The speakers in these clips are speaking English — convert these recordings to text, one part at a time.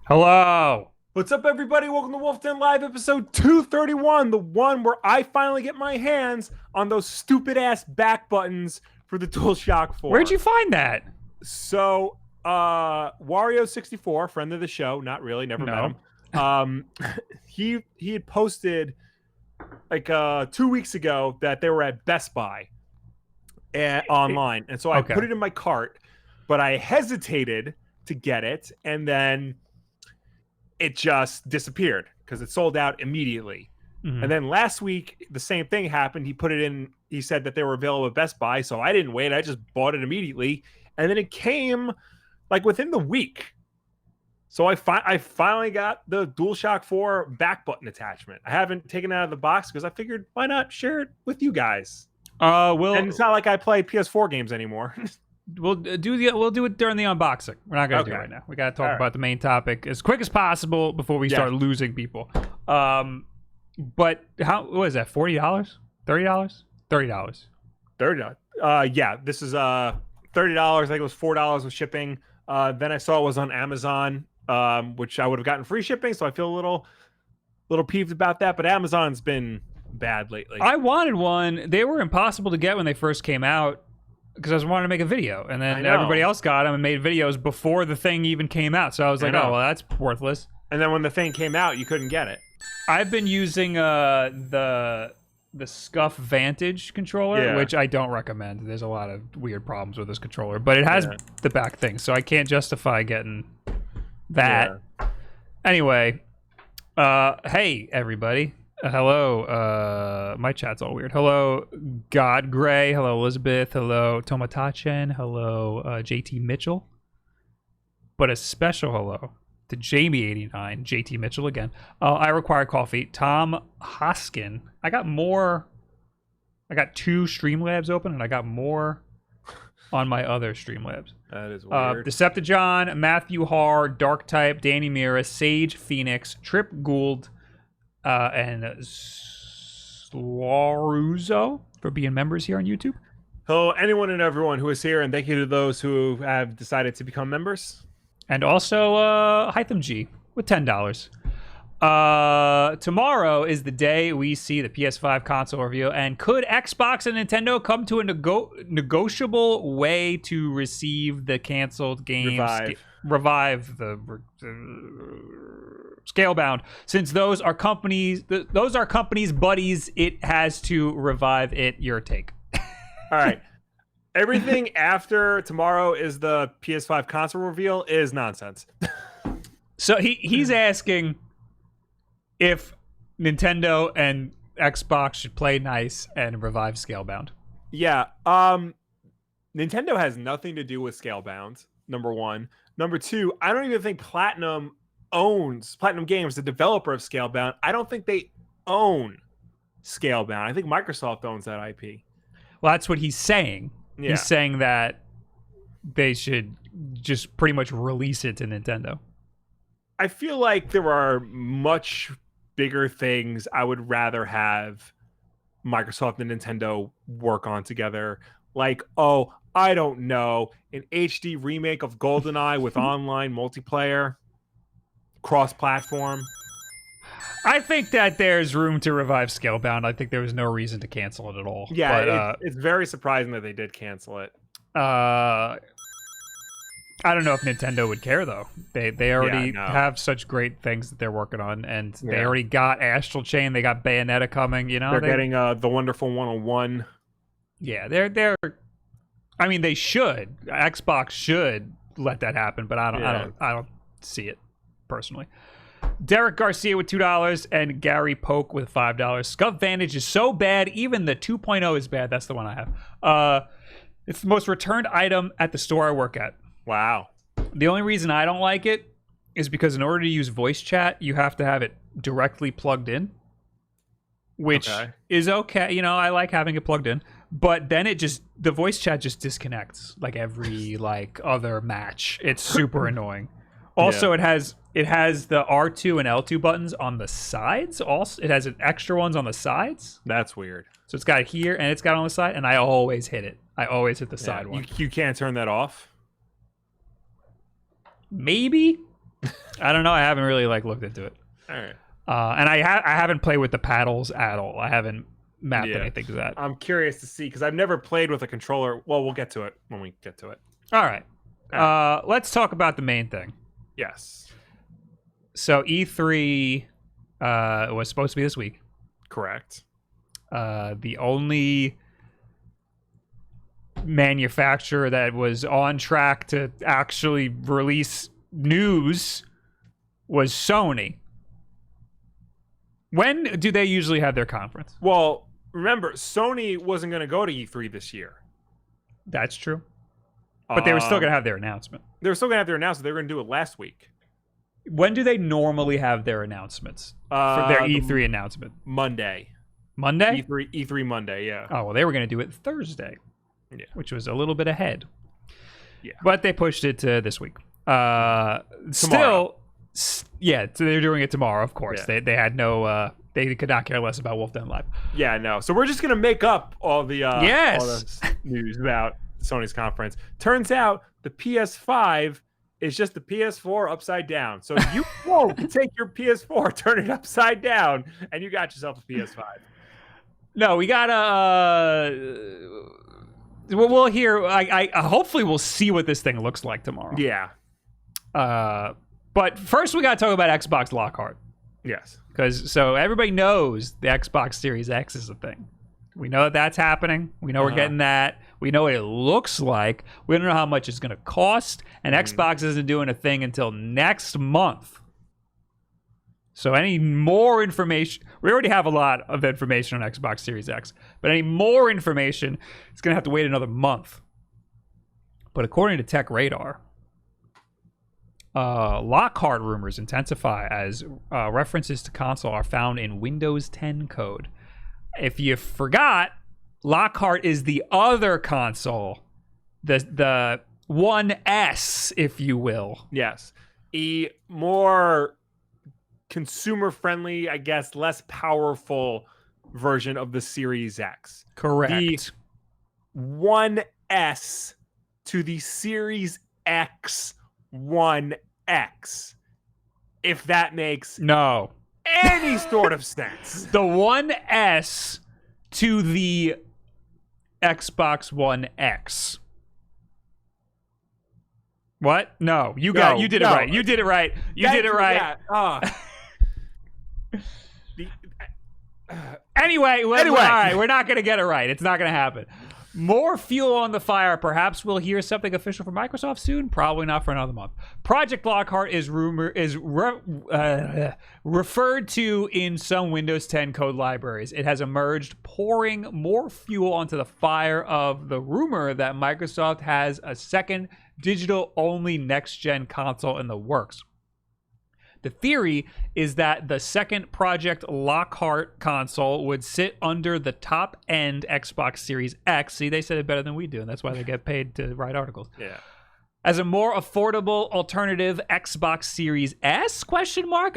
Hello. What's up, everybody? Welcome to Wulff Den Live episode 231, the one where I finally get my hands on those stupid ass back buttons for the DualShock 4. Where'd you find that? So, Wario64, friend of the show, not really, never met No. him. He had posted like 2 weeks ago that they were at Best Buy online, and so I Okay. put it in my cart, but I hesitated to get it, and then it just disappeared because it sold out immediately. Mhm. And then last week, the same thing happened. He put it in, he said that they were available at Best Buy. So I didn't wait. I just bought it immediately. And then it came like within the week. So I finally got the DualShock 4 back button attachment. I haven't taken it out of the box because I figured why not share it with you guys? And it's not like I play PS4 games anymore. We'll do it during the unboxing. We're not gonna do it right now. We gotta talk about the main topic as quick as possible before we start losing people. But what is that? $40? $30? $30. Yeah, this is $30. I think it was $4 with shipping. Then I saw it was on Amazon, which I would have gotten free shipping, so I feel a little peeved about that. But Amazon's been bad lately. I wanted one. They were impossible to get when they first came out because I was wanting to make a video, and then everybody else got them and made videos before the thing even came out. So I was like, oh well, that's worthless. And then when the thing came out, you couldn't get it. I've been using the Scuff Vantage controller, which I don't recommend. There's a lot of weird problems with this controller, but it has the back thing, so I can't justify getting that. Anyway, hey everybody. Hello, my chat's all weird. Hello, God Gray. Hello, Elizabeth. Hello, Tomatachen. Hello, JT Mitchell. But a special hello to Jamie89, JT Mitchell again. I require coffee. Tom Hoskin. I got 2 Streamlabs open, and I got more on my other Streamlabs. That is weird. Decepticon, Matthew Har, Dark Type, Danny Mira, Sage Phoenix, Trip Gould, and Slaruzo for being members here on YouTube. Hello, anyone and everyone who is here, and thank you to those who have decided to become members. And also, Hytham G with $10. Tomorrow is the day we see the PS5 console review, and could Xbox and Nintendo come to a negotiable way to receive the canceled games? Revive the Scalebound, since those are companies buddies. It has to revive it. Your take. All right. Everything after tomorrow is the PS5 console reveal is nonsense. So he's asking if Nintendo and Xbox should play nice and revive Scalebound. Yeah. Nintendo has nothing to do with Scalebound, number one. Number two, I don't even think Platinum Games, the developer of Scalebound. I don't think they own Scalebound. I think Microsoft owns that IP. Well, that's what he's saying. Yeah. He's saying that they should just pretty much release it to Nintendo. I feel like there are much bigger things I would rather have Microsoft and Nintendo work on together. Like, I don't know, an HD remake of GoldenEye with online multiplayer, cross-platform. I think that there's room to revive Scalebound. I think there was no reason to cancel it at all. Yeah, but, it's very surprising that they did cancel it. I don't know if Nintendo would care, though. They already have such great things that they're working on, and they already got Astral Chain. They got Bayonetta coming. You know, they're getting the Wonderful 101. Yeah, they're. I mean, they should. Xbox should let that happen, but I don't see it personally. Derek Garcia with $2 and Gary Polk with $5. Scuff Vantage is so bad, even the 2.0 is bad. That's the one I have. It's the most returned item at the store I work at. Wow. The only reason I don't like it is because in order to use voice chat, you have to have it directly plugged in, which is okay. You know, I like having it plugged in, but then the voice chat just disconnects like every other match. It's super annoying. Also, it has the R2 and L2 buttons on the sides. Also, it has extra ones on the sides. That's weird. So it's got it here and it's got it on the side, and I always hit it. I always hit the side one. You can't turn that off? Maybe. I don't know. I haven't really looked into it. All right. And I haven't played with the paddles at all. I haven't mapped anything to that. I'm curious to see because I've never played with a controller. Well, we'll get to it when we get to it. All right. Let's talk about the main thing. Yes. So E3 was supposed to be this week. Correct. The only manufacturer that was on track to actually release news was Sony. When do they usually have their conference? Well, remember, Sony wasn't going to go to E3 this year. That's true. But they were still going to have their announcement. They were still going to have their announcement. They were going to do it last week. When do they normally have their announcements? For their E3 announcement? Monday. Monday? E3 Monday, yeah. Oh, well, they were going to do it Thursday. Yeah. Which was a little bit ahead. Yeah. But they pushed it to this week. Tomorrow. Yeah, so they're doing it tomorrow, of course. Yeah. They had no... they could not care less about Wulff Den Live. Yeah, no. So we're just going to make up all the all yes! the news about Sony's conference. Turns out the PS5 is just the PS4 upside down. So you won't take your PS4, turn it upside down, and you got yourself a PS5. No, we gotta... we'll hear... I hopefully we'll see what this thing looks like tomorrow. Yeah. But first we gotta talk about Xbox Lockhart. Yes. So everybody knows the Xbox Series X is a thing. We know that that's happening. We know we're getting that. We know what it looks like. We don't know how much it's going to cost. And Xbox isn't doing a thing until next month. So any more information... We already have a lot of information on Xbox Series X. But any more information, it's going to have to wait another month. But according to Tech Radar, Lockhart rumors intensify as references to console are found in Windows 10 code. If you forgot, Lockhart is the other console, the 1S, if you will. Yes. A more consumer-friendly, I guess, less powerful version of the Series X. Correct. The 1S to the Series X 1X. If that makes any sort of sense. The 1S to the Xbox One X. What? No, you did it right. You did it right. You did it right. Anyway, all right, we're not going to get it right. It's not going to happen. More fuel on the fire. Perhaps we'll hear something official from Microsoft soon. Probably not for another month. Project Lockhart is referred to in some Windows 10 code libraries. It has emerged, pouring more fuel onto the fire of the rumor that Microsoft has a second digital-only next-gen console in the works. The theory is that the second Project Lockhart console would sit under the top-end Xbox Series X. See, they said it better than we do, and that's why they get paid to write articles. Yeah. As a more affordable alternative Xbox Series S, ? I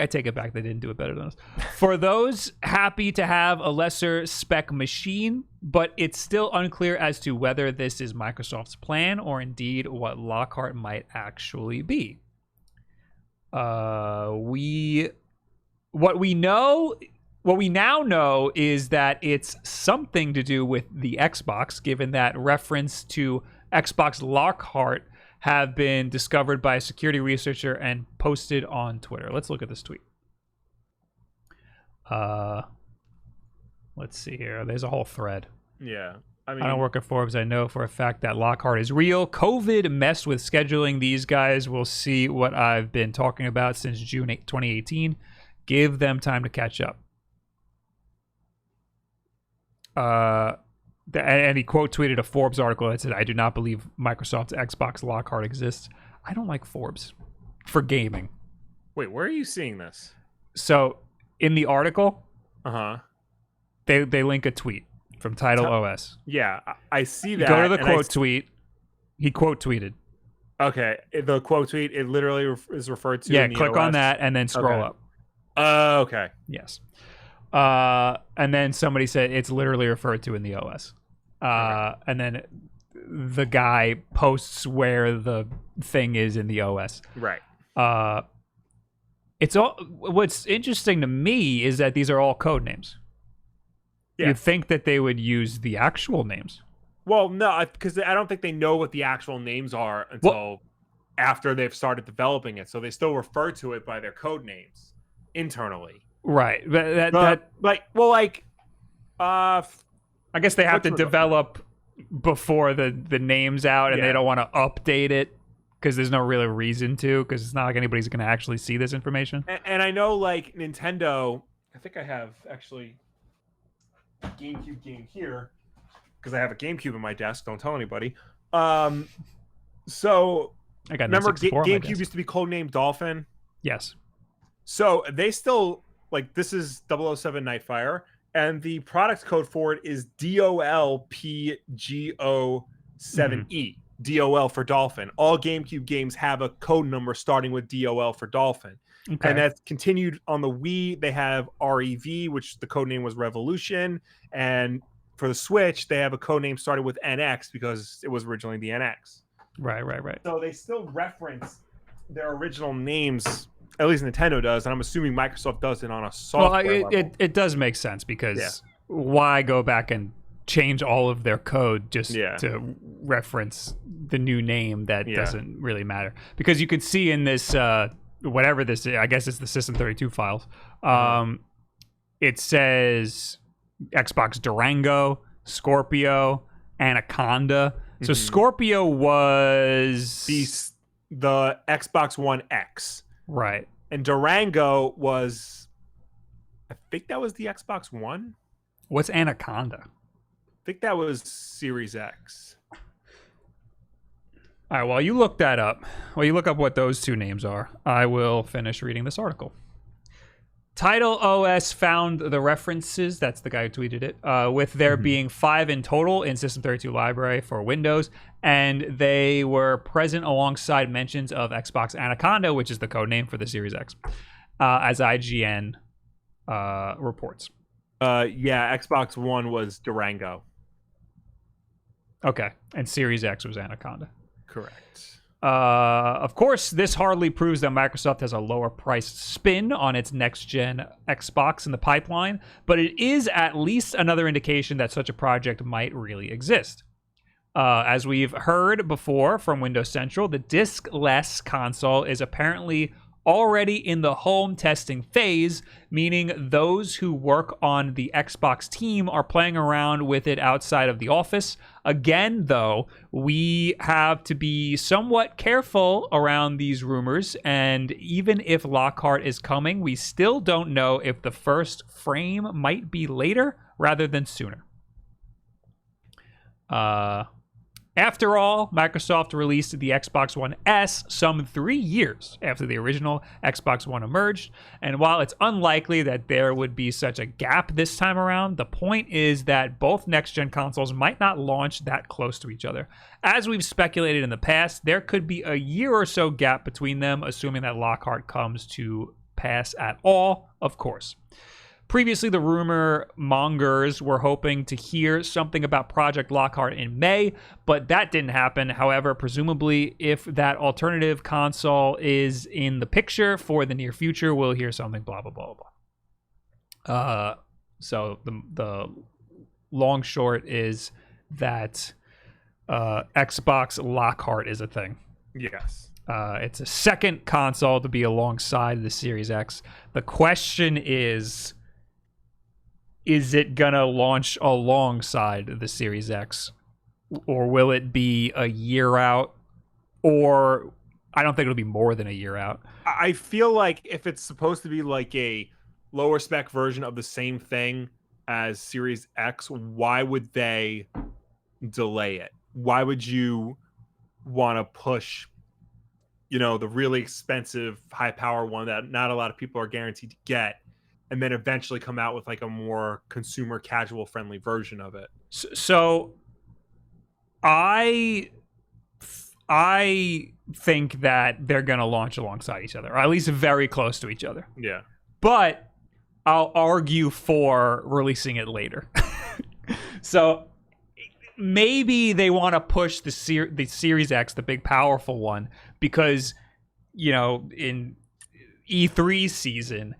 take it back, they didn't do it better than us. For those happy to have a lesser spec machine, but it's still unclear as to whether this is Microsoft's plan or indeed what Lockhart might actually be. What we now know is that it's something to do with the Xbox, given that reference to Xbox Lockhart have been discovered by a security researcher and posted on Twitter. Let's look at this tweet. Let's see here. There's a whole thread. Yeah. I don't work at Forbes. I know for a fact that Lockhart is real. COVID messed with scheduling. These guys will see what I've been talking about since June 2018. Give them time to catch up. And he quote tweeted a Forbes article that said, "I do not believe Microsoft's Xbox Lockhart exists." I don't like Forbes for gaming. Wait, where are you seeing this? So in the article, they link a tweet from Title OS. Yeah, I see that. Go to the quote tweet. He quote tweeted. Okay, the quote tweet, it literally is referred to. Yeah, in the click OS. on that and then scroll up. Okay. Yes. And then somebody said it's literally referred to in the OS. And then the guy posts where the thing is in the OS. Right. It's all. What's interesting to me is that these are all code names. Yeah. You'd think that they would use the actual names. Well, no, because I don't think they know what the actual names are until after they've started developing it. So they still refer to it by their code names internally. Right. I guess they have to develop before the name's out, and they don't want to update it because there's no real reason to, because it's not like anybody's going to actually see this information. And I know, like, Nintendo, I think I have actually a GameCube game here because I have a GameCube in my desk. Don't tell anybody. So I got remember GameCube used to be codenamed Dolphin? Yes. So they still, like, this is 007 Nightfire, and the product code for it is DOLPGO7E. DOL for Dolphin. All GameCube games have a code number starting with DOL for Dolphin. Okay. And that's continued on the Wii. They have REV, which the code name was Revolution. And for the Switch, they have a code name started with NX because it was originally the NX. Right. So they still reference their original names, at least Nintendo does, and I'm assuming Microsoft does it on a software level. It does make sense, because why go back and change all of their code just to reference the new name that doesn't really matter? Because you could see in this, whatever this is, I guess it's the System32 files, it says Xbox Durango, Scorpio, Anaconda. So Scorpio was the Xbox One X. Right. And Durango was, I think that was the Xbox One. What's Anaconda? I think that was Series X. All right, while you look that up, while you look up what those two names are, I will finish reading this article. Title OS found the references, that's the guy who tweeted it, with there being 5 in total in System32 library for Windows, and they were present alongside mentions of Xbox Anaconda, which is the code name for the Series X, as IGN reports. Xbox One was Durango. Okay, and Series X was Anaconda. Correct. Of course, this hardly proves that Microsoft has a lower priced spin on its next-gen Xbox in the pipeline, but it is at least another indication that such a project might really exist. As we've heard before from Windows Central, the disc-less console is apparently already in the home testing phase, meaning those who work on the Xbox team are playing around with it outside of the office. Again, though, we have to be somewhat careful around these rumors, and even if Lockhart is coming, we still don't know if the first frame might be later rather than sooner. After all, Microsoft released the Xbox One S some 3 years after the original Xbox One emerged, and while it's unlikely that there would be such a gap this time around, the point is that both next-gen consoles might not launch that close to each other. As we've speculated in the past, there could be a year or so gap between them, assuming that Lockhart comes to pass at all, of course. Previously, the rumor mongers were hoping to hear something about Project Lockhart in May, but that didn't happen. However, presumably, if that alternative console is in the picture for the near future, we'll hear something blah, blah, blah, blah. So the long short is that Xbox Lockhart is a thing. Yes. It's a second console to be alongside the Series X. The question is it gonna launch alongside the Series X, or will it be a year out? Or I don't think it'll be more than a year out. I feel like if it's supposed to be like a lower spec version of the same thing as Series X, why would they delay it? Why would you want to push, the really expensive high power one that not a lot of people are guaranteed to get, and then eventually come out with like a more consumer casual friendly version of it? So I think that they're going to launch alongside each other, or at least very close to each other. Yeah. But I'll argue for releasing it later. So maybe they want to push the Series X, the big powerful one, because, E3 season,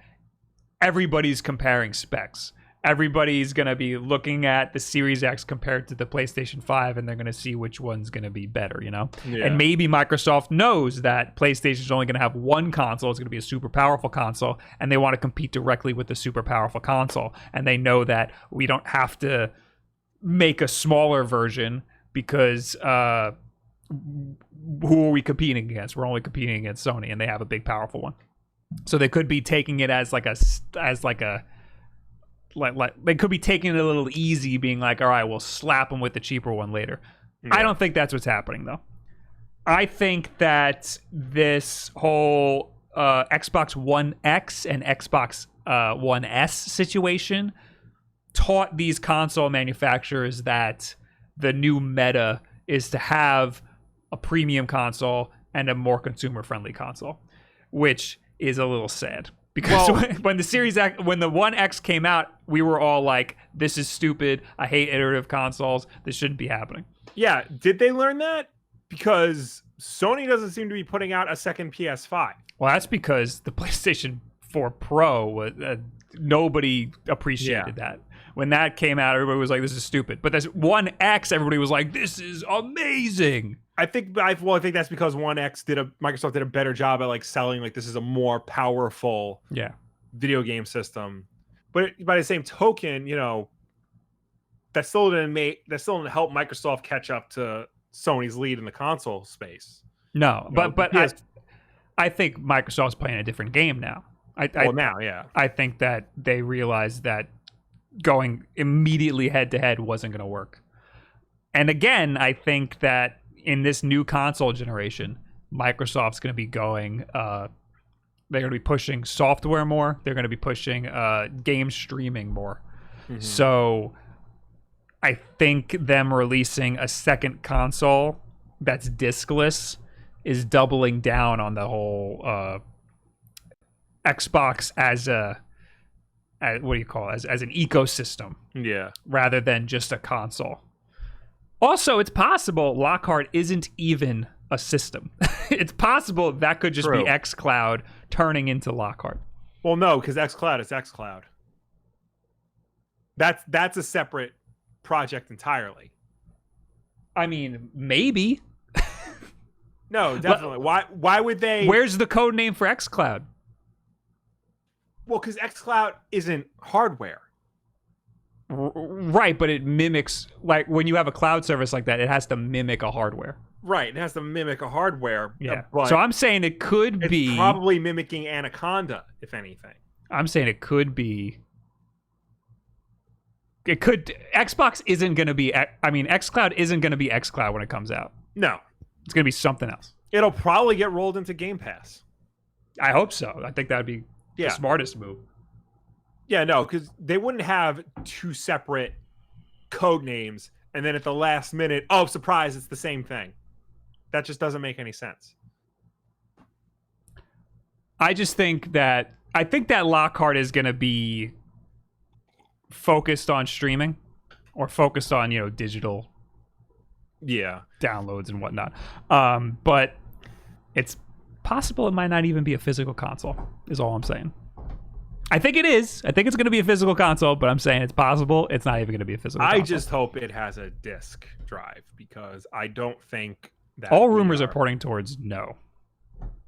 everybody's comparing specs. Everybody's going to be looking at the Series X compared to the PlayStation 5, and they're going to see which one's going to be better, you know? Yeah. And maybe Microsoft knows that PlayStation's only going to have one console. It's going to be a super powerful console, and they want to compete directly with the super powerful console. And they know that we don't have to make a smaller version because who are we competing against? We're only competing against Sony, and they have a big, powerful one. So they could be taking it as they could be taking it a little easy, being like, all right, we'll slap them with the cheaper one later. Yeah. I don't think that's what's happening, though. I think that this whole Xbox One X and Xbox One S situation taught these console manufacturers that the new meta is to have a premium console and a more consumer-friendly console, which is a little sad. Because when the Series X, when the One X came out, we were all like, this is stupid. I hate iterative consoles. This shouldn't be happening. Yeah. Did they learn that? Because Sony doesn't seem to be putting out a second PS5. Well, that's because the PlayStation 4 Pro, was nobody appreciated that. When that came out, everybody was like, this is stupid. But this One X, everybody was like, this is amazing. I think that's because Microsoft did a better job at like selling like this is a more powerful video game system. But by the same token, you know, that still didn't help Microsoft catch up to Sony's lead in the console space. No, but I think Microsoft's playing a different game now. I think that they realized that going immediately head to head wasn't going to work. And again, I think that in this new console generation, Microsoft's going to be going, they're going to be pushing software more. They're going to be pushing game streaming more. Mm-hmm. So I think them releasing a second console that's discless is doubling down on the whole Xbox as an ecosystem. Yeah. Rather than just a console. Also, it's possible Lockhart isn't even a system. It's possible that could just be xCloud turning into Lockhart. Well, no, because xCloud is xCloud. That's a separate project entirely. I mean, maybe. No, definitely. Why would they? Where's the code name for xCloud? Well, because xCloud isn't hardware. Right, but it mimics, like when you have a cloud service like that, it has to mimic a hardware. Right, it has to mimic a hardware. Yeah. So I'm saying it could be probably mimicking Anaconda, if anything. I'm saying it could be. It could. Xbox isn't going to be. I mean, xCloud isn't going to be xCloud when it comes out. No, it's going to be something else. It'll probably get rolled into Game Pass. I hope so. I think that'd be the smartest move. Yeah, no, because they wouldn't have two separate code names, and then at the last minute, oh, surprise, it's the same thing. That just doesn't make any sense. I think that Lockhart is going to be focused on streaming or focused on, digital downloads and whatnot. But it's possible it might not even be a physical console, is all I'm saying. I think it is. I think it's going to be a physical console, but I'm saying it's possible it's not even going to be a physical console. I just hope it has a disc drive, because I don't think that... All rumors are pointing towards no.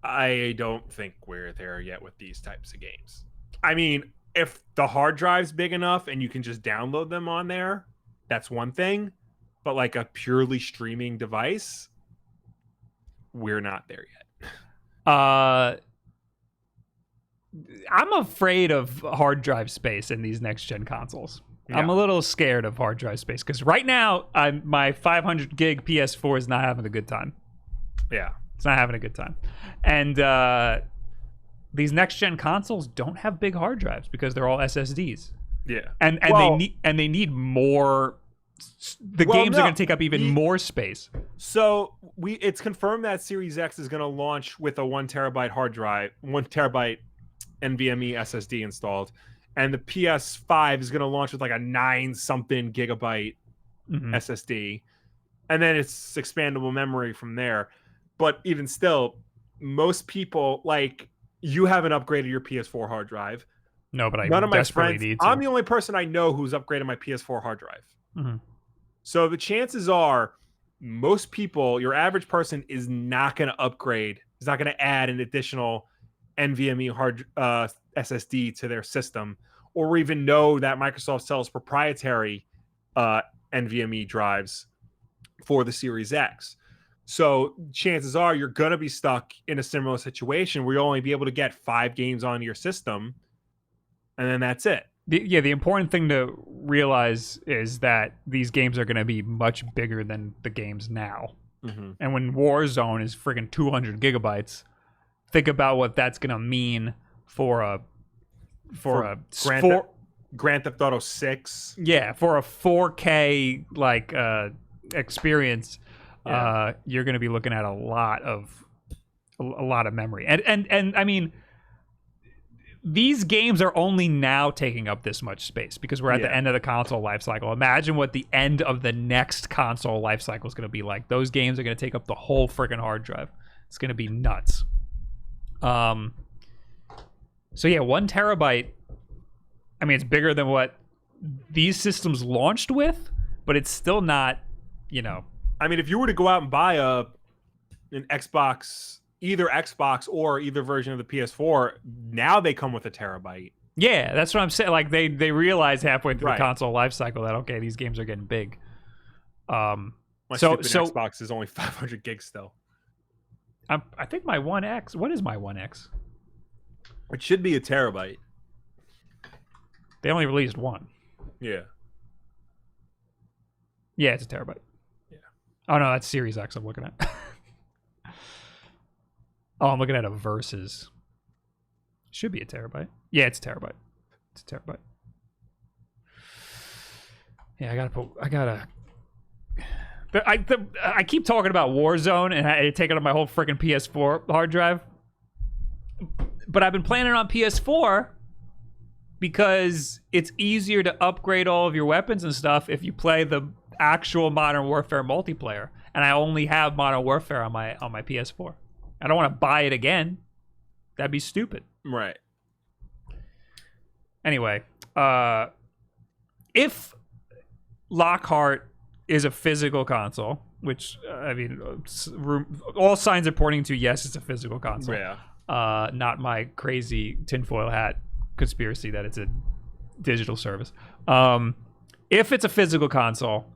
I don't think we're there yet with these types of games. I mean, if the hard drive's big enough and you can just download them on there, that's one thing. But like a purely streaming device, we're not there yet. I'm afraid of hard drive space in these next gen consoles. Yeah. I'm a little scared of hard drive space because right now my 500 gig PS4 is not having a good time. Yeah, it's not having a good time. And these next gen consoles don't have big hard drives because they're all SSDs. Yeah, and they need more. Games are going to take up even more space. So it's confirmed that Series X is going to launch with a 1 terabyte hard drive, 1 terabyte NVMe SSD installed, and the PS5 is going to launch with like a 9-something gigabyte SSD, and then it's expandable memory from there. But even still, most people, like you haven't upgraded your PS4 hard drive. No, but None of my desperately friends. need to. I'm the only person I know who's upgraded my PS4 hard drive. Mm-hmm. So the chances are, most people, your average person, is not going to upgrade. Is not going to add an additional NVMe hard SSD to their system, or even know that Microsoft sells proprietary NVMe drives for the Series X. So chances are you're going to be stuck in a similar situation where you'll only be able to get 5 games on your system, and then that's it. The important thing to realize is that these games are going to be much bigger than the games now. Mm-hmm. And when Warzone is friggin' 200 gigabytes, think about what that's going to mean for Grand Theft Auto 6. Yeah, for a 4K like experience, you're going to be looking at a lot of memory. And I mean, these games are only now taking up this much space because we're at the end of the console life cycle. Imagine what the end of the next console life cycle is going to be like. Those games are going to take up the whole freaking hard drive. It's going to be nuts. So yeah, 1 terabyte. I mean, it's bigger than what these systems launched with, but it's still not, I mean, if you were to go out and buy an Xbox, either Xbox or either version of the PS4, now they come with a terabyte. Yeah, that's what I'm saying. Like they realize halfway through the console life cycle that okay, these games are getting big. My stupid Xbox is only 500 gigs still. I think my One X. What is my One X? It should be a terabyte. They only released one. Yeah. Yeah, it's a terabyte. Yeah. Oh no, that's Series X I'm looking at. Oh, I'm looking at a Versus. Should be a terabyte. Yeah, it's a terabyte. It's a terabyte. Yeah, I keep talking about Warzone and I taking up my whole freaking PS4 hard drive. But I've been playing it on PS4 because it's easier to upgrade all of your weapons and stuff if you play the actual Modern Warfare multiplayer. And I only have Modern Warfare on my PS4. I don't want to buy it again. That'd be stupid. Right. Anyway, if Lockhart is a physical console, which, I mean, all signs are pointing to yes, it's a physical console. Yeah. Not my crazy tinfoil hat conspiracy that it's a digital service. If it's a physical console,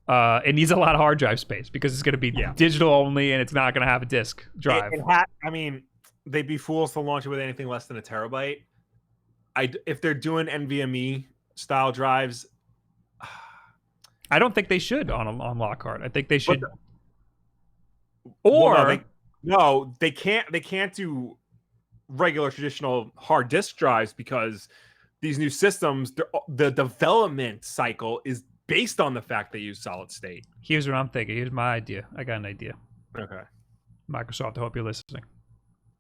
it needs a lot of hard drive space because it's going to be digital only and it's not going to have a disk drive. I mean, they'd be fools to launch it with anything less than a terabyte. If they're doing NVMe style drives, I don't think they should on Lockhart. I think they should. They can't. They can't do regular traditional hard disk drives because these new systems, the development cycle is based on the fact they use solid state. Here's what I'm thinking. Here's my idea. I got an idea. Okay. Microsoft, I hope you're listening.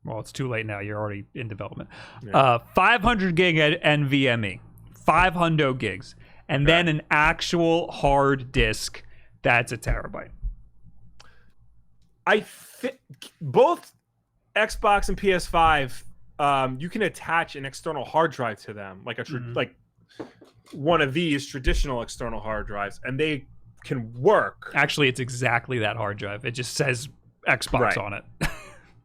Well, it's too late now. You're already in development. Yeah. 500 gig at NVMe. 500 gigs. And then an actual hard disk that's a terabyte. Both Xbox and PS5, you can attach an external hard drive to them, like like one of these traditional external hard drives, and they can work. Actually, it's exactly that hard drive. It just says Xbox on it.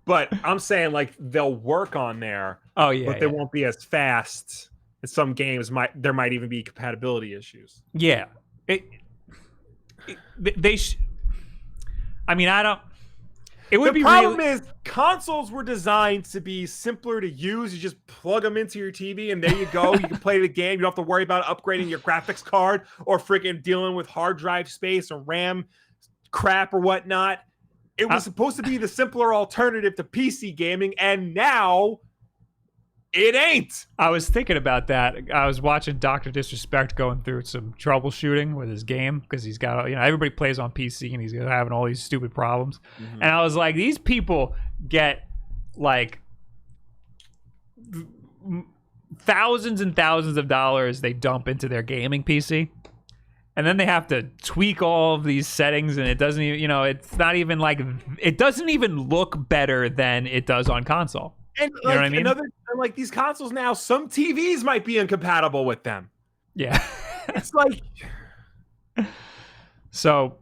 But I'm saying like they'll work on there. Oh yeah, but they won't be as fast. In some games, there might even be compatibility issues. Yeah, I mean, I don't. It would be. The problem is consoles were designed to be simpler to use. You just plug them into your TV, and there you go. You can play the game. You don't have to worry about upgrading your graphics card or freaking dealing with hard drive space or RAM crap or whatnot. It was supposed to be the simpler alternative to PC gaming, and now it ain't. I was thinking about that. I was watching Dr. Disrespect going through some troubleshooting with his game because he's got, everybody plays on PC and he's having all these stupid problems. Mm-hmm. And I was like, these people get like thousands and thousands of dollars they dump into their gaming PC. And then they have to tweak all of these settings, and it doesn't even, it's not even like, it doesn't even look better than it does on console. And you know what I mean? Like these consoles now, some TVs might be incompatible with them. Yeah. It's like, so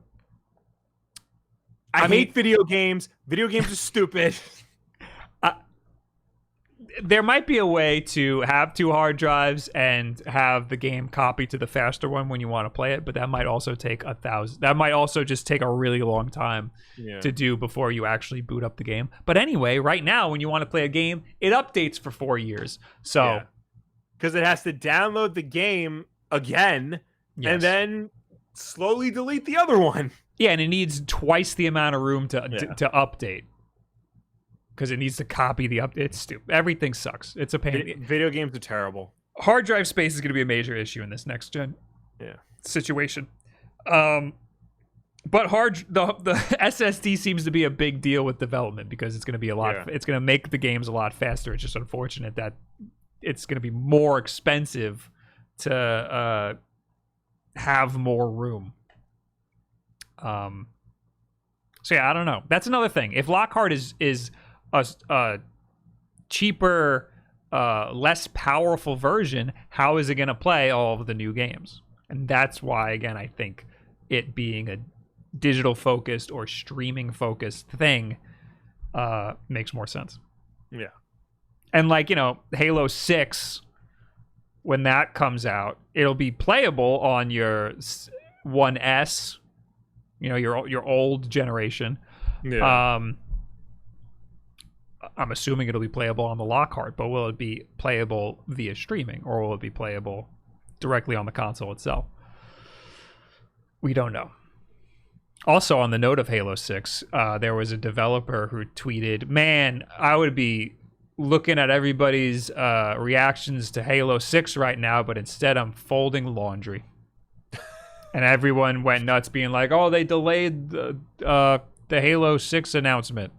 I hate video games. Video games are stupid. There might be a way to have 2 hard drives and have the game copy to the faster one when you want to play it, but that might also take 1,000. That might also just take a really long time to do before you actually boot up the game. But anyway, right now, when you want to play a game, it updates for 4 years. So, because it has to download the game again and then slowly delete the other one. Yeah, and it needs twice the amount of room to update. Because it needs to copy the update. It's stupid. Everything sucks. It's a pain. Video games are terrible. Hard drive space is going to be a major issue in this next gen situation. But the SSD seems to be a big deal with development because it's going to be a lot. It's going to make the games a lot faster. It's just unfortunate that it's going to be more expensive to have more room. So yeah, I don't know. That's another thing. If Lockhart is a cheaper, less powerful version, how is it going to play all of the new games? And that's why, again, I think it being a digital focused or streaming focused thing makes more sense. Yeah. And like, Halo 6, when that comes out, it'll be playable on your 1S, your old generation. Yeah. I'm assuming it'll be playable on the Lockhart, but will it be playable via streaming, or will it be playable directly on the console itself? We don't know. Also, on the note of Halo 6, there was a developer who tweeted, "Man, I would be looking at everybody's reactions to Halo 6 right now, but instead I'm folding laundry." And everyone went nuts, being like, "Oh, they delayed the Halo 6 announcement."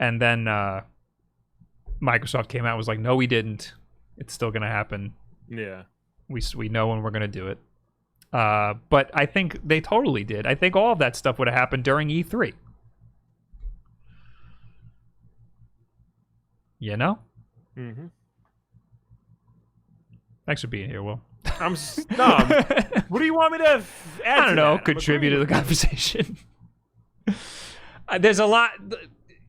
And then Microsoft came out and was like, "No, we didn't. It's still going to happen. Yeah. We know when we're going to do it." But I think they totally did. I think all of that stuff would have happened during E3. You know? Mm-hmm. Thanks for being here, Will. I'm stumped. What do you want me to add? I don't know. Contribute to the conversation. There's a lot.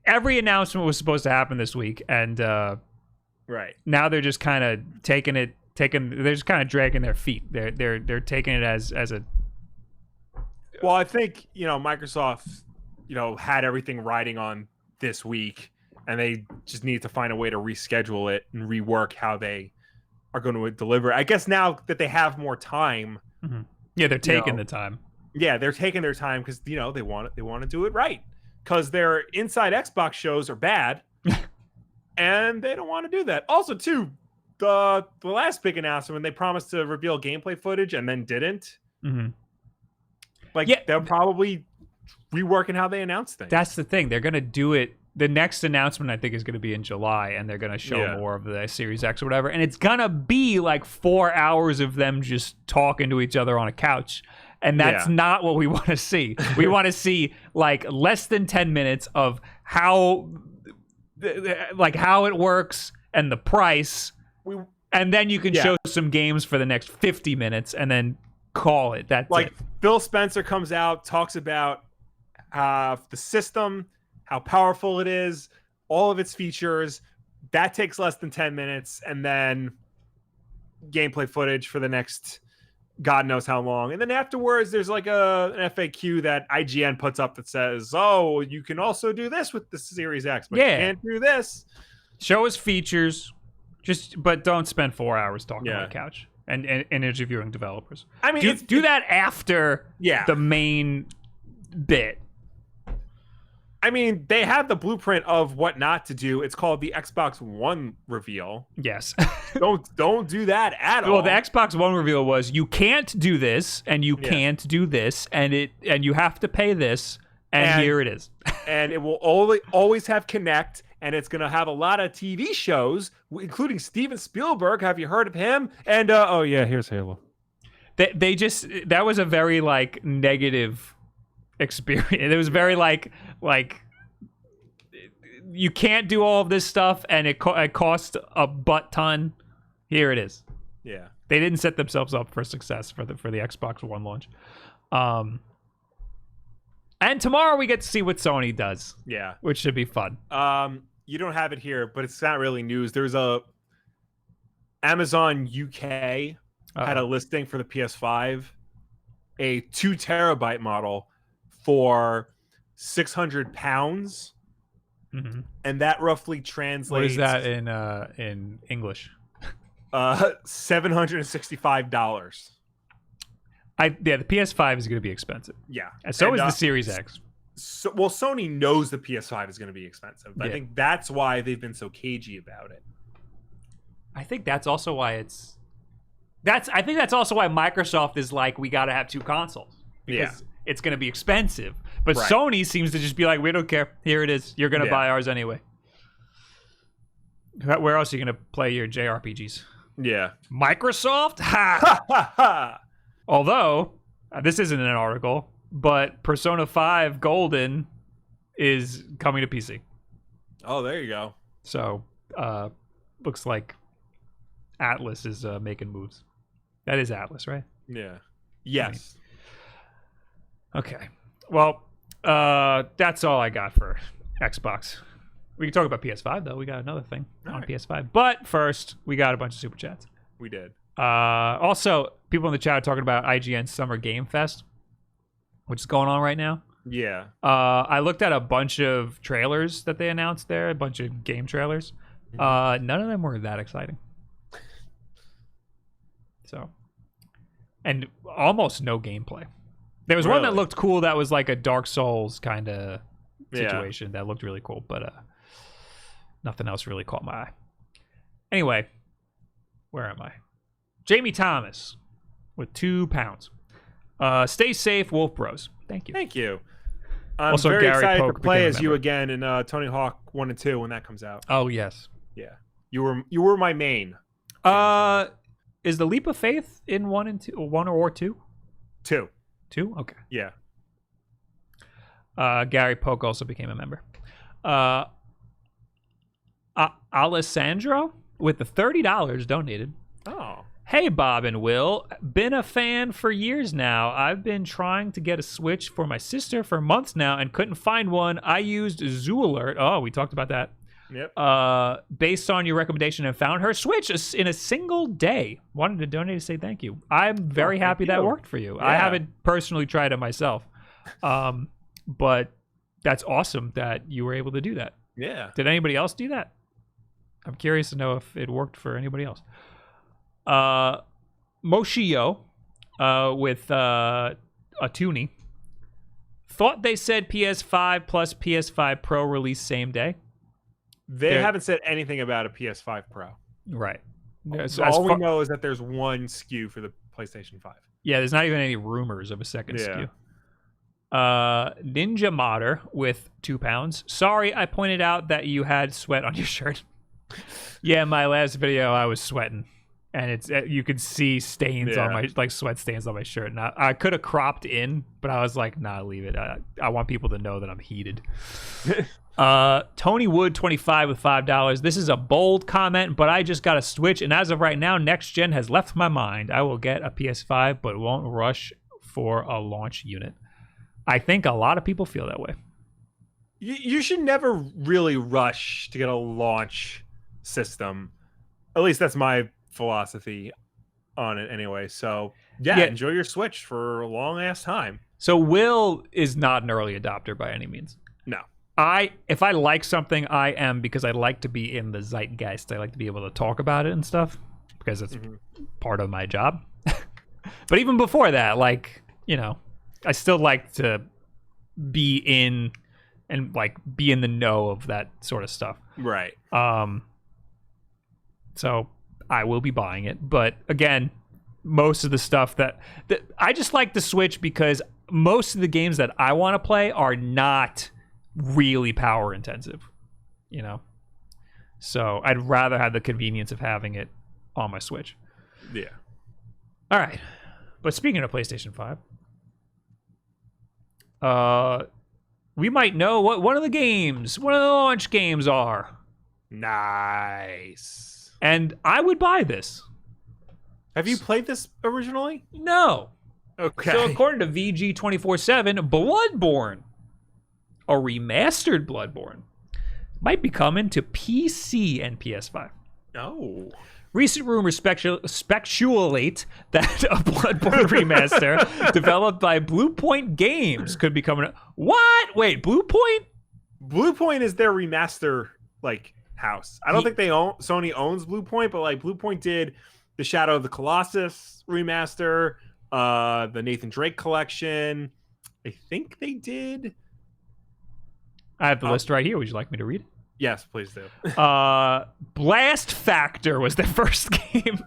Every announcement was supposed to happen this week, and right now they're just kind of they're just kind of dragging their feet. They're taking it as a. Well, I think Microsoft had everything riding on this week, and they just need to find a way to reschedule it and rework how they are going to deliver. I guess now that they have more time. Mm-hmm. Yeah, they're taking the time. Yeah, they're taking their time because they want to do it right. Because their inside Xbox shows are bad, and they don't want to do that. Also, too, the last big announcement when they promised to reveal gameplay footage and then didn't. Mm-hmm. They're probably reworking how they announce things. That's the thing. They're gonna do it. The next announcement, I think, is going to be in July, and they're going to show more of the Series X or whatever. And it's going to be like 4 hours of them just talking to each other on a couch. And that's not what we want to see. We want to see like less than 10 minutes of how it works and the price. And then you can show some games for the next 50 minutes and then call it. That's like it. Phil Spencer comes out, talks about the system, how powerful it is, all of its features. That takes less than 10 minutes, and then gameplay footage for the next God knows how long. And then afterwards, there's like an FAQ that IGN puts up that says, "Oh, you can also do this with the Series X, but you can't do this." Show us features, but don't spend 4 hours talking on the couch and interviewing developers. I mean, do that after the main bit. I mean, they have the blueprint of what not to do. It's called the Xbox One reveal. Yes. Don't do that at all. Well, the Xbox One reveal was you can't do this and you can't do this and you have to pay this and here it is. And it will always have Kinect, and it's going to have a lot of TV shows, including Steven Spielberg. Have you heard of him? And here's Halo. That was a very like negative experience. It was very like you can't do all of this stuff, and it cost a butt ton. Here it is. Yeah. They didn't set themselves up for success for the Xbox One launch. And tomorrow we get to see what Sony does. Yeah. Which should be fun. You don't have it here, but it's not really news. There's a Amazon UK had a listing for the PS5, a 2 terabyte model for £600, and that roughly translates. What is that in English? $765. The PS5 is going to be expensive. Yeah, and so is the Series X. Well, Sony knows the PS5 is going to be expensive. I think that's why they've been so cagey about it. I think that's also why I think that's also why Microsoft is like, we got to have 2 consoles because it's going to be expensive. But Sony seems to just be like, we don't care. Here it is. You're going to buy ours anyway. Where else are you going to play your JRPGs? Yeah. Microsoft? Ha! Although, this isn't an article, but Persona 5 Golden is coming to PC. Oh, there you go. So, looks like Atlas is making moves. That is Atlas, right? Yeah. Yes. Okay. Well, that's all I got for Xbox. We can talk about PS5, though. We got another thing on PS5. But first, we got a bunch of Super Chats. We did. Also, people in the chat are talking about IGN's Summer Game Fest, which is going on right now. Yeah. I looked at a bunch of trailers that they announced there, a bunch of game trailers. None of them were that exciting. So, and almost no gameplay. There was one that looked cool that was like a Dark Souls kind of situation that looked really cool, but nothing else really caught my eye. Anyway, where am I? Jamie Thomas with £2. Stay safe, Wolf Bros. Thank you. Thank you. I'm also, very Gary excited Polk to play as you again in Tony Hawk 1 and 2 when that comes out. Oh yes. Yeah. You were my main. Is the Leap of Faith in 1 and 2, 1 or 2? 2. 2? Okay. Yeah. Gary Polk also became a member. Alessandro with the $30 donated. Oh. Hey, Bob and Will. Been a fan for years now. I've been trying to get a Switch for my sister for months now and couldn't find one. I used ZooAlert. Oh, we talked about that. Yep. Based on your recommendation and found her Switch in a single day. Wanted to donate to say thank you. I'm very happy that worked for you. Yeah. I haven't personally tried it myself. But that's awesome that you were able to do that. Yeah. Did anybody else do that? I'm curious to know if it worked for anybody else. Moshio with a toonie. Thought they said PS5 plus PS5 Pro release same day. They haven't said anything about a PS5 Pro. Right. So all we know is that there's one SKU for the PlayStation 5. Yeah, there's not even any rumors of a second SKU. Ninja Modder with £2. Sorry, I pointed out that you had sweat on your shirt. Yeah, my last video I was sweating, and it's you could see stains on my sweat stains on my shirt. And I could have cropped in, but I was like, nah, leave it. I want people to know that I'm heated. Tony Wood 25 with $5. This is a bold comment, but I just got a Switch, and as of right now, next gen has left my mind. I will get a PS5, but won't rush for a launch unit. I think a lot of people feel that way. You should never really rush to get a launch system. At least that's my philosophy on it anyway. So yeah, enjoy your Switch for a long ass time. So Will is not an early adopter by any means. No. If I like something, I am, because I like to be in the zeitgeist. I like to be able to talk about it and stuff because it's part of my job. But even before that, like, you know, I still like to be in and like be in the know of that sort of stuff. Right. So I will be buying it. But again, most of the stuff that I just like the Switch because most of the games that I want to play are not really power intensive, you know? So I'd rather have the convenience of having it on my Switch. Yeah. All right. But speaking of PlayStation 5, we might know what one of the launch games are. Nice. And I would buy this. Have you played this originally? No. Okay. So according to VG247, Bloodborne, a remastered Bloodborne, might be coming to PC and PS5. Oh. Recent rumors speculate that a Bloodborne remaster developed by Bluepoint Games could be coming. What? Wait, Bluepoint? Bluepoint is their remaster house. I don't think Sony owns Bluepoint, but Bluepoint did the Shadow of the Colossus remaster, the Nathan Drake collection. I think they did. I have the list right here. Would you like me to read it? Yes, please do. Blast Factor was their first game.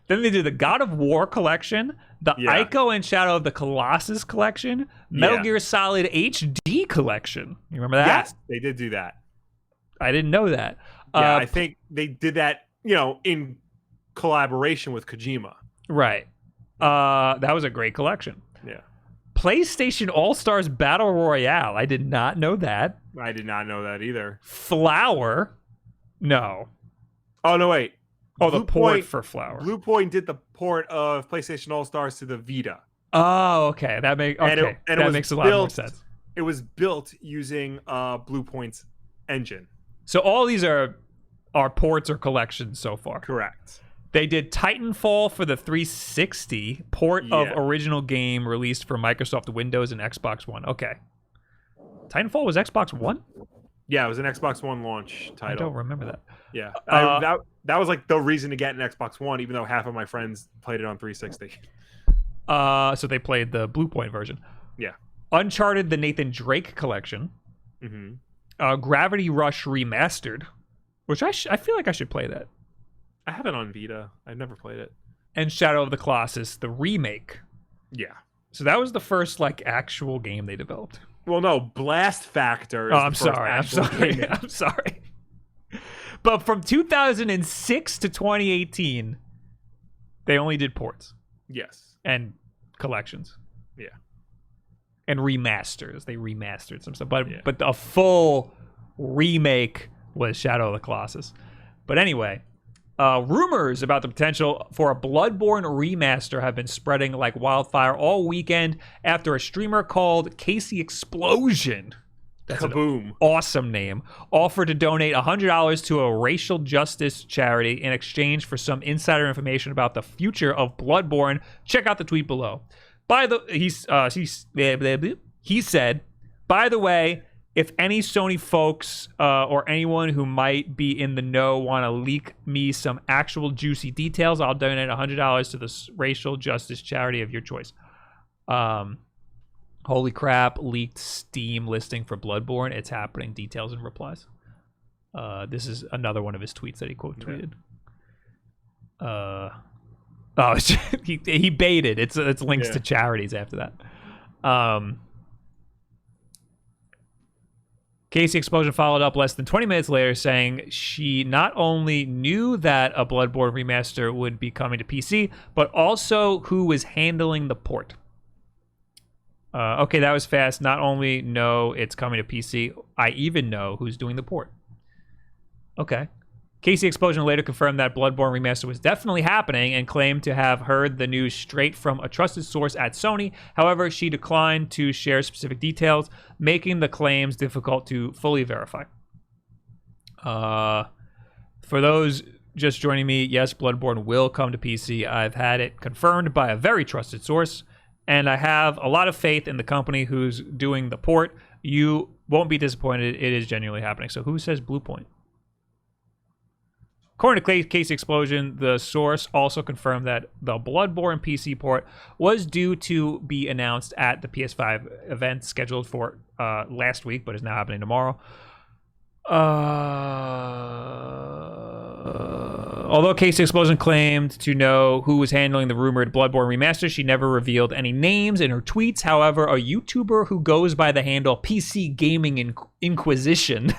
Then they did the God of War collection, the Ico and Shadow of the Colossus collection, Metal Gear Solid HD collection. You remember that? Yes, they did do that. I didn't know that. Yeah, I think they did that, in collaboration with Kojima. Right. That was a great collection. Yeah. PlayStation All-Stars Battle Royale. I did not know that. I did not know that either. Flower. No. Oh, no, wait. Oh, the port for Flower. Bluepoint did the port of PlayStation All-Stars to the Vita. Oh, okay. That makes a lot more sense. It was built using Bluepoint's engine. So all these are ports or collections so far. Correct. They did Titanfall for the 360, port of original game released for Microsoft Windows and Xbox One. Okay. Titanfall was Xbox One? Yeah, it was an Xbox One launch title. I don't remember that. Yeah. That was the reason to get an Xbox One, even though half of my friends played it on 360. So they played the Bluepoint version. Yeah. Uncharted, the Nathan Drake collection. Mm-hmm. Gravity Rush Remastered, which I feel like I should play that. I have it on Vita. I've never played it. And Shadow of the Colossus, the remake. Yeah. So that was the first actual game they developed. Well, no, Blast Factor is I'm sorry. But from 2006 to 2018, they only did ports. Yes. And collections. Yeah. And remasters. They remastered some stuff. But a full remake was Shadow of the Colossus. But anyway, rumors about the potential for a Bloodborne remaster have been spreading like wildfire all weekend after a streamer called Casey Explosion, that's Kaboom, an awesome name, offered to donate $100 to a racial justice charity in exchange for some insider information about the future of Bloodborne. Check out the tweet below. He said, by the way, if any Sony folks or anyone who might be in the know want to leak me some actual juicy details, I'll donate $100 to the racial justice charity of your choice. Holy crap, leaked Steam listing for Bloodborne. It's happening. Details and replies. This is another one of his tweets that he quote tweeted. He baited. It's links to charities after that. Casey Explosion followed up less than 20 minutes later saying she not only knew that a Bloodborne remaster would be coming to PC, but also who was handling the port. Okay, that was fast. Not only know it's coming to PC, I even know who's doing the port. Okay. Casey Explosion later confirmed that Bloodborne Remaster was definitely happening and claimed to have heard the news straight from a trusted source at Sony. However, she declined to share specific details, making the claims difficult to fully verify. For those just joining me, yes, Bloodborne will come to PC. I've had it confirmed by a very trusted source, and I have a lot of faith in the company who's doing the port. You won't be disappointed. It is genuinely happening. So who says Bluepoint? According to Casey Explosion, the source also confirmed that the Bloodborne PC port was due to be announced at the PS5 event scheduled for last week, but is now happening tomorrow. Although Casey Explosion claimed to know who was handling the rumored Bloodborne remaster, she never revealed any names in her tweets. However, a YouTuber who goes by the handle PC Gaming Inquisition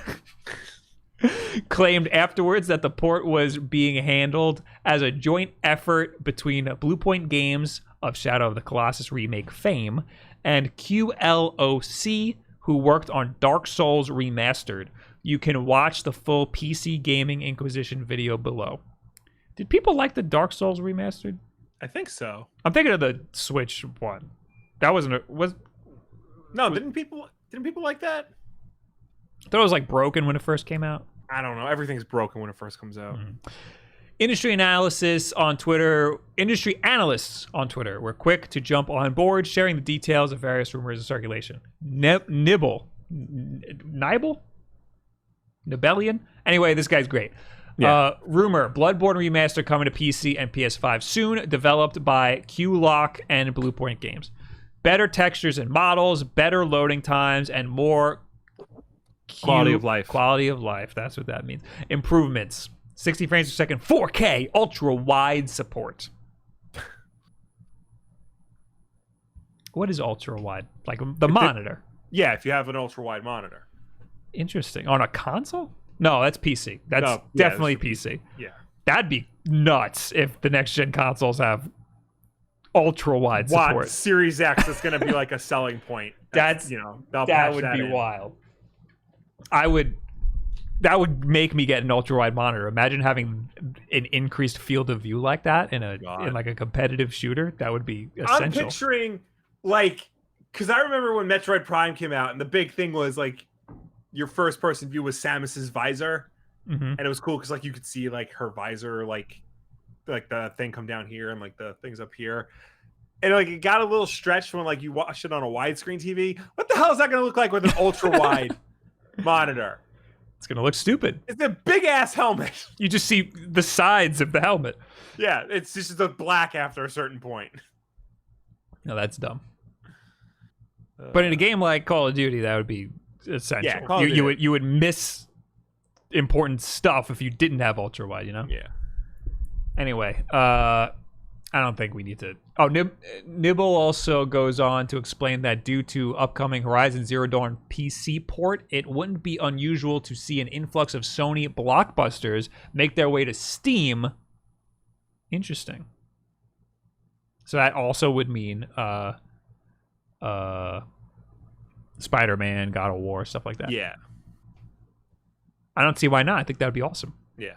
claimed afterwards that the port was being handled as a joint effort between Bluepoint Games of Shadow of the Colossus remake fame and QLOC, who worked on Dark Souls Remastered. You can watch the full PC Gaming Inquisition video below. Did people like the Dark Souls Remastered? I think so. I'm thinking of the Switch one. That wasn't didn't people like that? I thought it was like broken when it first came out. I don't know. Everything's broken when it first comes out. Industry analysts on Twitter were quick to jump on board, sharing the details of various rumors in circulation. Nibellion? Anyway, this guy's great. Yeah. Rumor, Bloodborne Remaster coming to PC and PS5 soon, developed by Q-Lock and Bluepoint Games. Better textures and models, better loading times, and more quality of life. Quality of life, that's what that means. Improvements. 60 frames per second, 4K, ultra-wide support. What is ultra-wide? Like the monitor? If you have an ultra-wide monitor. Interesting. On a console? No, that's PC. That's definitely PC. Yeah. That'd be nuts if the next-gen consoles have ultra-wide support. Series X is going to be like a selling point. That would be wild. That would make me get an ultra-wide monitor. Imagine having an increased field of view like that in like a competitive shooter. That would be essential. I'm picturing because I remember when Metroid Prime came out, and the big thing was like your first-person view was Samus's visor, and it was cool because like you could see like her visor, like the thing come down here and like the things up here, and like it got a little stretched when like you watched it on a widescreen TV. What the hell is that going to look like with an ultra-wide monitor? It's going to look stupid. It's a big-ass helmet. You just see the sides of the helmet. Yeah, it's just the black after a certain point. No, that's dumb. But in a game like Call of Duty, that would be essential. Yeah, you would miss important stuff if you didn't have ultra-wide, you know? Yeah. Anyway, I don't think we need to... Oh, Nibble also goes on to explain that due to upcoming Horizon Zero Dawn PC port, it wouldn't be unusual to see an influx of Sony blockbusters make their way to Steam. Interesting. So that also would mean Spider-Man, God of War, stuff like that. Yeah. I don't see why not. I think that would be awesome. Yeah.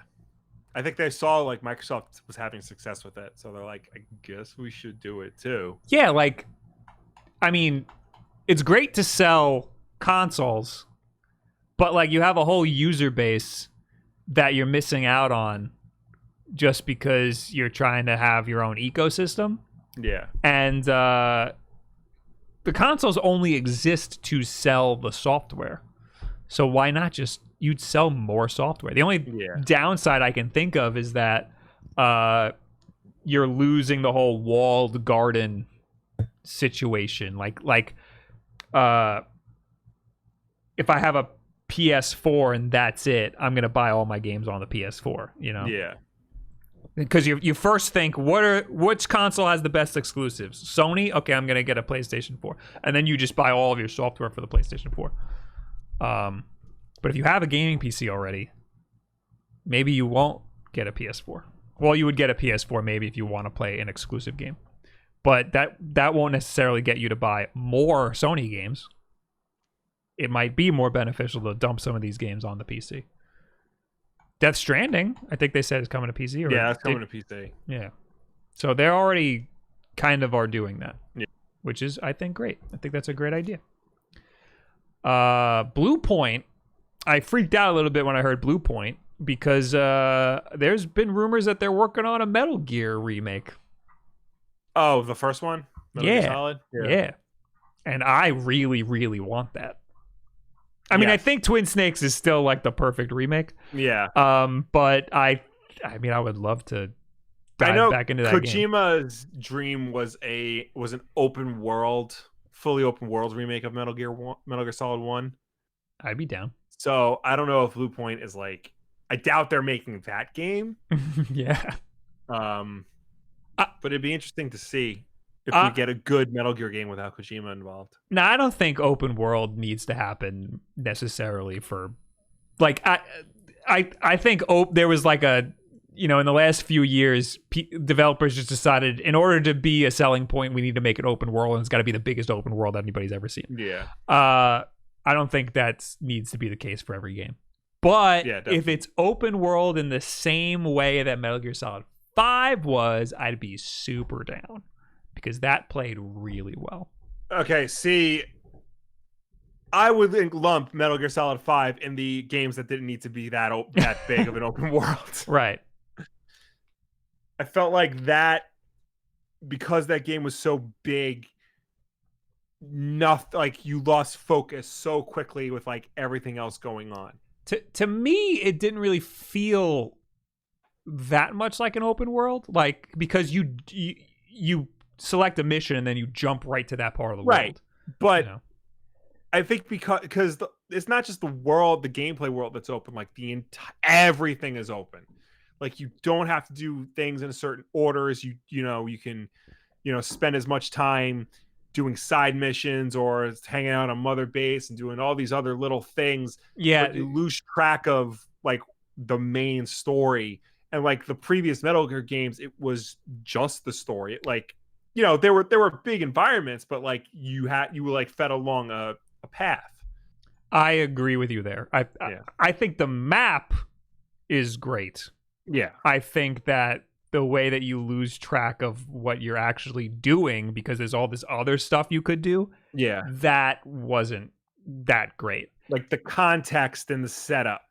I think they saw like Microsoft was having success with it, so they're like, I guess we should do it too. Yeah, like, I mean, it's great to sell consoles, but like you have a whole user base that you're missing out on just because you're trying to have your own ecosystem. Yeah. And the consoles only exist to sell the software. So why not just you'd sell more software? The only downside I can think of is that you're losing the whole walled garden situation. Like if I have a PS4 and that's it, I'm gonna buy all my games on the PS4. You know? Yeah. Because you first think, which console has the best exclusives? Sony? Okay, I'm gonna get a PlayStation 4, and then you just buy all of your software for the PlayStation 4. But if you have a gaming PC already, maybe you won't get a PS4. Well, you would get a PS4 maybe if you want to play an exclusive game. But that won't necessarily get you to buy more Sony games. It might be more beneficial to dump some of these games on the PC. Death Stranding, I think they said is coming to PC. Yeah, it's coming to PC. Yeah. So they already kind of are doing that, which is, I think, great. I think that's a great idea. Bluepoint, I freaked out a little bit when I heard Bluepoint because there's been rumors that they're working on a Metal Gear remake. Oh, the first one? Metal Gear Solid? Yeah. And I really, really want that. I mean, I think Twin Snakes is still like the perfect remake. Yeah. But I mean, I would love to dive back into that game. Kojima's dream was an open world, fully open world remake of Metal Gear Solid 1. I'd be down. So I don't know if Bluepoint is like, I doubt they're making that game. Yeah. But it'd be interesting to see if we get a good Metal Gear game without Kojima involved. No, I don't think open world needs to happen necessarily for, like, I think there was like a, in the last few years, developers just decided in order to be a selling point, we need to make it open world, and it's got to be the biggest open world anybody's ever seen. Yeah. I don't think that needs to be the case for every game. But if it's open world in the same way that Metal Gear Solid 5 was, I'd be super down because that played really well. Okay, see, I would lump Metal Gear Solid 5 in the games that didn't need to be that big of an open world. Right. I felt like that, because that game was so big, like you lost focus so quickly with like everything else going on. To me, it didn't really feel that much like an open world, like because you select a mission and then you jump right to that part of the world. But I think because it's not just the world, the gameplay world that's open. Like everything is open. Like you don't have to do things in certain orders. You can spend as much time doing side missions or hanging out on Mother Base and doing all these other little things. Yeah, but you lose track of like the main story. And like the previous Metal Gear games, it was just the story. There were big environments, but like you were like fed along a path. I agree with you there. I think the map is great. Yeah, I think that the way that you lose track of what you're actually doing because there's all this other stuff you could do. Yeah, that wasn't that great. Like the context and the setup.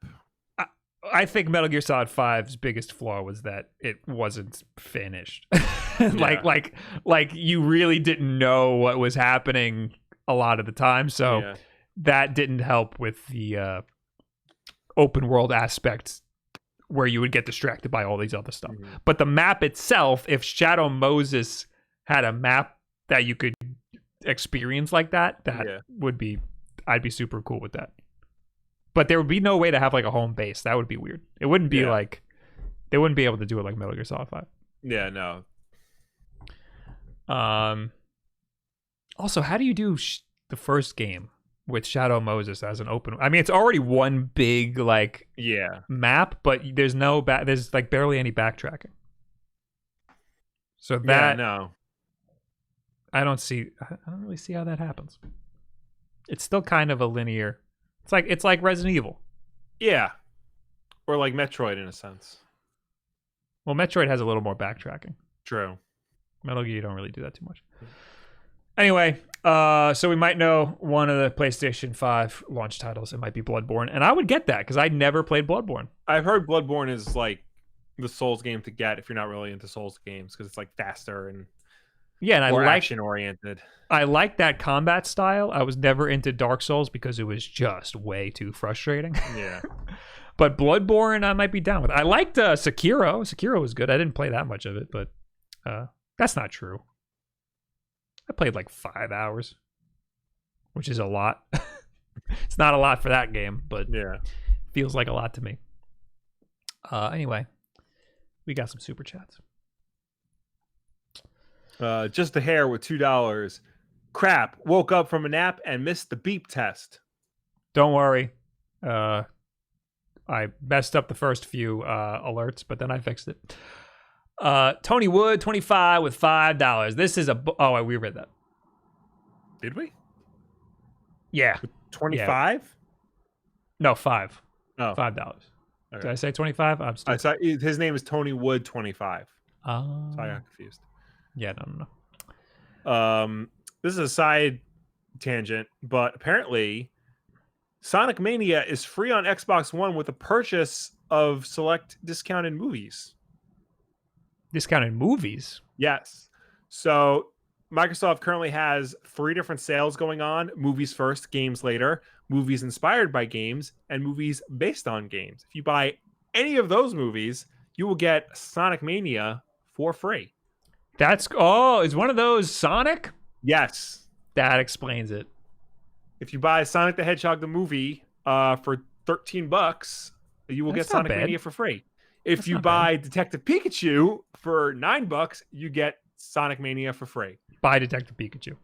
I think Metal Gear Solid 5's biggest flaw was that it wasn't finished. Like you really didn't know what was happening a lot of the time, so that didn't help with the open world aspects where you would get distracted by all these other stuff. Mm-hmm. But the map itself, if Shadow Moses had a map that you could experience like that would be, I'd be super cool with that. But there would be no way to have like a home base. That would be weird. It wouldn't be like, they wouldn't be able to do it like Metal Gear Solid 5. Yeah, no. Also, how do you do the first game with Shadow Moses as an open? I mean, it's already one big like map, but there's there's like barely any backtracking. So that I don't really see how that happens. It's still kind of a linear. It's like Resident Evil. Yeah. Or like Metroid in a sense. Well, Metroid has a little more backtracking. True. Metal Gear, you don't really do that too much. Anyway, so we might know one of the PlayStation 5 launch titles. It might be Bloodborne. And I would get that because I never played Bloodborne. I've heard Bloodborne is like the Souls game to get if you're not really into Souls games because it's like faster and more action oriented. I like that combat style. I was never into Dark Souls because it was just way too frustrating. Yeah. But Bloodborne, I might be down with. I liked Sekiro. Sekiro was good. I didn't play that much of it, but that's not true. I played like 5 hours, which is a lot. It's not a lot for that game, but feels like a lot to me. Anyway, we got some super chats. Just a hair with $2. Crap, woke up from a nap and missed the beep test. Don't worry. I messed up the first few alerts, but then I fixed it. Tony Wood, 25 with $5. This is we read that. Did we? Yeah. 25? Yeah. No, 5. Oh. $5. Okay. Did I say 25? I saw his name is Tony Wood 25. Oh. So I got confused. Yeah, no. This is a side tangent, but apparently Sonic Mania is free on Xbox One with a purchase of select discounted movies. Discounted movies? Yes. So Microsoft currently has 3 different sales going on: movies first, games later, movies inspired by games, and movies based on games. If you buy any of those movies, you will get Sonic Mania for free. Is one of those Sonic? Yes. That explains it. If you buy Sonic the Hedgehog the movie for $13, you will get Sonic Mania for free. If you buy Detective Pikachu for $9, you get Sonic Mania for free. Buy Detective Pikachu.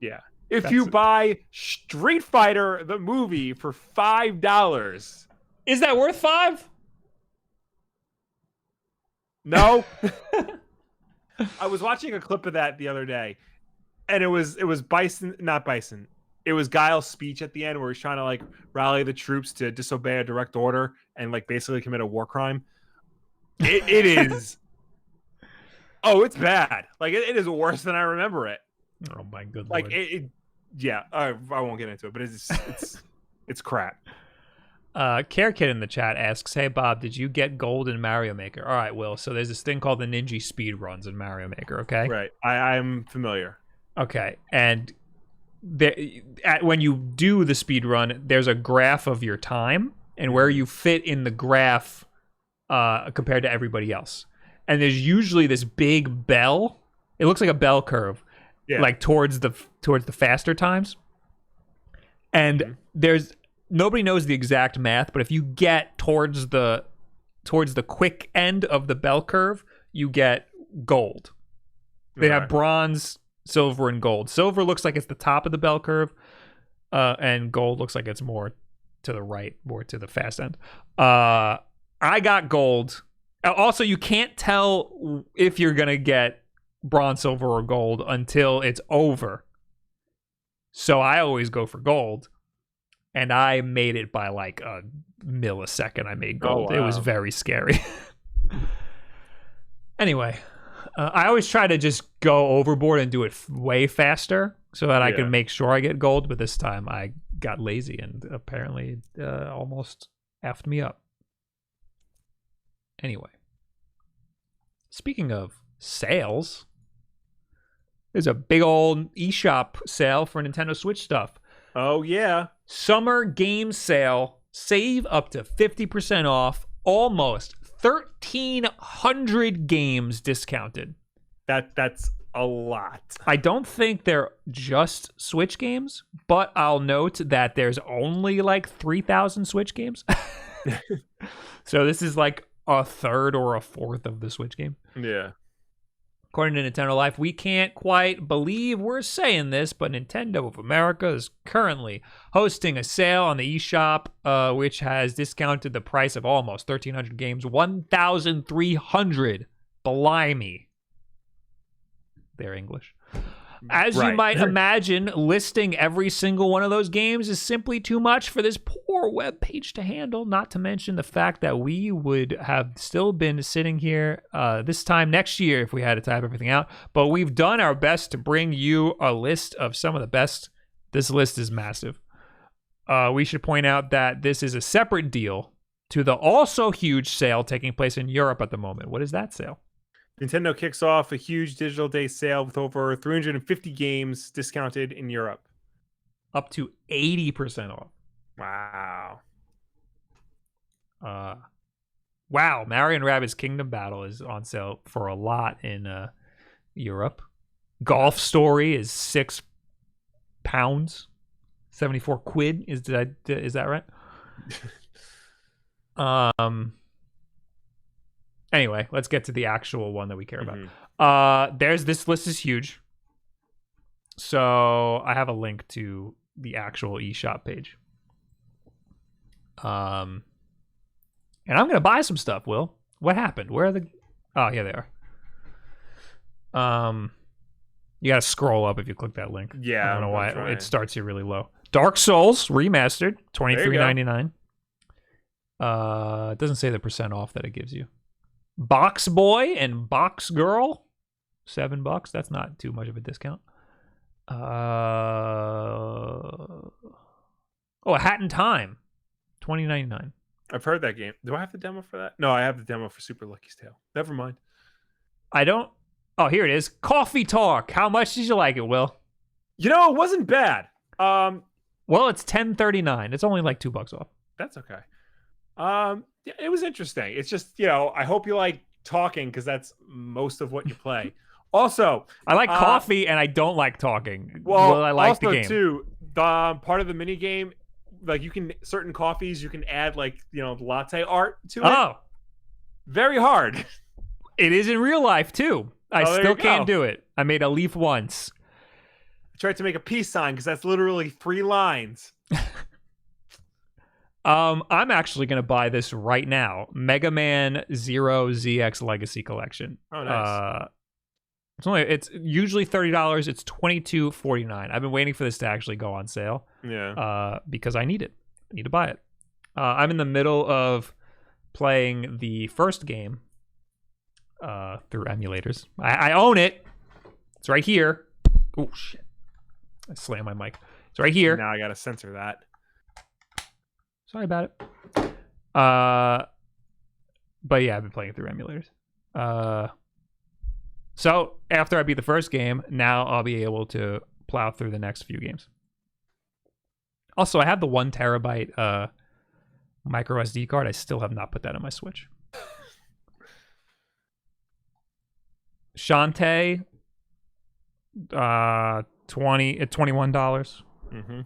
Yeah. If you buy Street Fighter the movie for $5. Is that worth $5? No. I was watching a clip of that the other day, and it was Bison, not Bison. it was Guile's speech at the end where he's trying to like rally the troops to disobey a direct order and like basically commit a war crime. It is. Oh, it's bad. Like it is worse than I remember it. Oh my good like lord. Yeah. I won't get into it, but it's crap. Care Kid in the chat asks, "Hey Bob, did you get gold in Mario Maker?" All right, Will. So there's this thing called the Ninja speed runs in Mario Maker. Okay. Right. I'm familiar. Okay, and when you do the speed run, there's a graph of your time and where you fit in the graph compared to everybody else. And there's usually this big bell. It looks like a bell curve, like towards the faster times. And nobody knows the exact math, but if you get towards the quick end of the bell curve, you get gold. They have bronze, silver, and gold. Silver looks like it's the top of the bell curve, and gold looks like it's more to the right, more to the fast end. I got gold. Also, you can't tell if you're going to get bronze, silver, or gold until it's over. So I always go for gold, and I made it by like a millisecond. I made gold. Oh, wow. It was very scary. Anyway. I always try to just go overboard and do it way faster so that I can make sure I get gold. But this time I got lazy and apparently almost effed me up. Anyway, speaking of sales, there's a big old eShop sale for Nintendo Switch stuff. Oh, yeah. Summer game sale. Save up to 50% off. Almost 1,300 games discounted. That's a lot. I don't think they're just Switch games, but I'll note that there's only like 3,000 Switch games. So this is like a third or a fourth of the Switch game. Yeah. According to Nintendo Life, we can't quite believe we're saying this, but Nintendo of America is currently hosting a sale on the eShop, which has discounted the price of almost 1,300 games, 1,300. Blimey. They're English. As you might imagine, listing every single one of those games is simply too much for this poor web page to handle, not to mention the fact that we would have still been sitting here this time next year if we had to type everything out. But we've done our best to bring you a list of some of the best. This list is massive. We should point out that this is a separate deal to the also huge sale taking place in Europe at the moment. What is that sale? Nintendo kicks off a huge digital day sale with over 350 games discounted in Europe. Up to 80% off. Wow. Wow. Mario and Rabbids Kingdom Battle is on sale for a lot in Europe. Golf Story is £6. 74 quid. Is that right? Anyway, let's get to the actual one that we care about. This list is huge. So I have a link to the actual eShop page. And I'm going to buy some stuff, Will. What happened? Where are the... Oh, yeah, they are. You got to scroll up if you click that link. Yeah. I don't know why it starts here really low. Dark Souls Remastered, $23.99. It doesn't say the percent off that it gives you. Box Boy and Box Girl, $7. That's not too much of a discount. A Hat in Time, $20.99. I've heard that game. Do I have the demo for that? No, I have the demo for Super Lucky's Tale. Never mind. I don't. Oh, here it is. Coffee Talk. How much did you like it, Will? You know, it wasn't bad. Well, it's $10.39. It's only like $2 off. That's okay. Yeah, it was interesting. It's just, I hope you like talking because that's most of what you play. Also, I like coffee and I don't like talking. Well, I like also the game too. The part of the mini game, like certain coffees you can add latte art to it. Oh, very hard. It is in real life too. I still can't do it. I made a leaf once. I tried to make a peace sign because that's literally 3 lines. I'm actually going to buy this right now. Mega Man Zero ZX Legacy Collection. Oh, nice. It's usually $30. It's $22.49. I've been waiting for this to actually go on sale. Yeah. Because I need it. I need to buy it. I'm in the middle of playing the first game through emulators. I own it. It's right here. Oh shit! I slammed my mic. It's right here. Now I gotta censor that. Sorry about it. But yeah, I've been playing it through emulators. So after I beat the first game, now I'll be able to plow through the next few games. Also, I have the 1 terabyte micro SD card. I still have not put that on my Switch. Shantae, $21. Mm-hmm.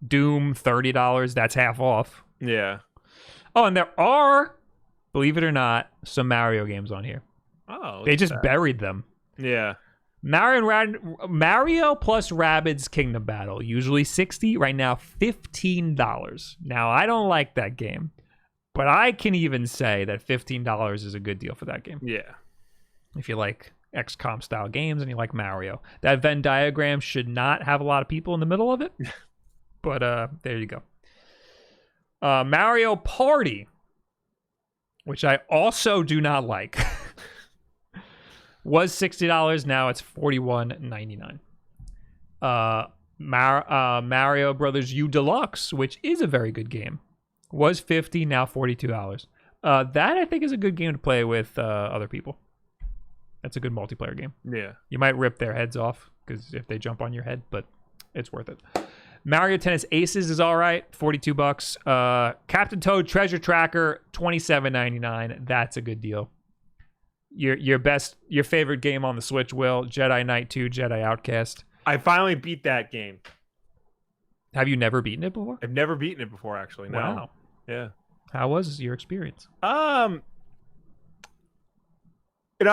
Doom, $30. That's half off. Yeah. Oh, and there are, believe it or not, some Mario games on here. Oh, they just buried them. Yeah. Mario plus Rabbids Kingdom Battle, usually $60, right now $15. Now, I don't like that game, but I can even say that $15 is a good deal for that game. Yeah. If you like XCOM style games and you like Mario. That Venn diagram should not have a lot of people in the middle of it, but there you go. Mario Party, which I also do not like. Was $60, now it's $41.99. Mario Brothers U Deluxe, which is a very good game, was $50, now $42. That I think is a good game to play with other people. That's a good multiplayer game. Yeah. You might rip their heads off because if they jump on your head, but it's worth it. Mario Tennis Aces is all right, $42. Captain Toad Treasure Tracker, $27.99. That's a good deal. Your favorite game on the Switch, Will? Jedi Knight 2, Jedi Outcast. I finally beat that game. Have you never beaten it before? I've never beaten it before, actually. No. Wow. Yeah. How was your experience? I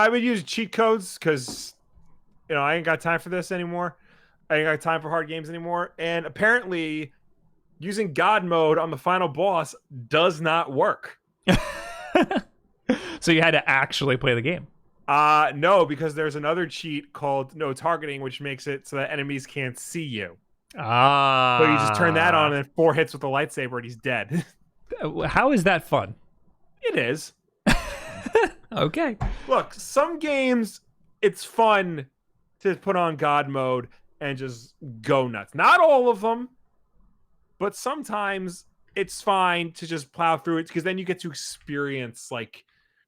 would use cheat codes because, I ain't got time for this anymore. I ain't got time for hard games anymore. And apparently, using God mode on the final boss does not work. So you had to actually play the game? No, because there's another cheat called no targeting, which makes it so that enemies can't see you. So you just turn that on and 4 hits with the lightsaber and he's dead. How is that fun? It is. Okay. Look, some games, it's fun to put on God mode and just go nuts. Not all of them, but sometimes it's fine to just plow through it because then you get to experience,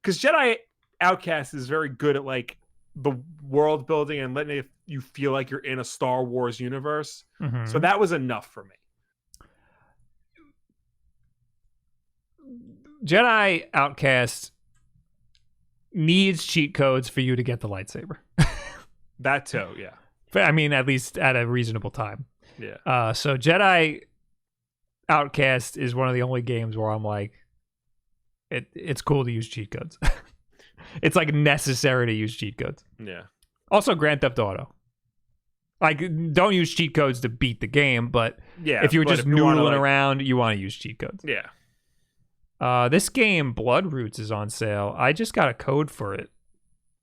because Jedi Outcast is very good at, the world building and letting you feel like you're in a Star Wars universe. Mm-hmm. So that was enough for me. Jedi Outcast needs cheat codes for you to get the lightsaber. That too, yeah. I mean, at least at a reasonable time. Yeah. So Jedi Outcast is one of the only games where I'm like, it's cool to use cheat codes. It's necessary to use cheat codes. Yeah. Also, Grand Theft Auto. Don't use cheat codes to beat the game, but if you're just noodling around, you want to use cheat codes. Yeah. This game, Blood Roots, is on sale. I just got a code for it,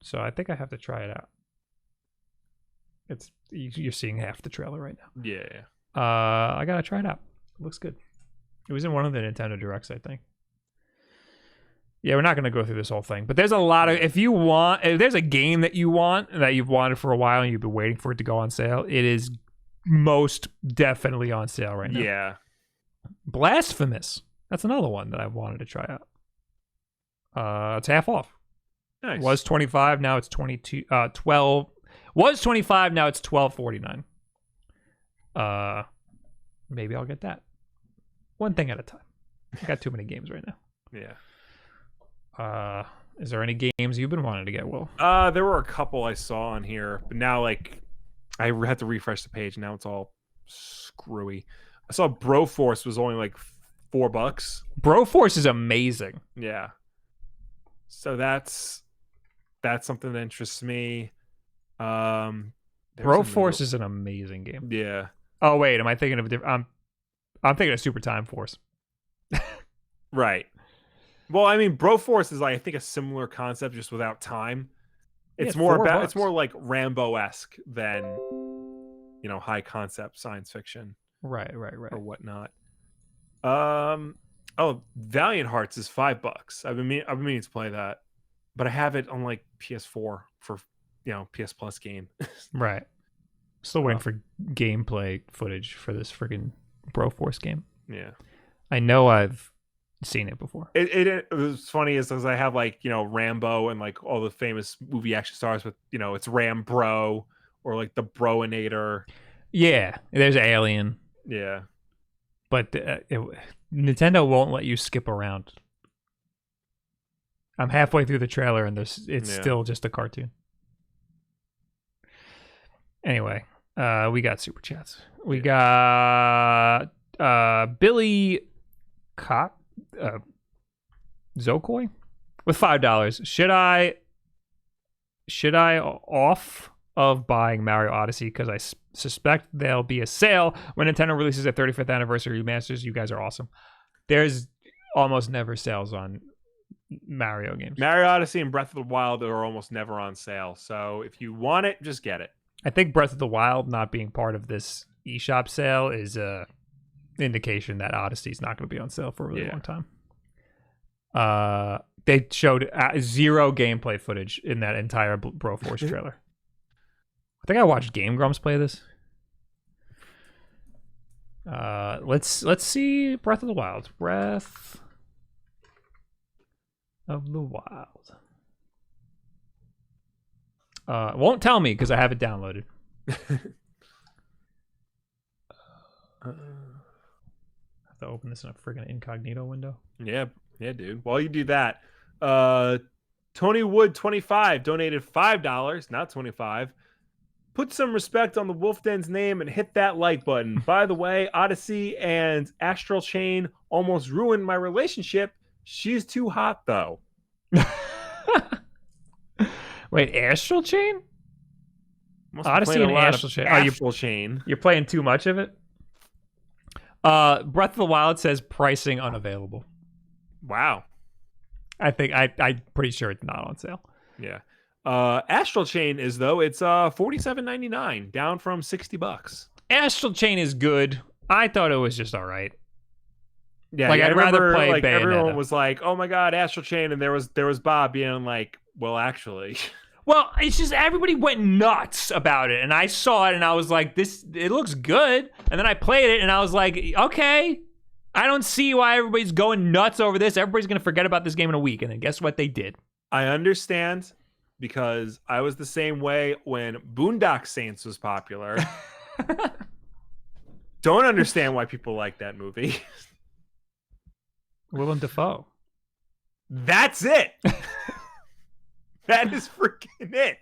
so I think I have to try it out. You're seeing half the trailer right now. Yeah. I gotta try it out. It looks good. It was in one of the Nintendo Directs, I think. Yeah, we're not gonna go through this whole thing, but there's a lot of. If there's a game that you want and that you've wanted for a while and you've been waiting for it to go on sale, it is most definitely on sale right now. Yeah. Blasphemous. That's another one that I wanted to try out. It's half off. Nice. Was $25, now it's $12. Was $25, now it's $12.49. Maybe I'll get that. One thing at a time. I got too many games right now. Yeah. Is there any games you've been wanting to get, Will? There were a couple I saw on here, but now I had to refresh the page. Now it's all screwy. I saw Broforce was only $4. Broforce is amazing. Yeah. So that's something that interests me. Broforce is an amazing game. Yeah. Oh wait, am I thinking of a different? I'm thinking of Super Time Force. Right. Well, I mean, Broforce is I think a similar concept, just without time. It's more about it's more like Rambo-esque than high concept science fiction. Right. Or whatnot. Valiant Hearts is $5. I've been meaning to play that, but I have it on like PS4 for PS Plus game. Right. Still waiting for gameplay footage for this freaking Broforce game. Yeah. I know I've seen it before. It was funny as I have like Rambo and like all the famous movie action stars with it's Ram Bro or like the Broinator. Yeah, there's Alien. Yeah, but Nintendo won't let you skip around. I'm halfway through the trailer and it's still just a cartoon. Anyway, we got super chats. We got Billy Cock Zokoi with $5. Should I off of buying Mario Odyssey because I suspect there'll be a sale when Nintendo releases their 35th anniversary remasters? You guys are awesome. There's almost never sales on Mario games. Mario Odyssey and Breath of the Wild are almost never on sale. So if you want it, just get it. I think Breath of the Wild not being part of this eShop sale is a indication that Odyssey is not going to be on sale for a really long time. They showed zero gameplay footage in that entire Broforce trailer. I think I watched Game Grumps play this. Let's see Breath of the Wild. Breath of the Wild. Won't tell me because I have it downloaded. I have to open this in a friggin' incognito window. Yeah, dude. While you do that, Tony Wood 25 donated $5, not 25. Put some respect on the Wulff Den's name and hit that like button. By the way, Odyssey and Astral Chain almost ruined my relationship. She's too hot, though. Wait, Astral Chain? Odyssey and Astral Chain. Astral Chain. You're playing too much of it? Breath of the Wild says pricing unavailable. Wow. I'm pretty sure it's not on sale. Yeah. Astral Chain is though. It's $47.99, down from $60. Astral Chain is good. I thought it was just all right. Yeah, like I'd rather play like Bayonetta. Everyone was like, "Oh my god, Astral Chain," and there was Bob being like, "Well, actually." Well, it's just everybody went nuts about it, and I saw it, and I was like, it looks good. And then I played it, and I was like, okay, I don't see why everybody's going nuts over this. Everybody's going to forget about this game in a week. And then guess what they did? I understand, because I was the same way when Boondock Saints was popular. Don't understand why people like that movie. Willem Dafoe. That's it. That is freaking it.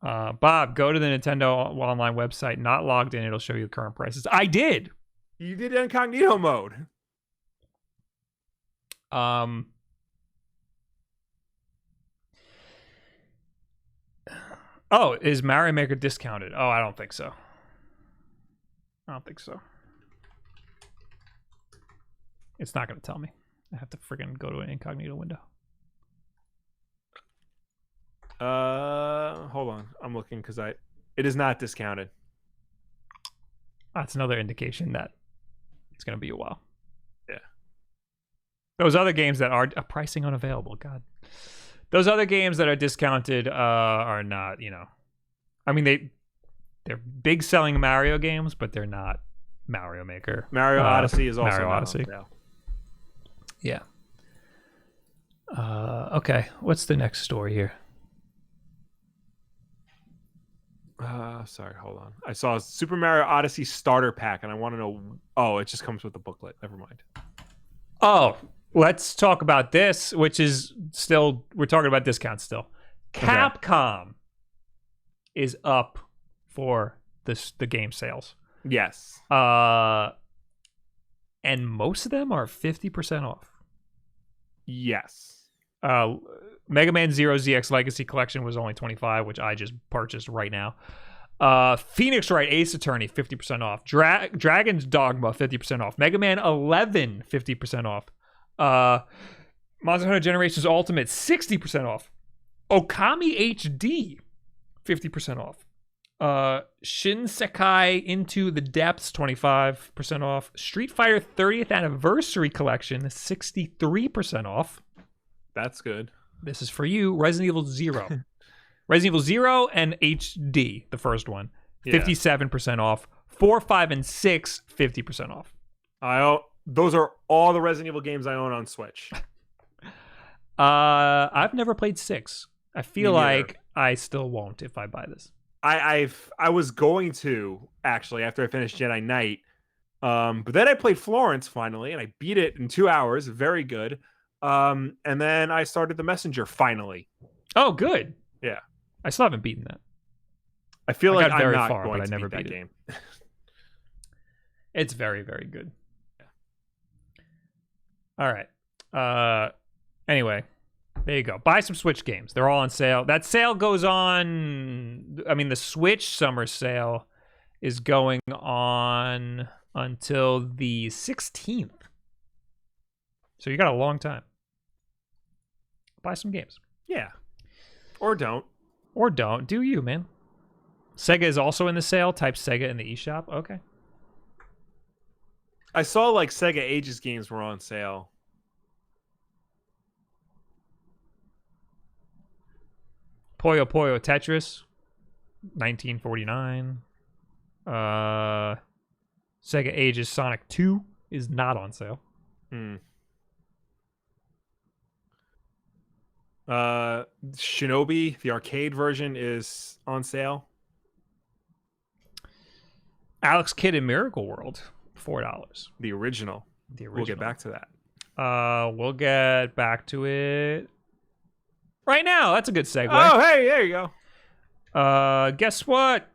Bob, go to the Nintendo online website. Not logged in. It'll show you the current prices. I did. You did incognito mode. Oh, is Mario Maker discounted? Oh, I don't think so. It's not going to tell me. I have to friggin' go to an incognito window. Hold on. I'm looking because it is not discounted. That's another indication that it's going to be a while. Yeah. Those other games that are pricing unavailable. God. Those other games that are discounted are not, I mean, they're big selling Mario games, but they're not Mario Maker. Mario Odyssey is also Mario Odyssey. Yeah. Okay. What's the next story here? Sorry, hold on. I saw Super Mario Odyssey starter pack, and I want to know. Oh, it just comes with the booklet. Never mind. Oh, let's talk about this, which is still, we're talking about discounts still. Capcom is up for the game sales. Yes. And most of them are 50% off. Yes. Mega Man Zero ZX Legacy Collection was only $25, which I just purchased right now. Phoenix Wright Ace Attorney 50% off. Dragon's Dogma 50% off. Mega Man 11 50% off. Monster Hunter Generations Ultimate, 60% off. Okami HD, 50% off. Shinsekai Into the Depths, 25% off. Street Fighter 30th Anniversary Collection, 63% off. That's good. This is for you. Resident Evil 0. Resident Evil 0 and HD, the first one, 57% off. 4, 5, and 6, 50% off. Those are all the Resident Evil games I own on Switch. I've never played 6. I feel like I still won't if I buy this. I was going to, actually, after I finished Jedi Knight. But then I played Florence finally, and I beat it in 2 hours. Very good. And then I started The Messenger finally. Oh, good. Yeah. I still haven't beaten that. I feel like I'm not far, going but to I never beat that beat game. It's very, very good. All right. Anyway, there you go. Buy some Switch games. They're all on sale. That sale goes on. I mean, the Switch summer sale is going on until the 16th. So you got a long time. Buy some games. Yeah. Or don't. Or don't. Do you, man. Sega is also in the sale. Type Sega in the eShop. Okay. I saw like Sega Ages games were on sale. Puyo Puyo Tetris, 1949. Sega Ages Sonic 2 is not on sale. Shinobi, the arcade version, is on sale. Alex Kidd in Miracle World, $4. The original. We'll get back to that. We'll get back to it right now. That's a good segue. Oh, hey, there you go. Guess what?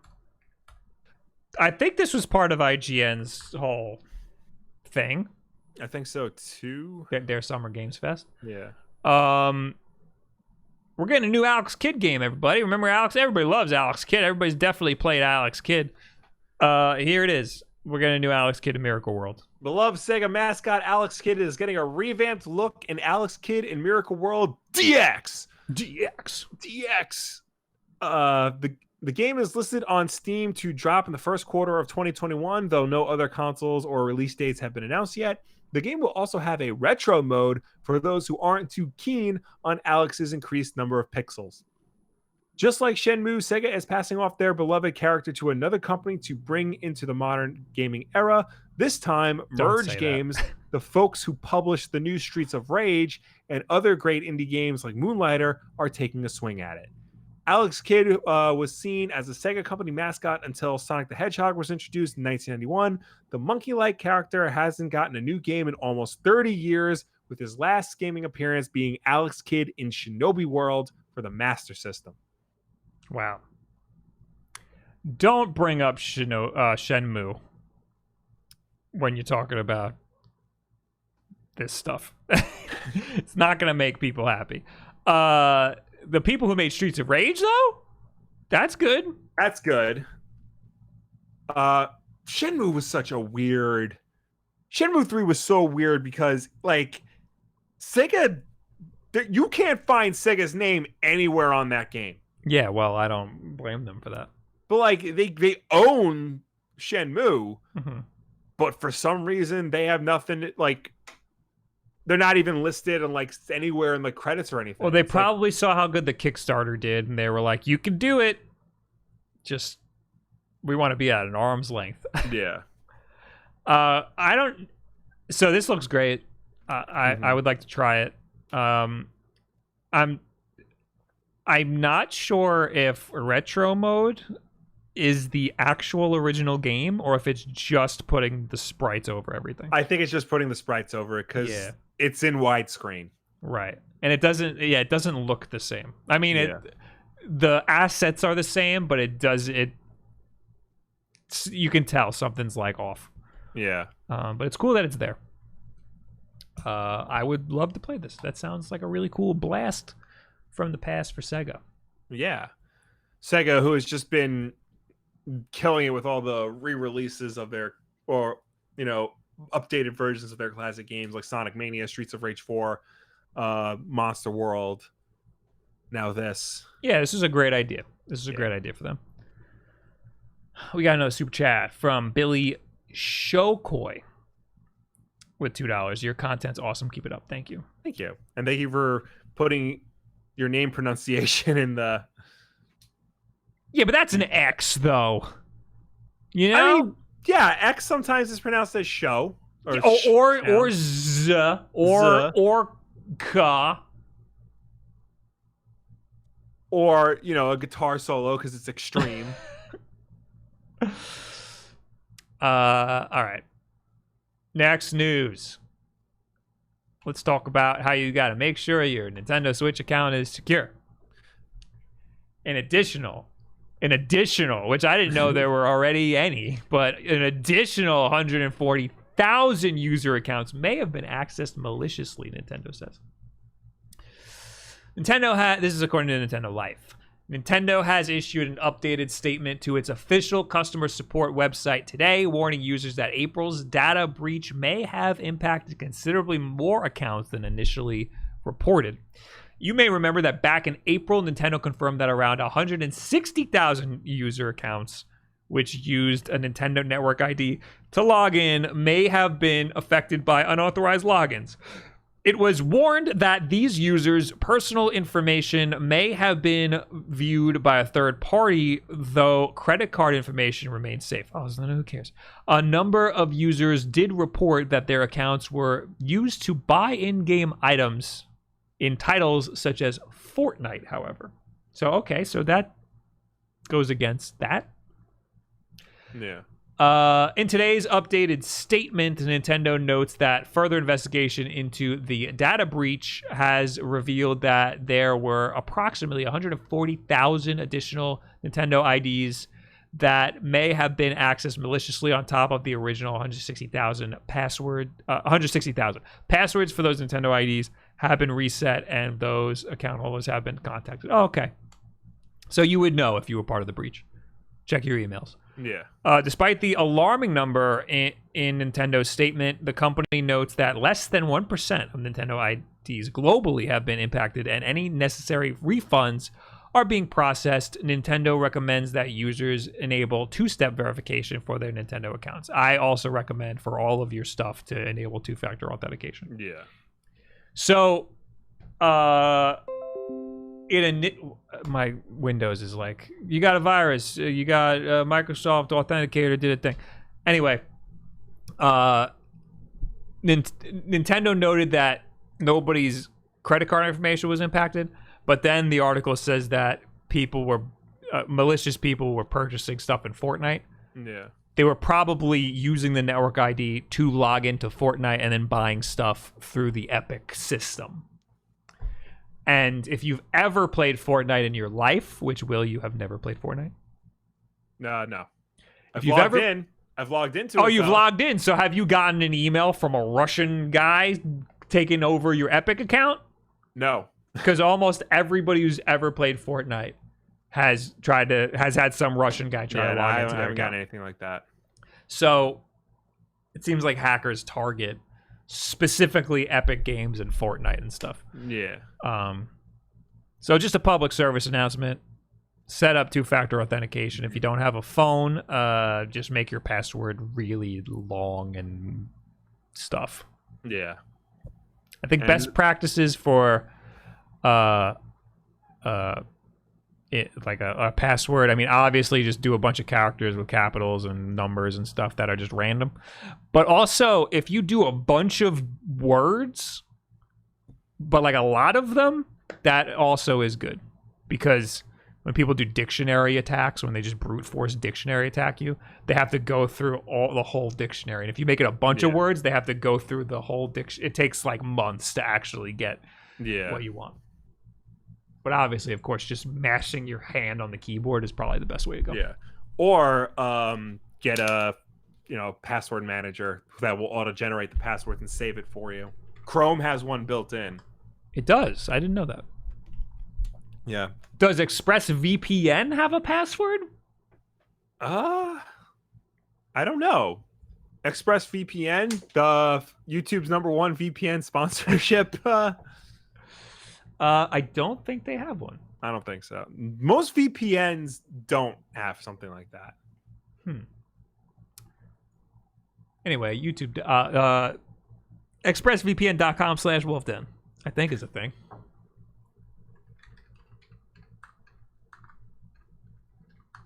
I think this was part of IGN's whole thing. I think so too. Their Summer Games Fest. Yeah. We're getting a new Alex Kidd game, everybody. Remember Alex? Everybody loves Alex Kidd. Everybody's definitely played Alex Kidd. Here it is. We're getting a new Alex Kidd in Miracle World. Beloved Sega mascot Alex Kidd is getting a revamped look in Alex Kidd in Miracle World DX. The game is listed on Steam to drop in the first quarter of 2021, though no other consoles or release dates have been announced yet. The game will also have a retro mode for those who aren't too keen on Alex's increased number of pixels. Just like Shenmue, Sega is passing off their beloved character to another company to bring into the modern gaming era. This time, Merge Games, the folks who published the new Streets of Rage and other great indie games like Moonlighter, are taking a swing at it. Alex Kidd was seen as a Sega company mascot until Sonic the Hedgehog was introduced in 1991. The monkey-like character hasn't gotten a new game in almost 30 years, with his last gaming appearance being Alex Kidd in Shinobi World for the Master System. Wow. Don't bring up Shenmue when you're talking about this stuff. It's not going to make people happy. The people who made Streets of Rage, though? That's good. That's good. Shenmue was such a weird... Shenmue 3 was so weird because, like, Sega... You can't find Sega's name anywhere on that game. Yeah, well, I don't blame them for that. But, like, they own Shenmue, mm-hmm. but for some reason, they have nothing, like... They're not even listed in like anywhere in the credits or anything. Well, they probably saw how good the Kickstarter did, and they were like, "You can do it. Just we want to be at an arm's length." Yeah. I don't. So this looks great. I would like to try it. I'm not sure if retro mode is the actual original game or if it's just putting the sprites over everything. I think it's just putting the sprites over it because it's in widescreen. Right. And it doesn't look the same. I mean, the assets are the same, but you can tell something's like off. Yeah. But it's cool that it's there. I would love to play this. That sounds like a really cool blast from the past for Sega. Yeah. Sega, who has just been killing it with all the re-releases of their, or, updated versions of their classic games like Sonic Mania, Streets of Rage 4. Monster World. Now this. Yeah, this is a great idea. This is a great idea for them. We got another super chat from Billy Shokoi with $2. Your content's awesome. Keep it up. Thank you. Thank you. And thank you for putting your name pronunciation in the... Yeah, but that's an X, though. You know? I mean, yeah, X sometimes is pronounced as show. Or Z, or Ka. Or, you know, a guitar solo because it's extreme. All right. Next news. Let's talk about how you got to make sure your Nintendo Switch account is secure. An additional, which I didn't know there were already any, but an additional 140,000 user accounts may have been accessed maliciously, Nintendo says. This is according to Nintendo Life. Nintendo has issued an updated statement to its official customer support website today, warning users that April's data breach may have impacted considerably more accounts than initially reported. You may remember that back in April, Nintendo confirmed that around 160,000 user accounts, which used a Nintendo Network ID to log in, may have been affected by unauthorized logins. It was warned that these users' personal information may have been viewed by a third party, though credit card information remains safe. Oh, so who cares? A number of users did report that their accounts were used to buy in-game items in titles such as Fortnite, however. So, okay, so that goes against that. Yeah. In today's updated statement, Nintendo notes that further investigation into the data breach has revealed that there were approximately 140,000 additional Nintendo IDs that may have been accessed maliciously on top of the original 160,000 passwords for those Nintendo IDs have been reset, and those account holders have been contacted. Oh, okay. So you would know if you were part of the breach. Check your emails. Yeah. Despite the alarming number in Nintendo's statement, the company notes that less than 1% of Nintendo IDs globally have been impacted, and any necessary refunds are being processed. Nintendo recommends that users enable two-step verification for their Nintendo accounts. I also recommend for all of your stuff to enable two-factor authentication. Yeah. So, my Windows is like, you got a virus, you got Microsoft Authenticator did a thing. Anyway, Nintendo noted that nobody's credit card information was impacted, but then the article says that malicious people were purchasing stuff in Fortnite. Yeah. They were probably using the network ID to log into Fortnite and then buying stuff through the Epic system. And if you've ever played Fortnite in your life, which you have never played Fortnite? No. I've logged into it. Oh, you've logged in. So have you gotten an email from a Russian guy taking over your Epic account? No. Because almost everybody who's ever played Fortnite has had some Russian guy try to log into their account. I haven't gotten anything like that. So it seems like hackers target specifically Epic Games and Fortnite and stuff. Yeah. So just a public service announcement. Set up two-factor authentication. If you don't have a phone, just make your password really long and stuff. Yeah. I think best practices for a password. I mean, obviously, just do a bunch of characters with capitals and numbers and stuff that are just random. But also, if you do a bunch of words, but like a lot of them, that also is good. Because when people do dictionary attacks, when they just brute force dictionary attack you, they have to go through the whole dictionary. And if you make it a bunch of words, they have to go through the whole dictionary. It takes like months to actually get what you want. But obviously, of course, just mashing your hand on the keyboard is probably the best way to go. Yeah. Or get a password manager that will auto-generate the passwords and save it for you. Chrome has one built in. It does. I didn't know that. Yeah. Does ExpressVPN have a password? I don't know. ExpressVPN, the YouTube's #1 VPN sponsorship I don't think they have one. I don't think so. Most VPNs don't have something like that. Anyway, YouTube, expressvpn.com/Wulff Den, I think is a thing.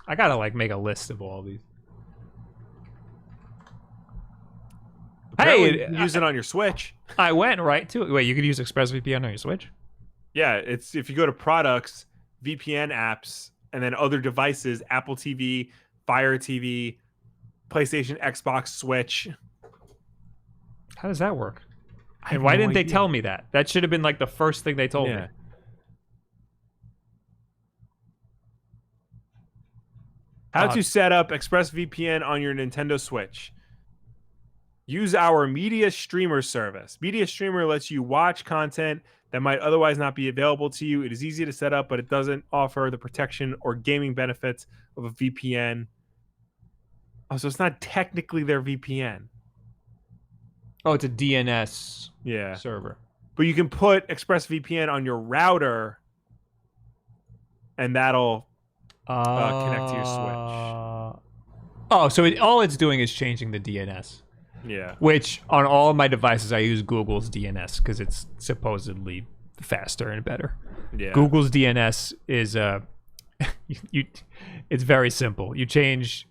I gotta like make a list of all these. Apparently, you use it on your Switch. I went right to it. Wait, you could use ExpressVPN on your Switch? Yeah, it's if you go to products, VPN apps, and then other devices, Apple TV, Fire TV, PlayStation, Xbox, Switch. How does that work? And why didn't they tell me that? That should have been like the first thing they told me. How to set up ExpressVPN on your Nintendo Switch. Use our Media Streamer service. Media Streamer lets you watch content that might otherwise not be available to you. It is easy to set up, but it doesn't offer the protection or gaming benefits of a VPN. Oh, so it's not technically their VPN. Oh, it's a DNS server. But you can put ExpressVPN on your router, and that'll connect to your Switch. Oh, so all it's doing is changing the DNS. Yeah. Which, on all of my devices, I use Google's DNS because it's supposedly faster and better. Yeah. Google's DNS is it's very simple. You change,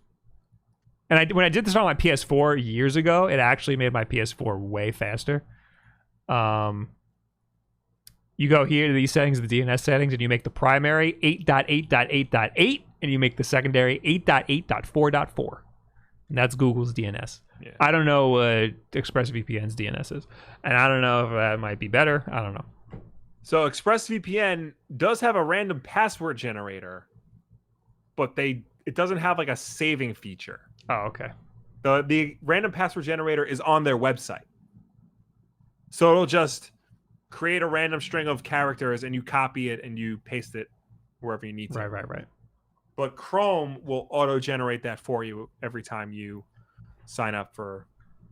and when I did this on my PS4 years ago, it actually made my PS4 way faster. You go here to these settings, the DNS settings, and you make the primary 8.8.8.8, and you make the secondary 8.8.4.4. And that's Google's DNS. Yeah. I don't know what ExpressVPN's DNS is. And I don't know if that might be better. I don't know. So ExpressVPN does have a random password generator, but it doesn't have like a saving feature. Oh, okay. The random password generator is on their website. So it'll just create a random string of characters and you copy it and you paste it wherever you need to. Right. But Chrome will auto-generate that for you every time you sign up for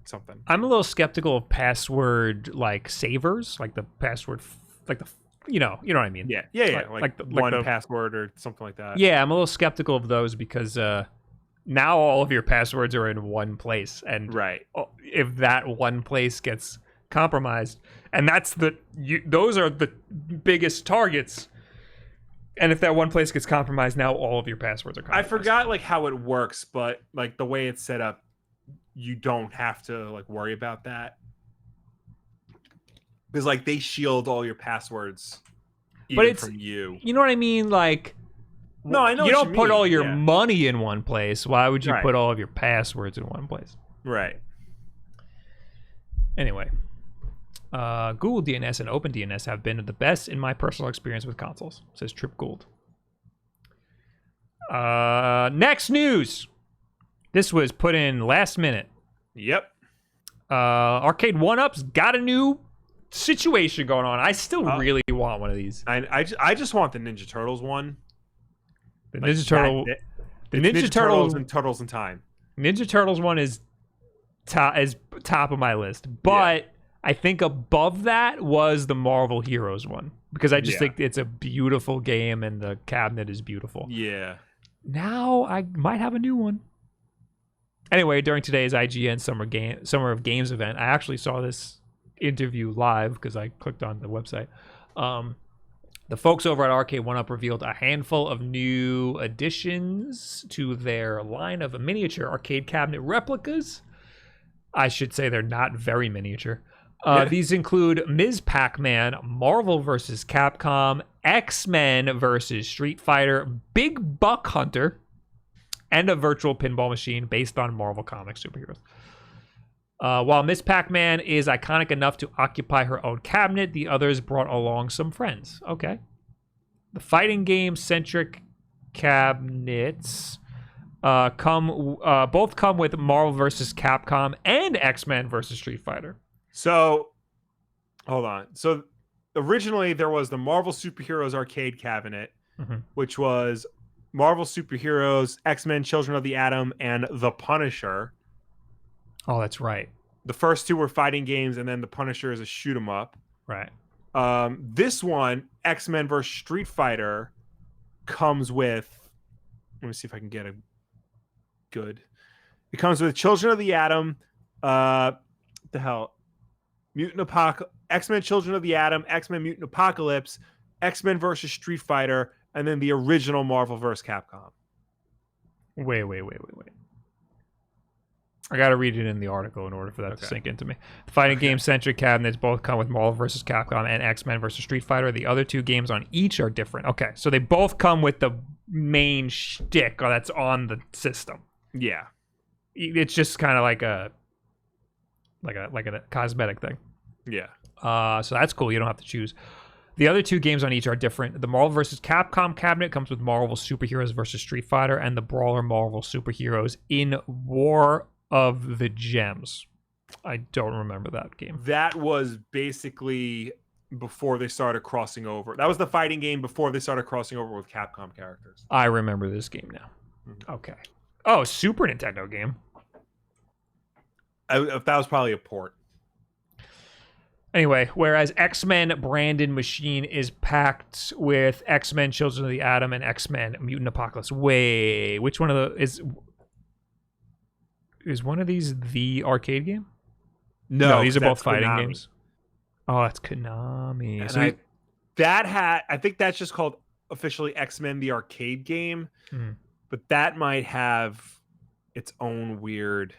something. I'm a little skeptical of password like savers, like the password, like the you know what I mean? Yeah. Like one password or something like that. Yeah, I'm a little skeptical of those because now all of your passwords are in one place, and if that one place gets compromised, and those are the biggest targets. And if that one place gets compromised, now all of your passwords are compromised. I forgot like how it works, but like the way it's set up, you don't have to like worry about that. Because like they shield all your passwords from you. You know what I mean? Like, no, I know you don't put all your money in one place. Why would you put all of your passwords in one place? Right. Anyway. Google DNS and OpenDNS have been the best in my personal experience with consoles, says Trip Gould. Next news. This was put in last minute. Yep. Arcade 1-Up's got a new situation going on. I still really want one of these. I just want the Ninja Turtles one. The Ninja Turtles and Turtles in Time. Ninja Turtles one is top of my list, but I think above that was the Marvel Heroes one because I just think it's a beautiful game and the cabinet is beautiful. Yeah. Now I might have a new one. Anyway, during today's IGN Summer of Games event, I actually saw this interview live because I clicked on the website. The folks over at Arcade 1-Up revealed a handful of new additions to their line of miniature arcade cabinet replicas. I should say they're not very miniature. These include Ms. Pac-Man, Marvel vs. Capcom, X-Men vs. Street Fighter, Big Buck Hunter, and a virtual pinball machine based on Marvel Comics superheroes. While Ms. Pac-Man is iconic enough to occupy her own cabinet, the others brought along some friends. Okay. The fighting game-centric cabinets both come with Marvel vs. Capcom and X-Men vs. Street Fighter. So, hold on. So, originally there was the Marvel Superheroes arcade cabinet, which was Marvel Superheroes, X-Men, Children of the Atom, and The Punisher. Oh, that's right. The first two were fighting games, and then The Punisher is a shoot 'em up. Right. This one, X-Men vs. Street Fighter, comes with. Let me see if I can get a good. It comes with Children of the Atom. The hell, X-Men Children of the Atom, X-Men Mutant Apocalypse, X-Men versus Street Fighter, and then the original Marvel vs. Capcom. Wait. I gotta read it in the article in order for that to sink into me. The fighting game-centric cabinets both come with Marvel vs. Capcom and X-Men vs. Street Fighter. The other two games on each are different. Okay, so they both come with the main shtick that's on the system. Yeah. It's just kind of like a cosmetic thing. Yeah. So that's cool. You don't have to choose. The other two games on each are different. The Marvel vs. Capcom cabinet comes with Marvel Superheroes vs. Street Fighter and the Brawler Marvel Superheroes in War of the Gems. I don't remember that game. That was basically before they started crossing over. That was the fighting game before they started crossing over with Capcom characters. I remember this game now. Mm-hmm. Okay. Oh, Super Nintendo game. That was probably a port. Anyway, whereas X-Men Branded Machine is packed with X-Men Children of the Atom and X-Men Mutant Apocalypse. Wait, which one of the is one of these the arcade game? No, these are both fighting games. Oh, that's Konami. And so I think that's just called officially X-Men the arcade game, but that might have its own weird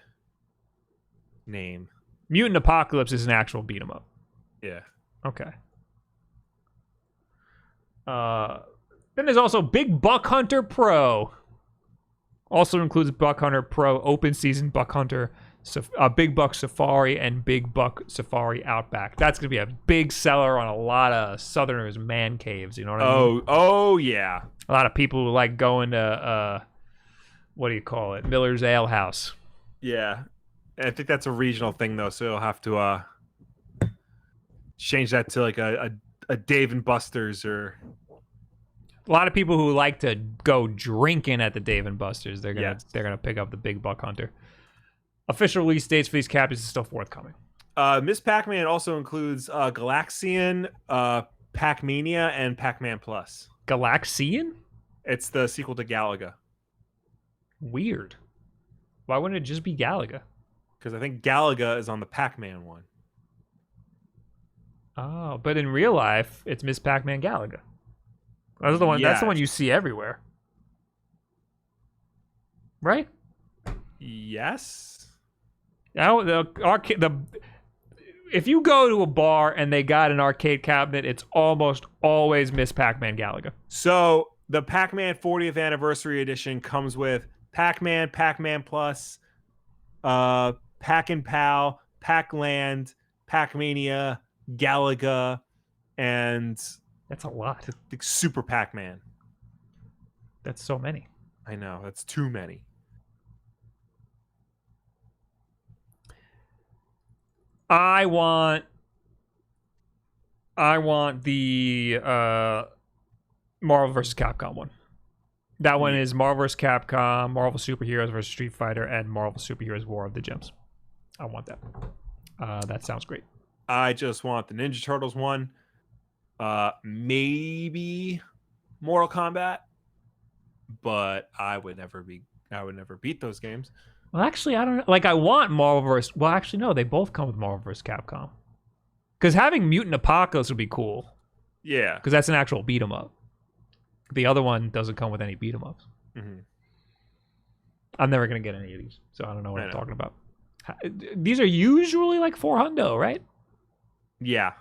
name. Mutant Apocalypse is an actual beat 'em up. Yeah. Okay. Then there's also Big Buck Hunter Pro. Also includes Buck Hunter Pro Open Season, Buck Hunter, Big Buck Safari, and Big Buck Safari Outback. That's going to be a big seller on a lot of Southerners' man caves. You know what I mean? Oh, yeah. A lot of people who like going to, what do you call it? Miller's Ale House. Yeah. I think that's a regional thing, though, so you'll have to change that to like a Dave and Buster's or... A lot of people who like to go drinking at the Dave and Buster's, they're gonna pick up the Big Buck Hunter. Official release dates for these cabinets is still forthcoming. Miss Pac-Man also includes Galaxian, Pac-Mania, and Pac-Man Plus. Galaxian? It's the sequel to Galaga. Weird. Why wouldn't it just be Galaga? Because I think Galaga is on the Pac-Man one. Oh, but in real life, it's Miss Pac-Man Galaga. That's the one. Yeah. That's the one you see everywhere, right? Yes. Now the arcade. If you go to a bar and they got an arcade cabinet, it's almost always Miss Pac-Man Galaga. So the Pac-Man 40th Anniversary Edition comes with Pac-Man, Pac-Man Plus, Pac-and-Pal, Pac-Land, Pac-Mania, Galaga, and... That's a lot. Like Super Pac-Man. That's so many. I know. That's too many. I want the Marvel vs. Capcom one. That one is Marvel vs. Capcom, Marvel Superheroes vs. Street Fighter, and Marvel Superheroes War of the Gems. I want that. That sounds great. I just want the Ninja Turtles one. Maybe Mortal Kombat, but I would never beat those games. Well, actually, I don't know. Like, I want Marvel vs. Well, actually, no, they both come with Marvel vs. Capcom. Because having Mutant Apocalypse would be cool. Yeah. Because that's an actual beat 'em up. The other one doesn't come with any beat 'em ups. Mm-hmm. I'm never gonna get any of these, so I don't know what I'm talking about. These are usually like $400, right? Yeah.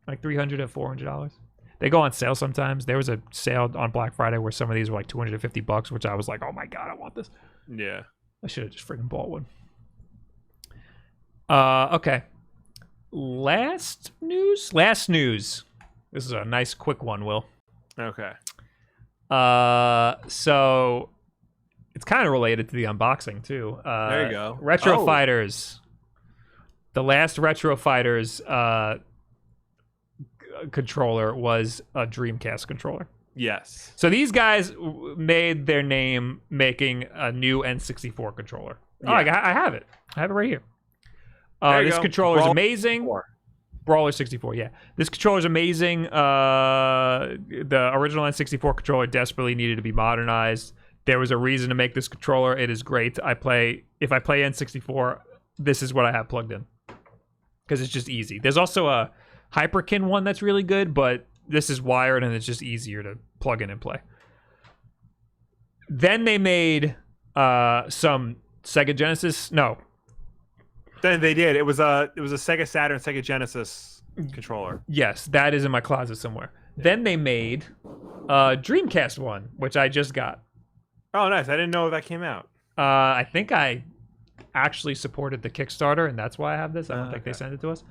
Like $300 to $400. They go on sale sometimes. There was a sale on Black Friday where some of these were like $250, which I was like, oh my god, I want this. Yeah. I should have just freaking bought one. Okay. Last news. This is a nice quick one, Will. Okay. So it's kind of related to the unboxing too. There you go. RetroFighters. The last RetroFighters controller was a Dreamcast controller. Yes. So these guys made their name making a new N64 controller. Yeah. Oh, I have it. I have it right here. This controller is amazing. Brawler 64, yeah. This controller is amazing. The original N64 controller desperately needed to be modernized. There was a reason to make this controller. It is great. If I play N64, this is what I have plugged in. Because it's just easy. There's also a Hyperkin one that's really good, but this is wired and it's just easier to plug in and play. Then they made some Sega Genesis. No. Then they did. It was a Sega Saturn, Sega Genesis controller. Yes, that is in my closet somewhere. Yeah. Then they made a Dreamcast one, which I just got. Oh, nice. I didn't know that came out. I think I actually supported the Kickstarter, and that's why I have this. I don't think they sent it to us.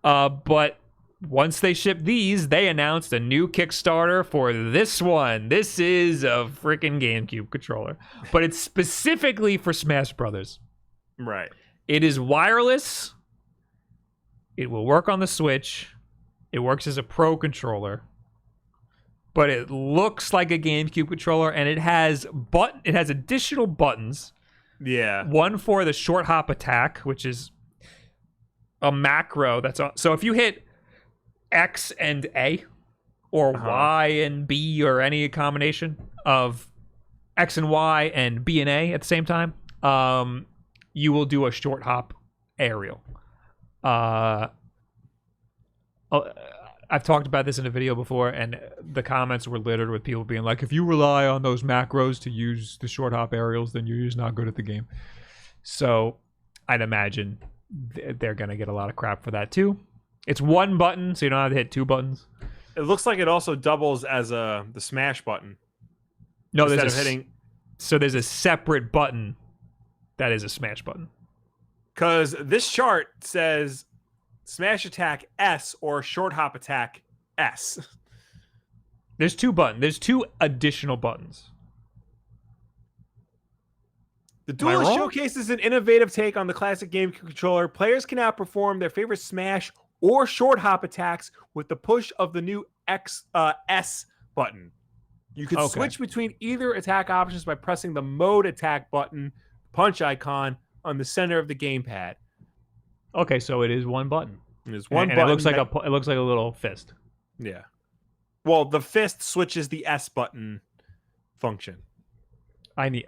But once they shipped these, they announced a new Kickstarter for this one. This is a freaking GameCube controller, but it's specifically for Smash Brothers. Right. It is wireless. It will work on the Switch. It works as a Pro controller. But it looks like a GameCube controller, and it has additional buttons. Yeah. One for the short hop attack, which is a macro. So if you hit X and A, or Y and B, or any combination of X and Y and B and A at the same time, you will do a short hop aerial. I've talked about this in a video before, and the comments were littered with people being like, if you rely on those macros to use the short hop aerials, then you're just not good at the game. So I'd imagine they're going to get a lot of crap for that too. It's one button, so you don't have to hit two buttons. It looks like it also doubles as the smash button. No, so there's a separate button that is a smash button. Because this chart says smash attack S or short hop attack S. There's two buttons. There's two additional buttons. The duel showcases an innovative take on the classic GameCube controller. Players can now perform their favorite smash or short hop attacks with the push of the new S button. You can switch between either attack options by pressing the mode attack button, punch icon, on the center of the gamepad. Okay, so it is one button. It is one button. It looks like a little fist. Yeah. Well, the fist switches the S button function. I need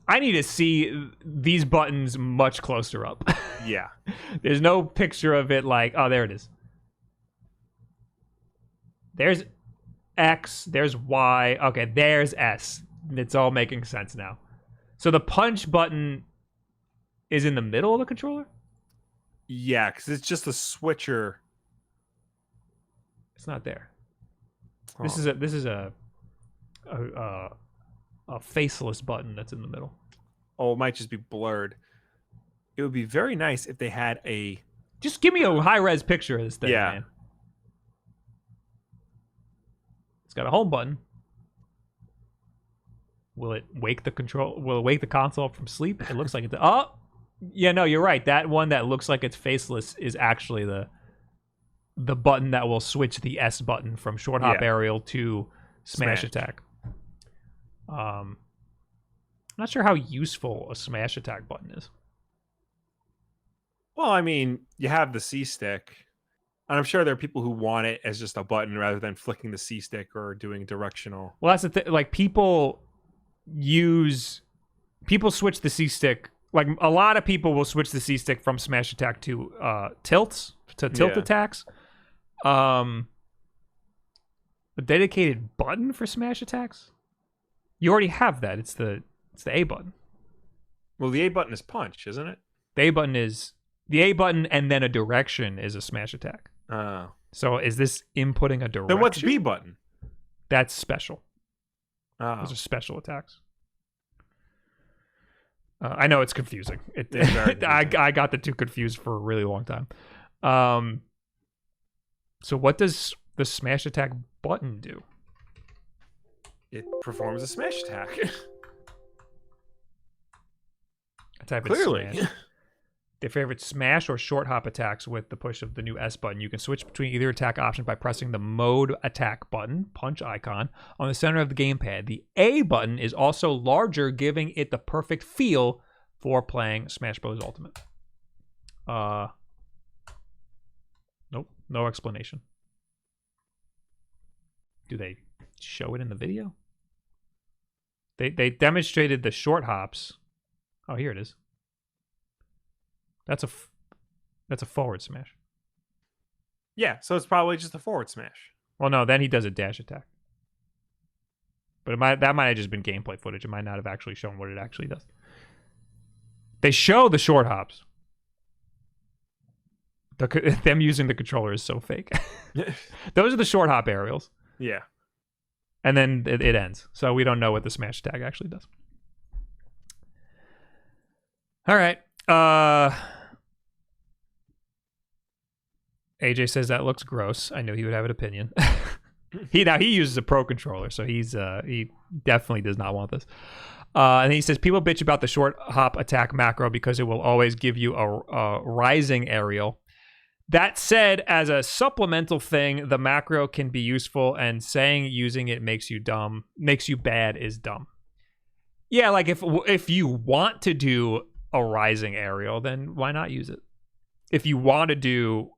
to see these buttons much closer up. Yeah. There's no picture of it like, oh, there it is. There's X, there's Y. Okay, there's S. It's all making sense now. So the punch button is in the middle of the controller? Yeah, because it's just a switcher. It's not there. Oh. This is a faceless button that's in the middle. Oh, it might just be blurred. It would be very nice if they had a... Just give me a high-res picture of this thing, man. It's got a home button. Will it wake the console up from sleep? It looks like it's... Oh! Yeah, no, you're right. That one that looks like it's faceless is actually the button that will switch the S button from short hop aerial to smash attack. I'm not sure how useful a smash attack button is. Well, I mean, you have the C stick, and I'm sure there are people who want it as just a button rather than flicking the C stick or doing directional. Well, that's the thing. Like, people switch the C stick. Like, a lot of people will switch the C stick from smash attack to tilt attacks. A dedicated button for smash attacks? You already have that. It's the A button. Well, the A button is punch, isn't it? The A button and then a direction is a smash attack. Oh. So is this inputting a direction? Then what's B button? That's special. Oh. Those are special attacks. I know it's confusing. I got the two confused for a really long time. So what does the smash attack button do? It performs a smash attack. I type Clearly. in smash. Their favorite smash or short hop attacks with the push of the new S button. You can switch between either attack option by pressing the mode attack button, punch icon, on the center of the gamepad. The A button is also larger, giving it the perfect feel for playing Smash Bros. Ultimate. Nope. No explanation. Do they show it in the video? They demonstrated the short hops. Oh, here it is. That's a forward smash. Yeah, so it's probably just a forward smash. Well, no, then he does a dash attack. But that might have just been gameplay footage. It might not have actually shown what it actually does. They show the short hops. Them using the controller is so fake. Those are the short hop aerials. Yeah. And then it ends. So we don't know what the smash attack actually does. All right. AJ says that looks gross. I knew he would have an opinion. He uses a pro controller, so he definitely does not want this. And he says people bitch about the short hop attack macro because it will always give you a rising aerial. That said, as a supplemental thing, the macro can be useful, and saying using it makes you bad is dumb. Yeah, like if you want to do a rising aerial, then why not use it? If you want to do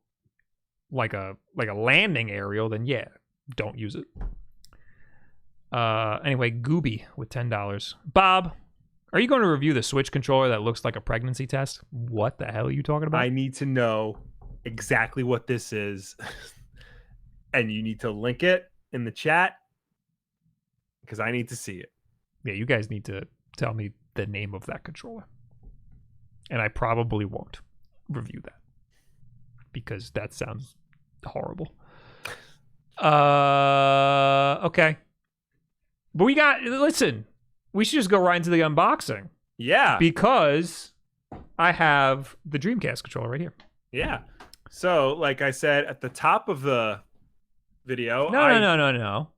like a landing aerial, then yeah, don't use it. Anyway, Gooby with $10. Bob, are you going to review the Switch controller that looks like a pregnancy test? What the hell are you talking about? I need to know exactly what this is. And you need to link it in the chat because I need to see it. Yeah, you guys need to tell me the name of that controller. And I probably won't review that because that sounds horrible. Okay. But listen, we should just go right into the unboxing. Yeah. Because I have the Dreamcast controller right here. Yeah. So, like I said at the top of the video. No.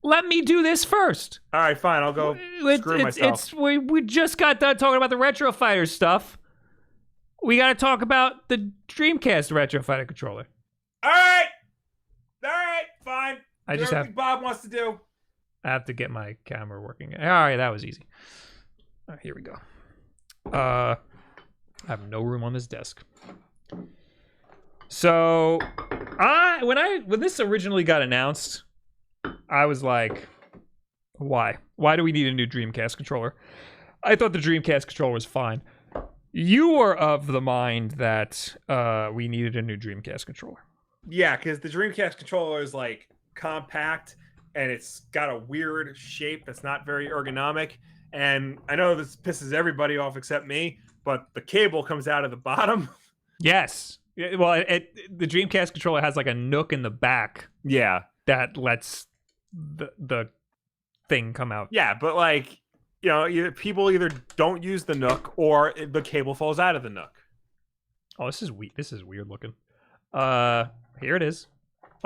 Let me do this first. All right, fine. I'll go screw myself. We just got done talking about the RetroFighters stuff. We got to talk about the Dreamcast RetroFighter controller. All right, fine. I just have Bob wants to do. I have to get my camera working. All right, that was easy. All right, here we go. I have no room on this desk. So, when this originally got announced, I was like, why? Why do we need a new Dreamcast controller? I thought the Dreamcast controller was fine. You were of the mind that we needed a new Dreamcast controller. Yeah, because the Dreamcast controller is like compact and it's got a weird shape that's not very ergonomic. And I know this pisses everybody off except me, but the cable comes out of the bottom. Yes. Well, the Dreamcast controller has like a nook in the back. Yeah. That lets the thing come out. Yeah, but like, you know, people either don't use the nook or the cable falls out of the nook. Oh, this is weird looking. Here it is.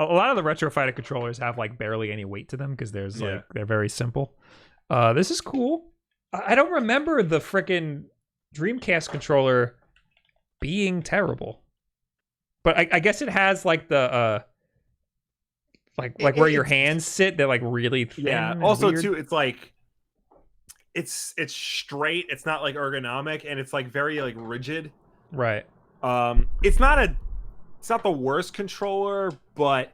A lot of the RetroFighter controllers have like barely any weight to them because they're very simple. This is cool. I don't remember the frickin' Dreamcast controller being terrible, but I guess it has like the like where your hands sit. They're like really thin. Yeah. Also, weird. Too, it's like it's straight. It's not like ergonomic, and it's like very like rigid. Right. It's not the worst controller, but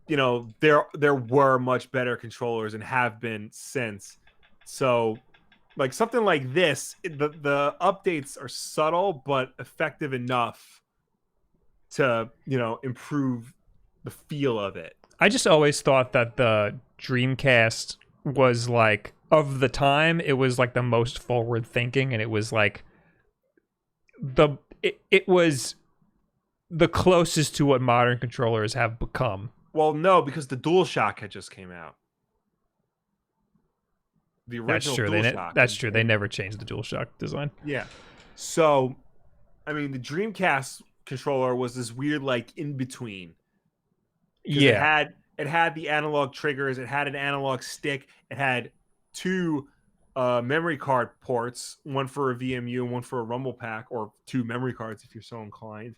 you know, there were much better controllers and have been since. So like something like this, the updates are subtle but effective enough to, you know, improve the feel of it. I just always thought that the Dreamcast was like, of the time, it was like the most forward thinking, and it was like it was the closest to what modern controllers have become. Well, no, because the DualShock had just came out. The original DualShock. That's true. They never changed the DualShock design. Yeah. So, I mean, the Dreamcast controller was this weird, like, in between. Yeah. It had the analog triggers. It had an analog stick. It had two memory card ports, one for a VMU and one for a Rumble Pack, or two memory cards if you're so inclined.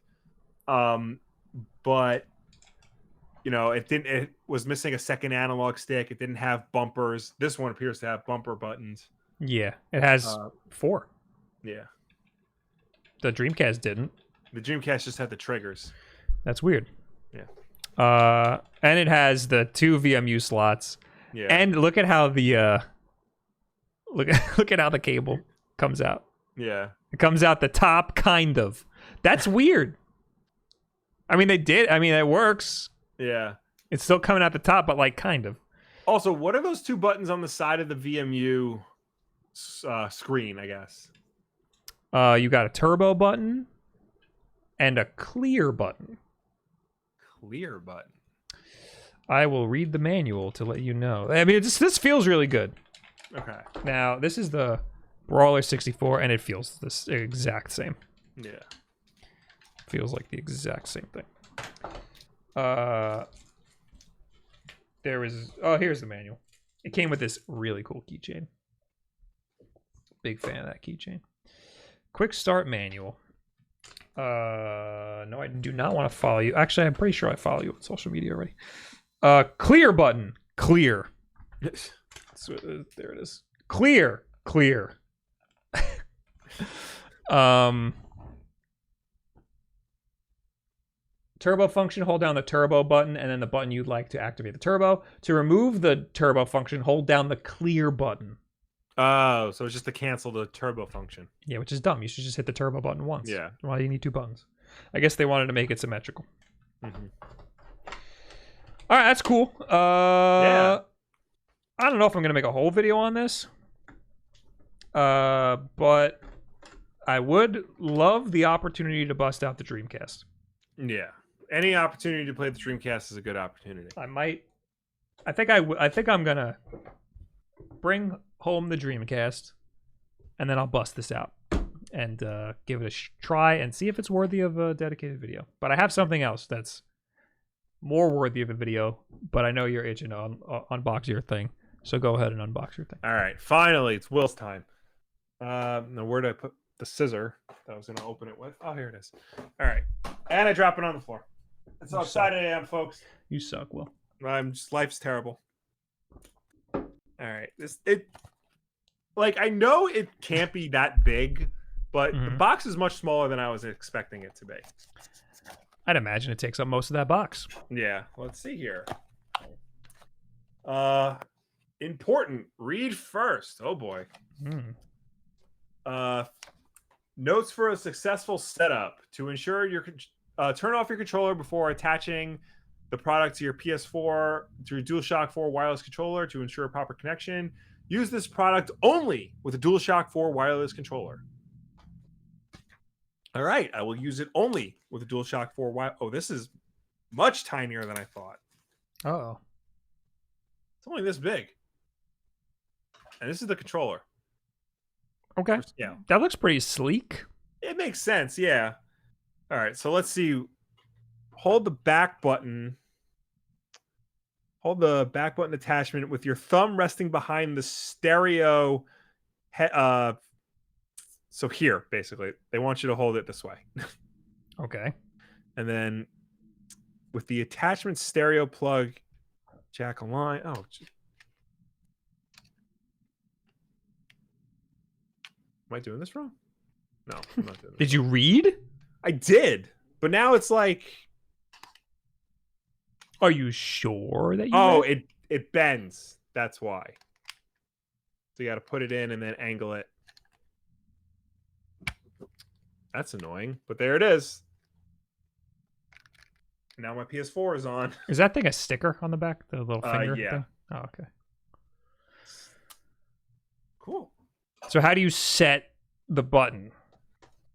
But you know, it was missing a second analog stick. It didn't have bumpers. This one appears to have bumper buttons. Yeah, it has 4. Yeah. The Dreamcast didn't. The Dreamcast just had the triggers. That's weird. Yeah. And it has the 2 VMU slots. Yeah. And look at how the look at how the cable comes out. Yeah. It comes out the top, kind of. That's weird. I mean, it works. Yeah. It's still coming out the top, but like kind of. Also, what are those 2 buttons on the side of the VMU screen, I guess? You got a turbo button and a clear button. Clear button. I will read the manual to let you know. I mean, this feels really good. Okay. Now, this is the Brawler 64, and it feels this exact same. Yeah. Feels like the exact same thing. Here's the manual. It came with this really cool keychain. Big fan of that keychain. Quick start manual. No, I do not want to follow you. Actually, I'm pretty sure I follow you on social media already. Clear button. Clear. So, there it is. Clear. Turbo function, hold down the turbo button and then the button you'd like to activate the turbo. To remove the turbo function, hold down the clear button. Oh, so it's just to cancel the turbo function. Yeah, which is dumb. You should just hit the turbo button once. Yeah. Why do you need 2 buttons? I guess they wanted to make it symmetrical. Mm-hmm. All right, that's cool. Yeah. I don't know if I'm going to make a whole video on this. But I would love the opportunity to bust out the Dreamcast. Yeah. Any opportunity to play the Dreamcast is a good opportunity. I think I'm going to bring home the Dreamcast and then I'll bust this out and give it a try and see if it's worthy of a dedicated video. But I have something else that's more worthy of a video, but I know you're itching to unbox your thing. So go ahead and unbox your thing. All right. Finally, it's Will's time. Now, where did I put the scissor that I was going to open it with? Oh, here it is. All right. And I drop it on the floor. That's how excited I am, folks. You suck, Will. Life's terrible. All right. I know it can't be that big, but the box is much smaller than I was expecting it to be. I'd imagine it takes up most of that box. Yeah. Let's see here. Important. Read first. Oh boy. Notes for a successful setup. To ensure turn off your controller before attaching the product to your PS4 to your DualShock 4 wireless controller to ensure proper connection. Use this product only with a DualShock 4 wireless controller. All right, I will use it only with a DualShock 4 Oh, this is much tinier than I thought. Oh. It's only this big. And this is the controller. Okay. Yeah. That looks pretty sleek. It makes sense, yeah. All right, so let's see. Hold the back button. Hold the back button attachment with your thumb resting behind the stereo. So here, basically, they want you to hold it this way. Okay. And then with the attachment stereo plug, jack line. Oh, am I doing this wrong? No, I'm not doing this. Did you read? I did, but now it's like. Are you sure that you? Oh, it bends. That's why. So you got to put it in and then angle it. That's annoying, but there it is. Now my PS4 is on. Is that thing a sticker on the back? The little finger yeah. thing? Oh, okay. Cool. So how do you set the button?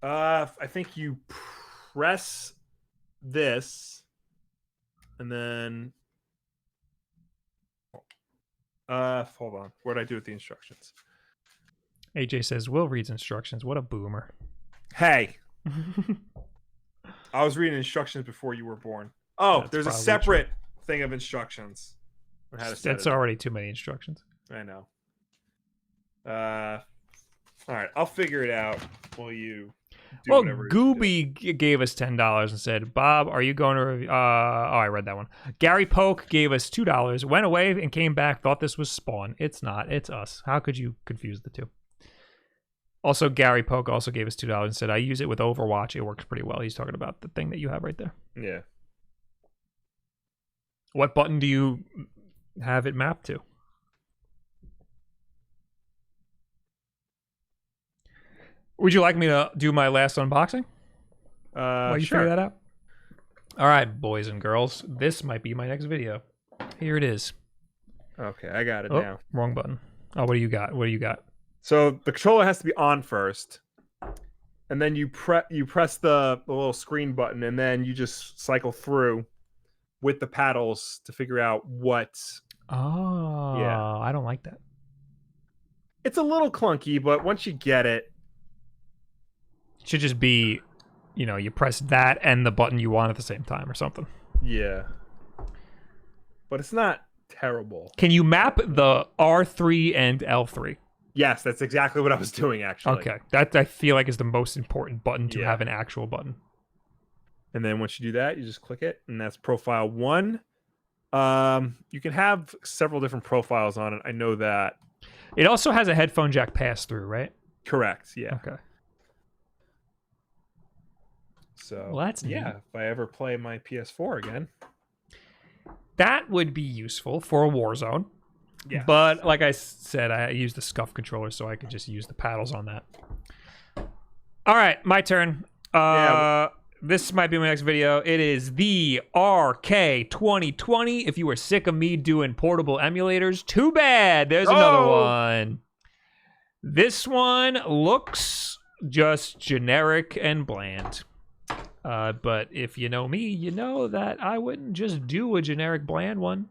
I think you press this and then hold on. What did I do with the instructions? AJ says Will reads instructions. What a boomer. Hey. I was reading instructions before you were born. Oh, That's there's a separate thing of instructions. On how to set That's already too many instructions. I know. All right, I'll figure it out while you do whatever. Gooby gave us $10 and said, Bob, are you going to review? I read that one. Gary Polk gave us $2, went away and came back, thought this was Spawn. It's not. It's us. How could you confuse the two? Also, Gary Polk also gave us $2 and said, I use it with Overwatch. It works pretty well. He's talking about the thing that you have right there. Yeah. What button do you have it mapped to? Would you like me to do my last unboxing? While you figure that out? All right, boys and girls. This might be my next video. Here it is. Okay, I got it now. Wrong button. Oh, what do you got? What do you got? So the controller has to be on first. And then you press the little screen button, and then you just cycle through with the paddles to figure out what. Oh, yeah. I don't like that. It's a little clunky, but once you get it, it should just be, you know, you press that and the button you want at the same time or something. Yeah. But it's not terrible. Can you map the R3 and L3? Yes, that's exactly what I was doing, actually. Okay. That I feel like is the most important button to have an actual button. And then once you do that, you just click it, and that's profile 1. You can have several different profiles on it. I know that. It also has a headphone jack pass-through, right? Correct, yeah. Okay. So, well, that's neat. If I ever play my PS4 again. That would be useful for a Warzone. Yeah. But like I said, I use the Scuff controller, so I could just use the paddles on that. All right, my turn. This might be my next video. It is the RK 2020. If you were sick of me doing portable emulators, too bad. There's another one. This one looks just generic and bland. But if you know me, you know that I wouldn't just do a generic bland one.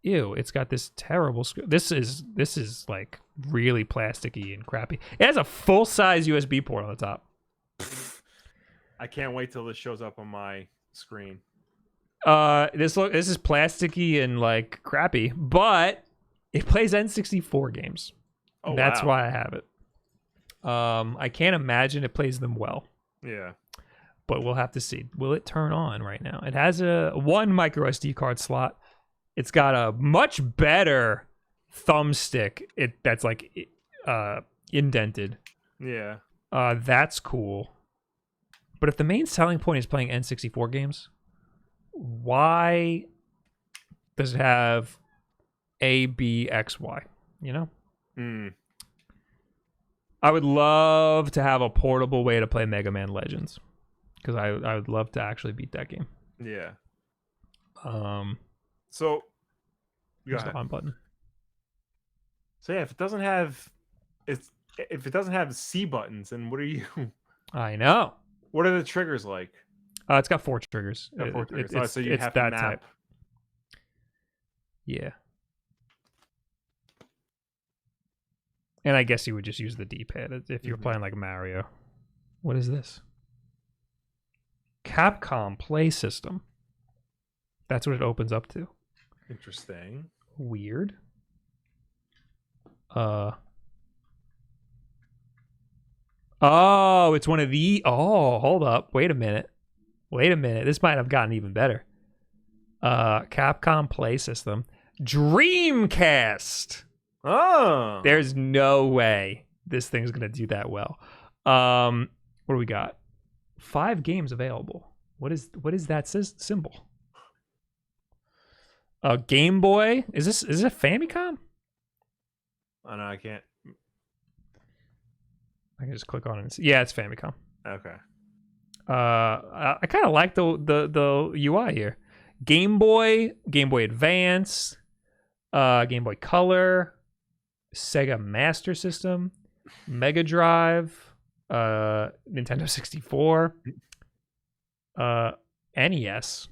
Ew, it's got this terrible this is like really plasticky and crappy. It has a full-size USB port on the top. I can't wait till this shows up on my screen. This is plasticky and like crappy, but it plays N64 games. Oh, that's why I have it. I can't imagine it plays them well. Yeah. But we'll have to see. Will it turn on right now? It has one micro SD card slot. It's got a much better thumbstick. That's like indented. Yeah. That's cool. But if the main selling point is playing N64 games, why does it have A, B, X, Y? You know? I would love to have a portable way to play Mega Man Legends. Because I would love to actually beat that game. Yeah. So, there's the on button. So yeah, if it doesn't have C buttons, then what are you? I know. What are the triggers like? It's got 4 triggers. So you have to map. Type. Yeah. And I guess you would just use the D-pad if you're playing like Mario. What is this? Capcom Play System. That's what it opens up to. Interesting. Weird. Oh, it's one of the... Oh, hold up. Wait a minute. This might have gotten even better. Capcom Play System. Dreamcast. Oh. There's no way this thing's going to do that well. What do we got? 5 games available. What is that symbol? Game Boy. Is it Famicom? Oh no, I can't. I can just click on it and see. Yeah, it's Famicom. Okay. I kind of like the UI here. Game Boy Advance, Game Boy Color, Sega Master System, Mega Drive, Nintendo 64, NES.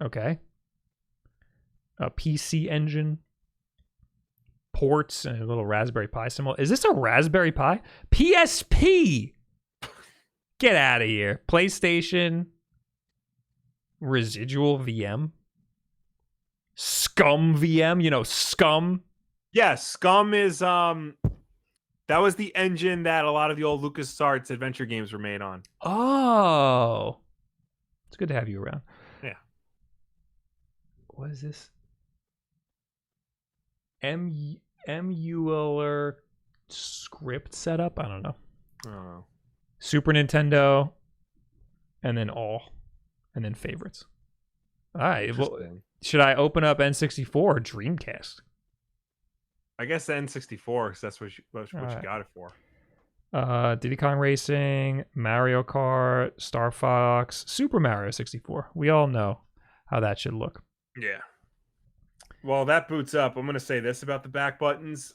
Okay. A PC Engine, ports, and a little Raspberry Pi symbol. Is this a Raspberry Pi? PSP! Get out of here. PlayStation. Residual VM. Scum VM. You know, Scum. Yeah, Scum is that was the engine that a lot of the old LucasArts adventure games were made on. Oh. It's good to have you around. Yeah. What is this? Emular script setup? I don't know. Oh. Super Nintendo, and then all, and then favorites. All right. Well, should I open up N64 or Dreamcast? I guess the N64, because that's what you got it for. Diddy Kong Racing, Mario Kart, Star Fox, Super Mario 64. We all know how that should look. Yeah. Well, that boots up. I'm going to say this about the back buttons.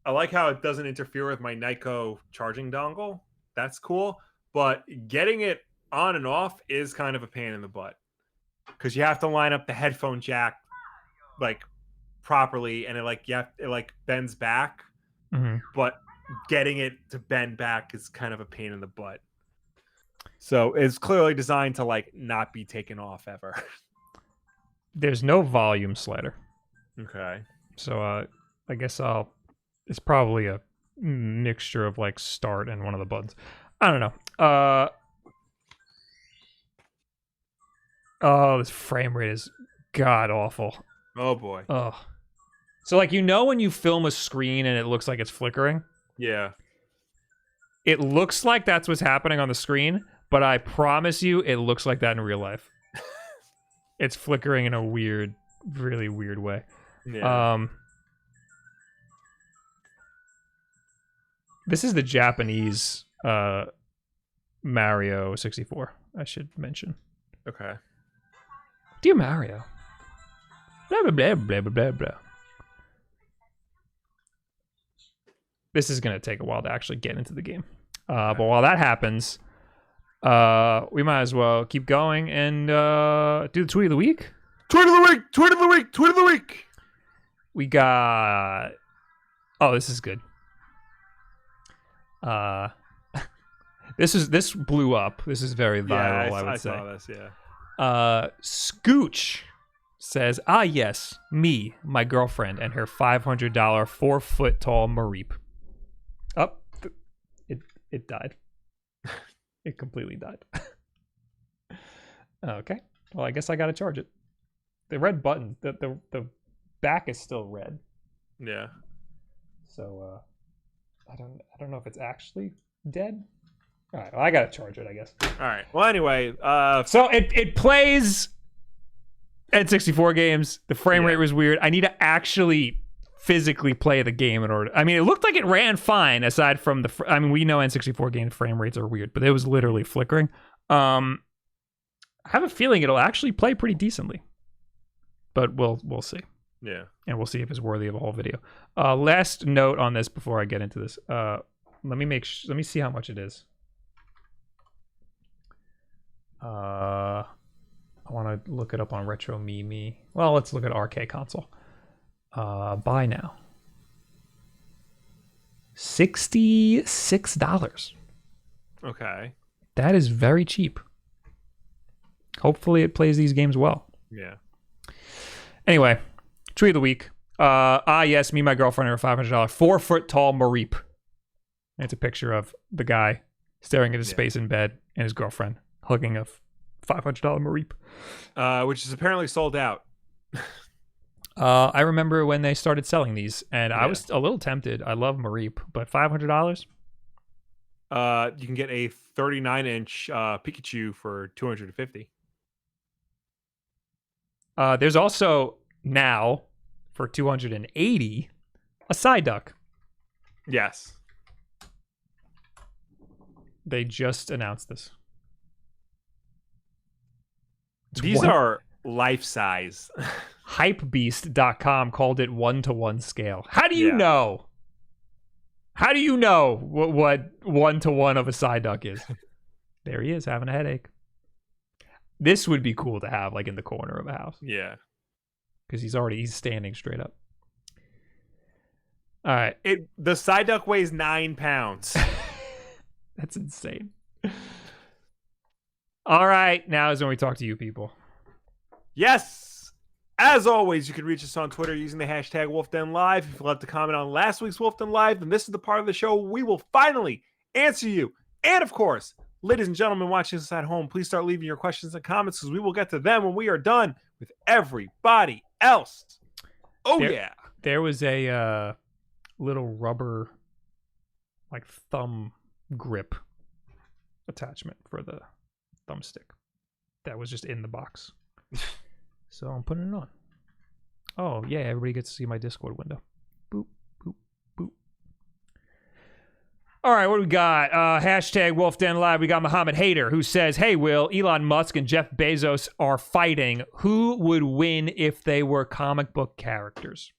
I like how it doesn't interfere with my Nyko charging dongle. That's cool. But getting it on and off is kind of a pain in the butt. Because you have to line up the headphone jack like properly, and it bends back. Mm-hmm. But getting it to bend back is kind of a pain in the butt. So it's clearly designed to like not be taken off ever. There's no volume slider. Okay. So I guess it's probably a mixture of like start and one of the buttons. I don't know. Oh, this frame rate is god awful. Oh boy. Oh. So like when you film a screen and it looks like it's flickering? Yeah. It looks like that's what's happening on the screen, but I promise you it looks like that in real life. It's flickering in a weird, really weird way. Yeah. This is the Japanese Mario 64, I should mention. Okay. Dear Mario. Blah, blah, blah, blah, blah, blah, blah. This is going to take a while to actually get into the game. But while that happens, we might as well keep going and do the tweet of the week. Tweet of the week! Tweet of the week! Tweet of the week! We got... Oh, this is good. This blew up. This is very viral, I would say. I saw this, yeah. Scooch says, "Ah, yes, me, my girlfriend, and her $500 4-foot-tall Mareep." Up, it died. It completely died. Okay, well, I guess I gotta charge it. The red button, the back is still red. Yeah. So I don't know if it's actually dead. All right, well, I gotta charge it, I guess. All right. Well, anyway, so it plays N64 games. The frame rate was weird. I need to actually physically play the game in order. I mean, it looked like it ran fine aside from the. I mean, we know N64 game frame rates are weird, but it was literally flickering. I have a feeling it'll actually play pretty decently, but we'll see. Yeah, and we'll see if it's worthy of a whole video. Last note on this before I get into this. Let me see how much it is. I want to look it up on Retro Me. Well, let's look at RK Console. Buy now. $66. Okay. That is very cheap. Hopefully it plays these games well. Yeah. Anyway, tweet of the week. Yes, me and my girlfriend are a $500 4-foot-tall Mareep. It's a picture of the guy staring into space in bed and his girlfriend hugging a $500 Mareep. Which is apparently sold out. I remember when they started selling these, and I was a little tempted. I love Mareep, but $500? You can get a 39-inch Pikachu for $250. There's also now for $280 a Psyduck. Yes. They just announced this. These are life size. Hypebeast.com called it 1-to-1 scale. How do you know? How do you know what 1-to-1 of a Psyduck is? There he is having a headache. This would be cool to have like in the corner of a house. Yeah. Because he's standing straight up. All right. The Psyduck weighs 9 pounds. That's insane. All right. Now is when we talk to you people. Yes. As always, you can reach us on Twitter using the hashtag Wulff Den Live. If you'd love to comment on last week's Wulff Den Live, then this is the part of the show we will finally answer you. And of course, ladies and gentlemen watching us at home, please start leaving your questions and comments because we will get to them when we are done with everybody else. There was a little rubber like thumb grip attachment for the thumbstick that was just in the box. So I'm putting it on. Oh, yeah, everybody gets to see my Discord window. Boop, boop, boop. All right, what do we got? Hashtag Wulff Den Live. We got Muhammad Hader, who says, hey, Will, Elon Musk and Jeff Bezos are fighting. Who would win if they were comic book characters?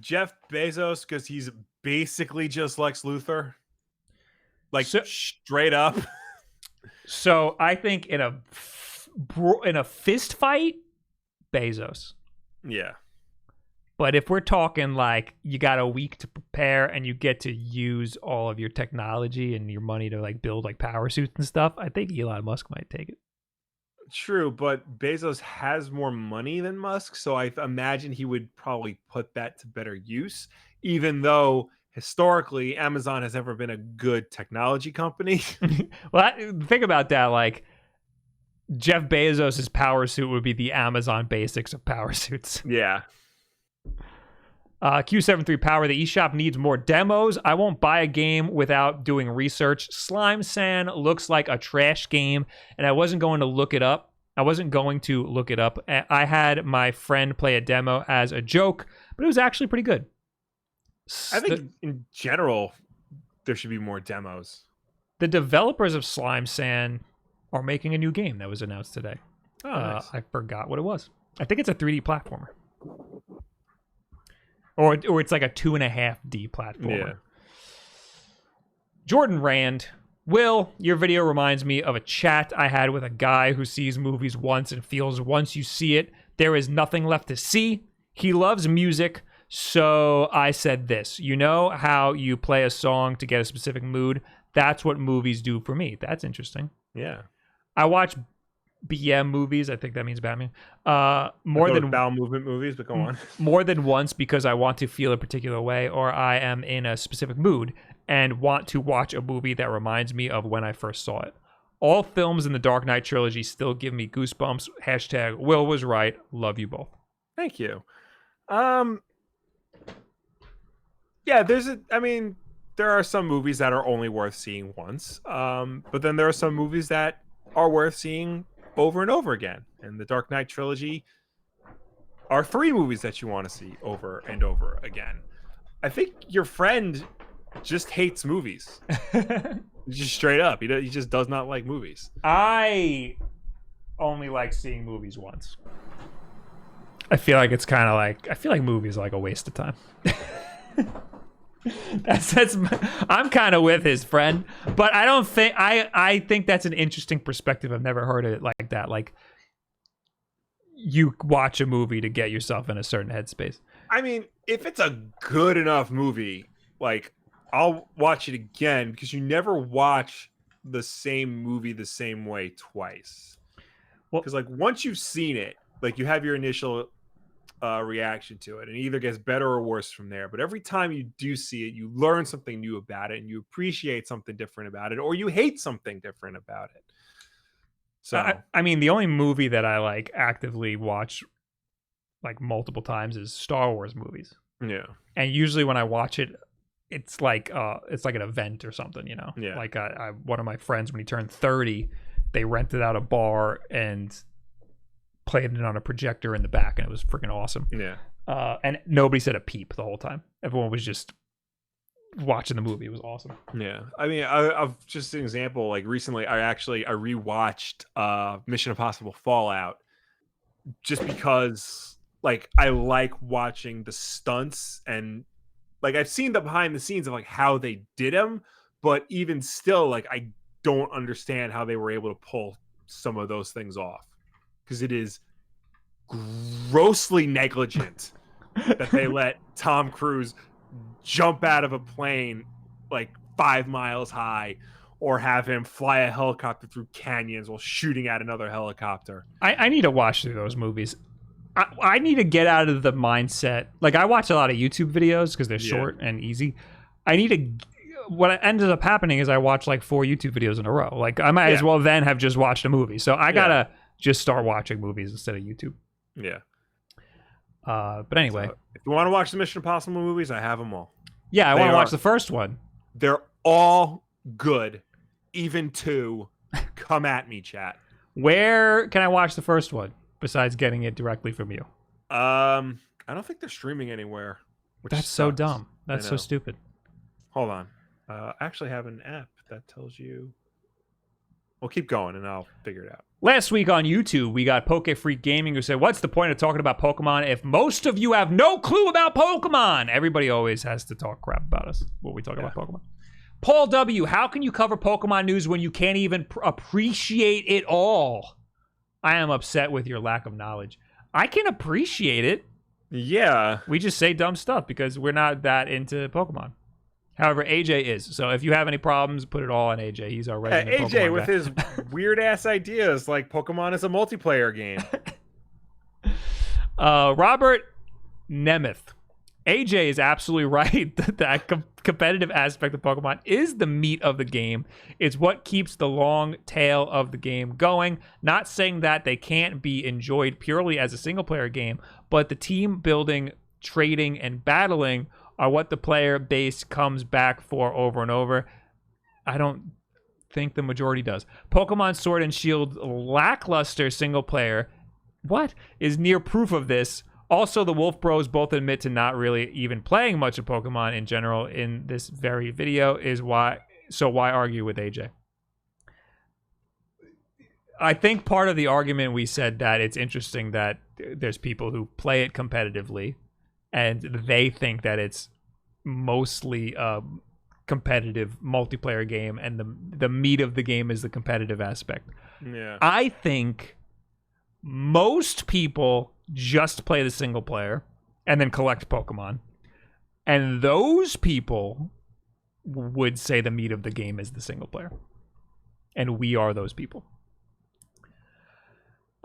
Jeff Bezos, because he's basically just Lex Luthor. Like, straight up. So I think in a fist fight, Bezos. Yeah. But if we're talking like you got a week to prepare and you get to use all of your technology and your money to like build like power suits and stuff, I think Elon Musk might take it. True, but Bezos has more money than Musk, so I imagine he would probably put that to better use, even though historically Amazon has never been a good technology company. Well, think about that. Like Jeff Bezos' power suit would be the Amazon basics of power suits. Yeah. Q73 Power, the eShop needs more demos. I won't buy a game without doing research. Slime Sand looks like a trash game, and I wasn't going to look it up. I had my friend play a demo as a joke, but it was actually pretty good. I think in general, there should be more demos. The developers of Slime Sand are making a new game that was announced today. Oh, nice. I forgot what it was. I think it's a 3D platformer. Or it's like a 2.5D platformer. Yeah. Jordan Rand, Will, your video reminds me of a chat I had with a guy who sees movies once and feels once you see it, there is nothing left to see. He loves music, so I said this. You know how you play a song to get a specific mood? That's what movies do for me. That's interesting. Yeah. I watch BM movies. I think that means Batman. More than bowel movement movies, but go on. More than once because I want to feel a particular way or I am in a specific mood and want to watch a movie that reminds me of when I first saw it. All films in the Dark Knight trilogy still give me goosebumps. Hashtag Will was right. Love you both. Thank you. Yeah, there are some movies that are only worth seeing once. But then there are some movies that are worth seeing over and over again. And the Dark Knight trilogy are 3 movies that you want to see over and over again. I think your friend just hates movies. Just straight up. He just does not like movies. I only like seeing movies once. I feel like it's kind of like, I feel like movies are like a waste of time. I'm kind of with his friend, but I don't think I think that's an interesting perspective. I've never heard of it like that. Like you watch a movie to get yourself in a certain headspace. I mean, if it's a good enough movie, like I'll watch it again because you never watch the same movie the same way twice. Well, because like once you've seen it, like you have your initial reaction to it and it either gets better or worse from there, but every time you do see it you learn something new about it and you appreciate something different about it or you hate something different about it. So I mean the only movie that I like actively watch like multiple times is Star Wars movies. Yeah. And usually when I watch it it's like an event or something, you know. Yeah. Like I one of my friends when he turned 30 they rented out a bar and played it on a projector in the back and it was freaking awesome. Yeah. And nobody said a peep the whole time. Everyone was just watching the movie. It was awesome. Yeah. I mean, I've just an example, like recently I rewatched Mission Impossible Fallout just because like I like watching the stunts and like I've seen the behind the scenes of like how they did them, but even still like I don't understand how they were able to pull some of those things off. Because it is grossly negligent that they let Tom Cruise jump out of a plane like 5 miles high or have him fly a helicopter through canyons while shooting at another helicopter. I need to watch through those movies. I need to get out of the mindset. Like I watch a lot of YouTube videos because they're short and easy. I need to... What ended up happening is I watched like 4 YouTube videos in a row. Like I might as well then have just watched a movie. So I gotta... just start watching movies instead of YouTube. Yeah. But anyway. So if you want to watch the Mission Impossible movies, I have them all. Yeah, I want to watch the first one. They're all good. Even 2. Come at me, chat. Where can I watch the first one? besides getting it directly from you? I don't think they're streaming anywhere. That's so dumb. That's so stupid. Hold on. I actually have an app that tells you. Well, keep going and I'll figure it out. Last week on YouTube, we got PokeFreak Gaming who said, what's the point of talking about Pokemon if most of you have no clue about Pokemon? Everybody always has to talk crap about us when we talk about Pokemon. Paul W., how can you cover Pokemon news when you can't even appreciate it all? I am upset with your lack of knowledge. I can appreciate it. Yeah. We just say dumb stuff because we're not that into Pokemon. However, AJ is. So if you have any problems, put it all on AJ. He's our resident Pokemon AJ with guy. his weird-ass ideas like Pokemon is a multiplayer game. Robert Nemeth. AJ is absolutely right that that competitive aspect of Pokemon is the meat of the game. It's what keeps the long tail of the game going. Not saying that they can't be enjoyed purely as a single-player game, but the team building, trading, and battling are what the player base comes back for over and over. I don't think the majority does. Pokemon Sword and Shield lackluster single player, is near proof of this. Also, the Wolf Bros both admit to not really even playing much of Pokemon in general in this very video. Why argue with AJ? I think part of the argument we said that it's interesting that there's people who play it competitively and they think that it's mostly a competitive multiplayer game and the meat of the game is the competitive aspect. Yeah. I think most people just play the single player and then collect Pokemon. And those people would say the meat of the game is the single player. And we are those people.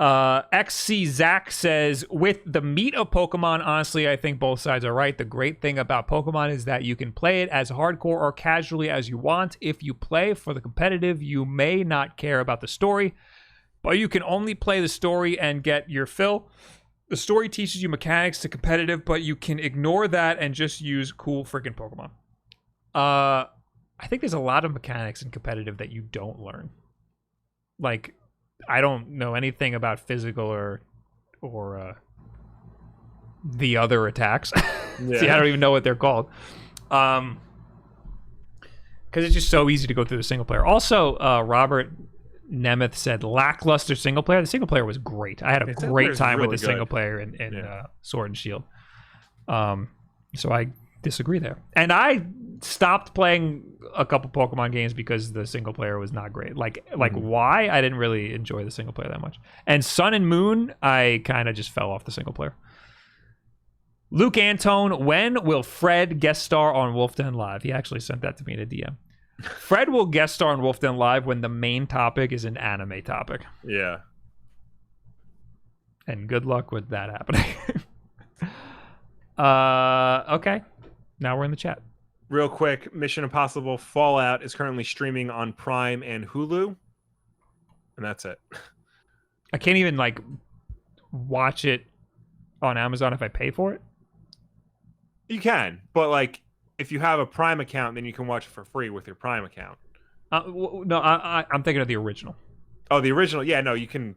XC Zach says, with the meat of Pokemon, honestly, I think both sides are right. The great thing about Pokemon is that you can play it as hardcore or casually as you want. If you play for the competitive, you may not care about the story, but you can only play the story and get your fill. The story teaches you mechanics to competitive, but you can ignore that and just use cool freaking Pokemon. I think there's a lot of mechanics in competitive that you don't learn. Like, I don't know anything about physical or the other attacks. Yeah. See, I don't even know what they're called. Because it's just so easy to go through the single player. Also, Robert Nemeth said lackluster single player. The single player was great. I had a great time with the single player in Sword and Shield. So I disagree there. And I stopped playing a couple Pokemon games because the single player was not great. Like why? I didn't really enjoy the single player that much. And Sun and Moon, I kind of just fell off the single player. Luke Antone, when will Fred guest star on Wulff Den Live? He actually sent that to me in a DM. Fred will guest star on Wulff Den Live when the main topic is an anime topic. Yeah. And good luck with that happening. Okay. Now we're in the chat. Real quick, Mission Impossible Fallout is currently streaming on Prime and Hulu. And that's it. I can't even, like, watch it on Amazon if I pay for it? You can, but, like, if you have a Prime account, then you can watch it for free with your Prime account. No, I'm thinking of the original. Oh, the original? Yeah, no, you can,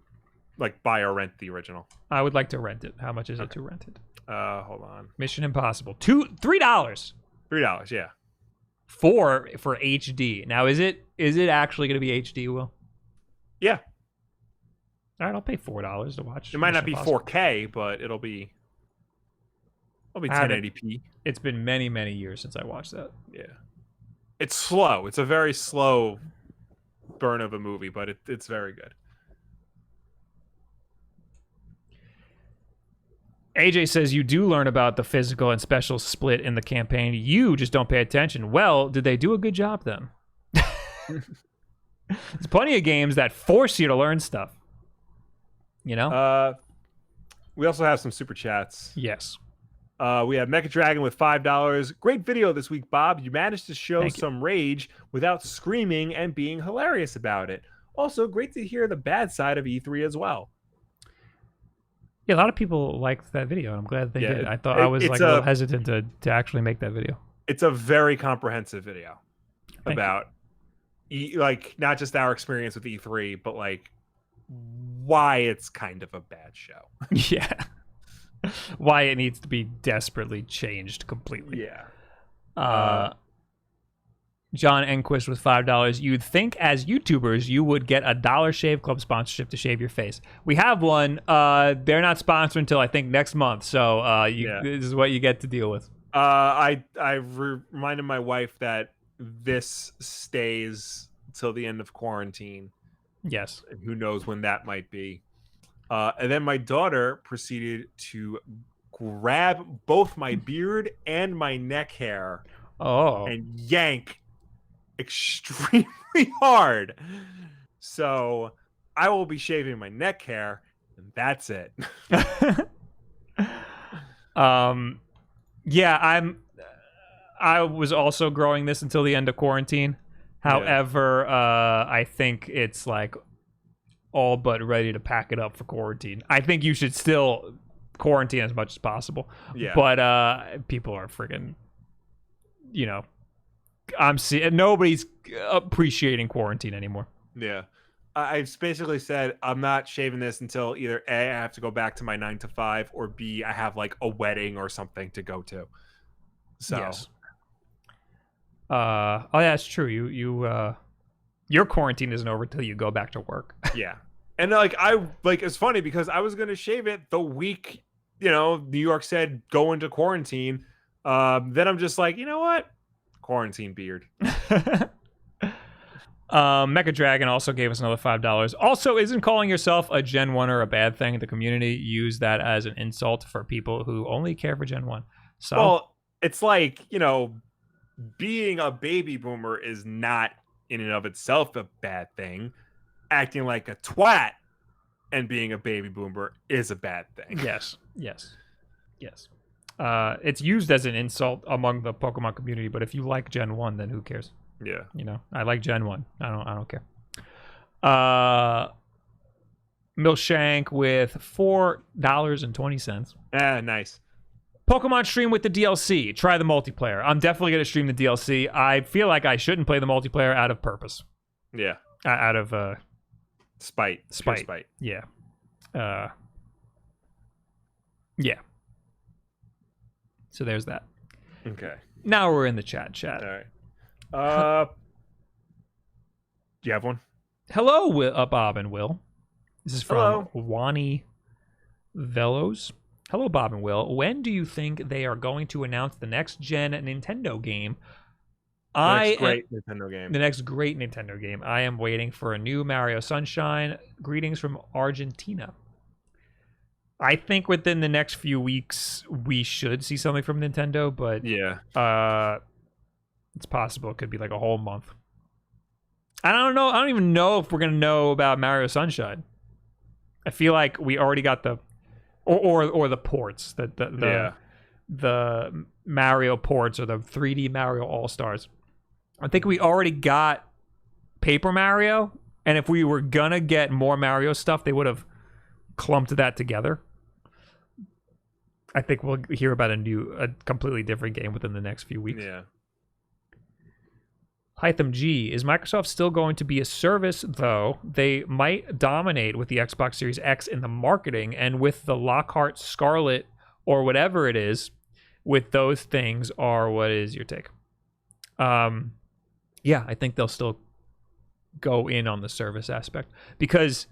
like, buy or rent the original. I would like to rent it. How much is it to rent it? Hold on. Mission Impossible. $3. $3, yeah. For HD. Now, is it actually going to be HD, Will? Yeah. All right, I'll pay $4 to watch. It might not be 4K, but it'll be 1080p. It's been many, many years since I watched that. Yeah. It's slow. It's a very slow burn of a movie, but it's very good. AJ says you do learn about the physical and special split in the campaign. You just don't pay attention. Well, did they do a good job then? There's plenty of games that force you to learn stuff. You know? We also have some super chats. Yes. We have Mecha Dragon with $5. Great video this week, Bob. You managed to show some rage without screaming and being hilarious about it. Also, great to hear the bad side of E3 as well. Yeah, a lot of people liked that video, and I'm glad they did. I thought I was like a little hesitant to actually make that video. It's a very comprehensive video about like not just our experience with E3, but like why it's kind of a bad show. Yeah. Why it needs to be desperately changed completely. Yeah. John Enquist with $5. You'd think as YouTubers you would get a Dollar Shave Club sponsorship to shave your face. We have one. They're not sponsored until I think next month. So this is what you get to deal with. I reminded my wife that this stays till the end of quarantine. Yes. And who knows when that might be. And then my daughter proceeded to grab both my beard and my neck hair and yank extremely hard. So I will be shaving my neck hair, and that's it. Yeah, I was also growing this until the end of quarantine. However, I think it's like all but ready to pack it up for quarantine. I think you should still quarantine as much as possible. Yeah. But people are freaking, I'm seeing nobody's appreciating quarantine anymore. Yeah. I've basically said I'm not shaving this until either A, I have to go back to my 9 to 5, or B, I have like a wedding or something to go to. So yes. Oh yeah, it's true. Your quarantine isn't over till you go back to work. Yeah. And it's funny because I was gonna shave it the week, New York said go into quarantine. Then I'm just like, you know what? Quarantine beard. Mecha Dragon also gave us another $5. Also, isn't calling yourself a Gen 1er a bad thing? The community use that as an insult for people who only care for Gen 1. So, well, it's like, being a baby boomer is not in and of itself a bad thing. Acting like a twat and being a baby boomer is a bad thing. Yes. It's used as an insult among the Pokemon community, but if you like Gen 1, then who cares? Yeah. I like Gen 1. I don't care. Milshank with $4.20. Nice. Pokemon stream with the DLC. Try the multiplayer. I'm definitely going to stream the DLC. I feel like I shouldn't play the multiplayer out of purpose. Yeah. Out of spite. Yeah. Yeah. So there's that. Okay. Now we're in the chat. All right. Do you have one? Hello, Bob and Will. This is from Wani Velos. Hello, Bob and Will. When do you think they are going to announce the next gen Nintendo game? The next great Nintendo game. I am waiting for a new Mario Sunshine. Greetings from Argentina. I think within the next few weeks we should see something from Nintendo, but it's possible it could be like a whole month. I don't know. I don't even know if we're gonna know about Mario Sunshine. I feel like we already got the or the ports, the Mario ports or the 3D Mario All-Stars. I think we already got Paper Mario, and if we were gonna get more Mario stuff, they would have clumped that together. I think we'll hear about a completely different game within the next few weeks. Yeah. Hytham G, is Microsoft still going to be a service, though? They might dominate with the Xbox Series X in the marketing, and with the Lockhart Scarlet or whatever it is, with those things, are what is your take? Yeah, I think they'll still go in on the service aspect, because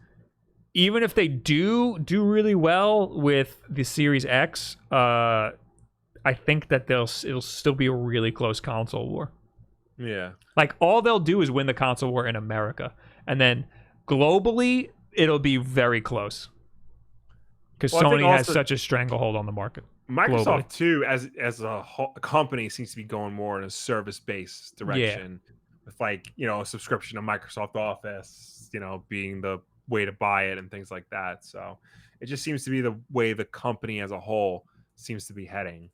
even if they do really well with the Series X, I think that it'll still be a really close console war. Yeah. Like, all they'll do is win the console war in America, and then globally it'll be very close, because Sony has such a stranglehold on the market. Microsoft globally. Too, as a company, seems to be going more in a service-based direction, with a subscription to Microsoft Office, being the way to buy it and things like that. So it just seems to be the way the company as a whole seems to be heading.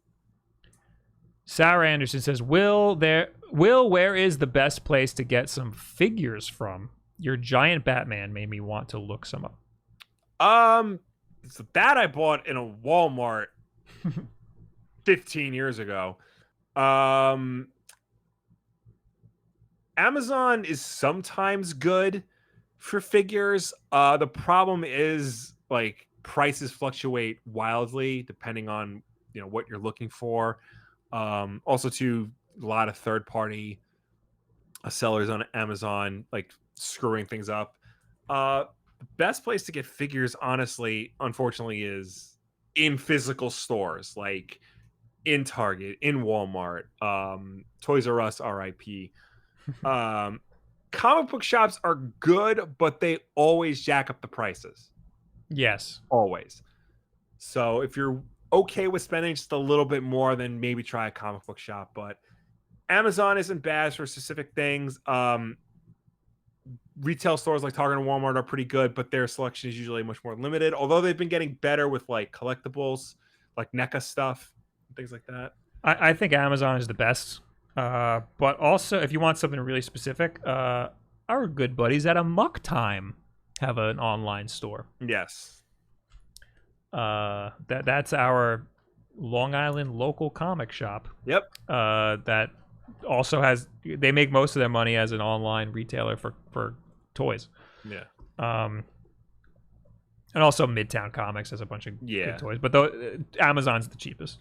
Sarah Anderson says, Will, where is the best place to get some figures from? Your giant Batman made me want to look some up. It's that I bought in a Walmart 15 years ago. Amazon is sometimes good, For figures, the problem is like prices fluctuate wildly depending on what you're looking for. Also, to a lot of third-party sellers on Amazon like screwing things up. The best place to get figures, honestly, unfortunately, is in physical stores, like in Target, in Walmart, Toys R Us, RIP. Comic book shops are good, but they always jack up the prices. Yes. Always. So if you're okay with spending just a little bit more, then maybe try a comic book shop. But Amazon isn't bad for specific things. Retail stores like Target and Walmart are pretty good, but their selection is usually much more limited. Although they've been getting better with like collectibles, like NECA stuff, and things like that. I think Amazon is the best. But also, if you want something really specific, our good buddies at Amok Time have an online store. Yes. That's our Long Island local comic shop. Yep. That also they make most of their money as an online retailer for toys. Yeah. And also Midtown Comics has a bunch of good toys, but Amazon's the cheapest.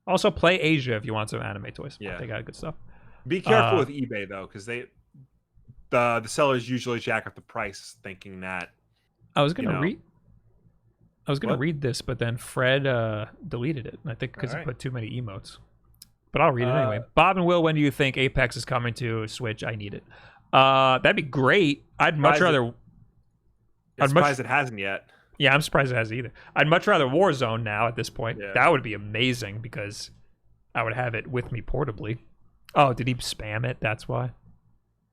Also, Play Asia if you want some anime toys. Yeah, they got good stuff. Be careful with eBay though, because the sellers usually jack up the price, thinking that. I was gonna read this, but then Fred deleted it. I think because he put too many emotes. But I'll read it anyway. Bob and Will, when do you think Apex is coming to Switch? I need it. That'd be great. I'd much rather. I'm surprised it hasn't yet. Yeah, I'm surprised it hasn't either. I'd much rather Warzone now at this point. Yeah. That would be amazing because I would have it with me portably. Oh, did he spam it? That's why.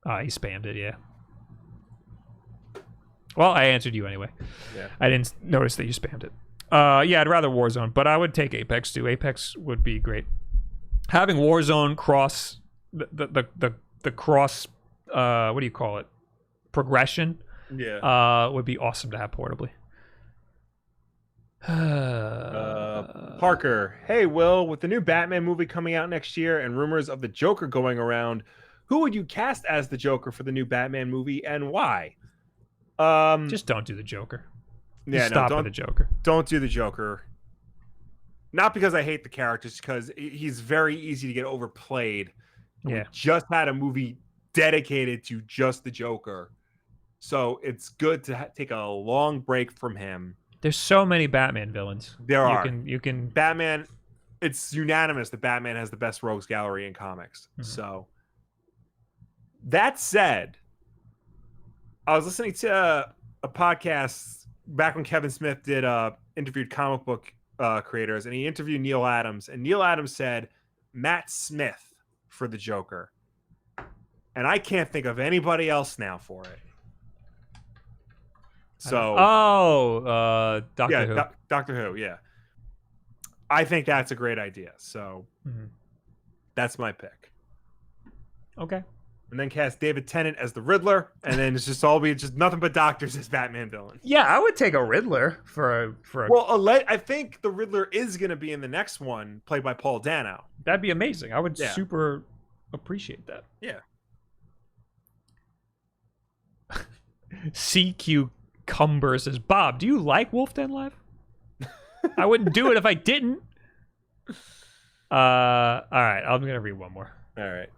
He spammed it, yeah. Well, I answered you anyway. Yeah. I didn't notice that you spammed it. Yeah, I'd rather Warzone, but I would take Apex too. Apex would be great. Having Warzone cross the cross what do you call it? Progression. Yeah. Would be awesome to have portably. Parker, hey Will, with the new Batman movie coming out next year and rumors of the Joker going around, who would you cast as the Joker for the new Batman movie and why? Just don't do the Joker. Stop with the Joker. Don't do the Joker. Not because I hate the character, just because he's very easy to get overplayed. Yeah. We just had a movie dedicated to just the Joker, so it's good to take a long break from him. There's so many Batman villains. You can Batman. It's unanimous that Batman has the best rogues gallery in comics. Mm-hmm. So that said, I was listening to a podcast back when Kevin Smith did interviewed comic book creators, and he interviewed Neil Adams, and Neil Adams said Matt Smith for the Joker, and I can't think of anybody else now for it. So, Doctor Who. Doctor Who, yeah. I think that's a great idea. So, that's my pick. Okay. And then cast David Tennant as the Riddler, and then it's just all be just nothing but doctors as Batman villains. Yeah, I would take a Riddler for a. Well, I think the Riddler is going to be in the next one, played by Paul Dano. That'd be amazing. I would super appreciate that. Yeah. CQ Cumber says, Bob, do you like Wulff Den Live? I wouldn't do it if I didn't. All right, I'm gonna read one more. All right.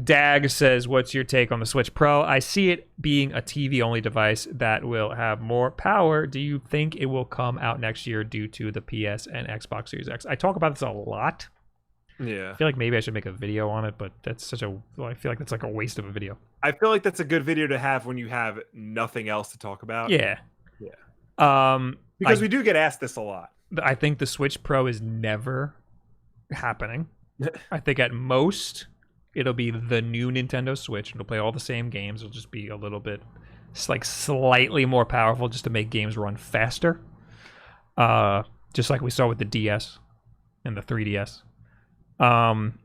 Dag says, what's your take on the Switch Pro? I see it being a TV-only device that will have more power. Do you think it will come out next year due to the PS and Xbox Series X? I talk about this a lot. Yeah. I feel like maybe I should make a video on it, but that's I feel like that's like a waste of a video. I feel like that's a good video to have when you have nothing else to talk about. Yeah. Yeah. Because we do get asked this a lot. I think the Switch Pro is never happening. I think at most it'll be the new Nintendo Switch. It'll play all the same games. It'll just be a little bit, like slightly more powerful, just to make games run faster. Just like we saw with the DS and the 3DS. And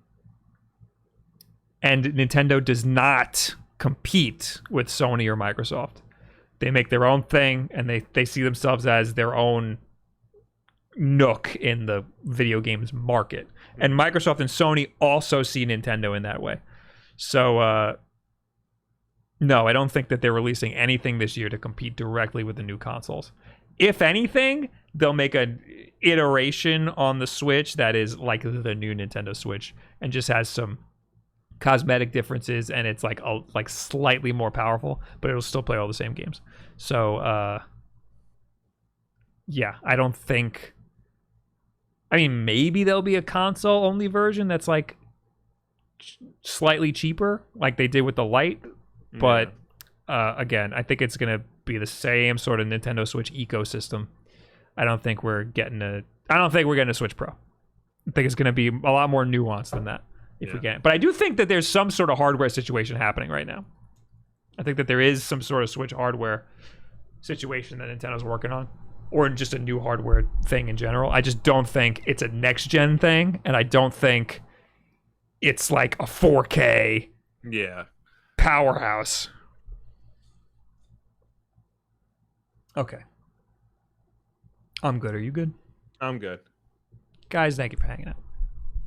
Nintendo does not compete with Sony or Microsoft. They make their own thing, and they see themselves as their own nook in the video games market. And Microsoft and Sony also see Nintendo in that way. So, no, I don't think that they're releasing anything this year to compete directly with the new consoles. If anything, they'll make an iteration on the Switch that is like the new Nintendo Switch and just has some cosmetic differences, and it's like slightly more powerful, but it'll still play all the same games. So, yeah, I don't think... I mean, maybe there'll be a console-only version that's like slightly cheaper, like they did with the Lite. But again, I think it's gonna be the same sort of Nintendo Switch ecosystem. I don't think we're getting a Switch Pro. I think it's gonna be a lot more nuanced than that if we get it. But I do think that there's some sort of hardware situation happening right now. I think that there is some sort of Switch hardware situation that Nintendo's working on, or just a new hardware thing in general. I just don't think it's a next-gen thing, and I don't think it's like a 4K powerhouse. Okay. I'm good. Are you good? I'm good. Guys, thank you for hanging out.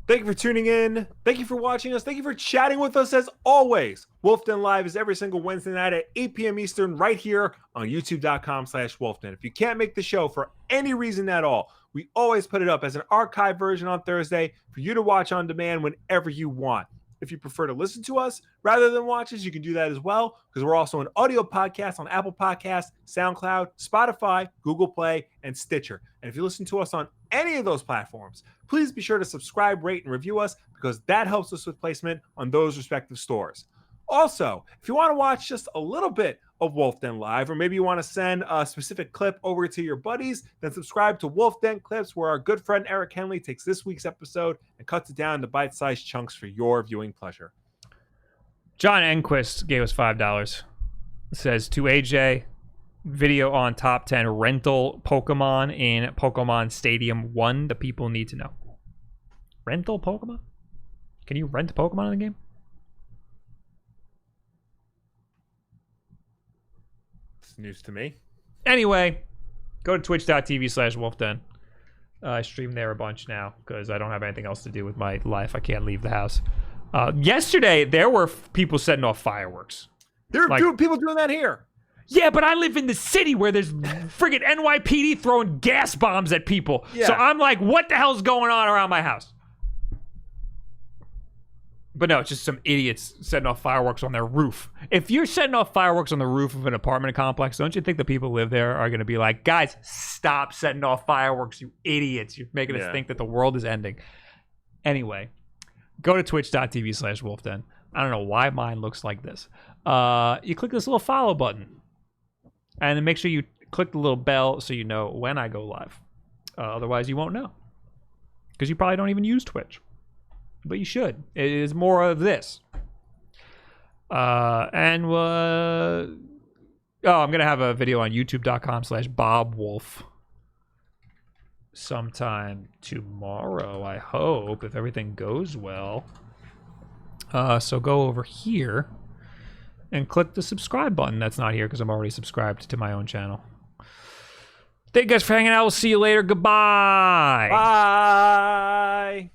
Thank you for tuning in. Thank you for watching us. Thank you for chatting with us as always. Wulff Den Live is every single Wednesday night at 8 p.m. Eastern right here on youtube.com/WulffDen. If you can't make the show for any reason at all, we always put it up as an archive version on Thursday for you to watch on demand whenever you want. If you prefer to listen to us rather than watch us, you can do that as well, because we're also an audio podcast on Apple Podcasts, SoundCloud, Spotify, Google Play, and Stitcher. And if you listen to us on any of those platforms, please be sure to subscribe, rate, and review us, because that helps us with placement on those respective stores. Also, if you want to watch just a little bit of Wulff Den Live, or maybe you want to send a specific clip over to your buddies, then subscribe to Wulff Den Clips, where our good friend Eric Henley takes this week's episode and cuts it down into bite-sized chunks for your viewing pleasure. John Enquist gave us $5. It says, to AJ, video on top 10 rental Pokemon in Pokemon Stadium 1 the people need to know. Rental Pokemon? Can you rent a Pokemon in the game? News to me. Anyway, go to twitch.tv/WulffDen. I stream there a bunch now because I don't have anything else to do with my life. I can't leave the house. Yesterday, there were people setting off fireworks. There are people doing that here. Yeah, but I live in the city where there's friggin' NYPD throwing gas bombs at people. Yeah. So I'm like, what the hell's going on around my house? But no, it's just some idiots setting off fireworks on their roof. If you're setting off fireworks on the roof of an apartment complex, don't you think the people who live there are going to be like, guys, stop setting off fireworks, you idiots. You're making us think that the world is ending. Anyway, go to twitch.tv/WulffDen. I don't know why mine looks like this. You click this little follow button. And then make sure you click the little bell so you know when I go live. Otherwise, you won't know. Because you probably don't even use Twitch. But you should. It is more of this. I'm going to have a video on youtube.com/BobWolf sometime tomorrow, I hope, if everything goes well. So go over here and click the subscribe button. That's not here because I'm already subscribed to my own channel. Thank you guys for hanging out. We'll see you later. Goodbye. Bye.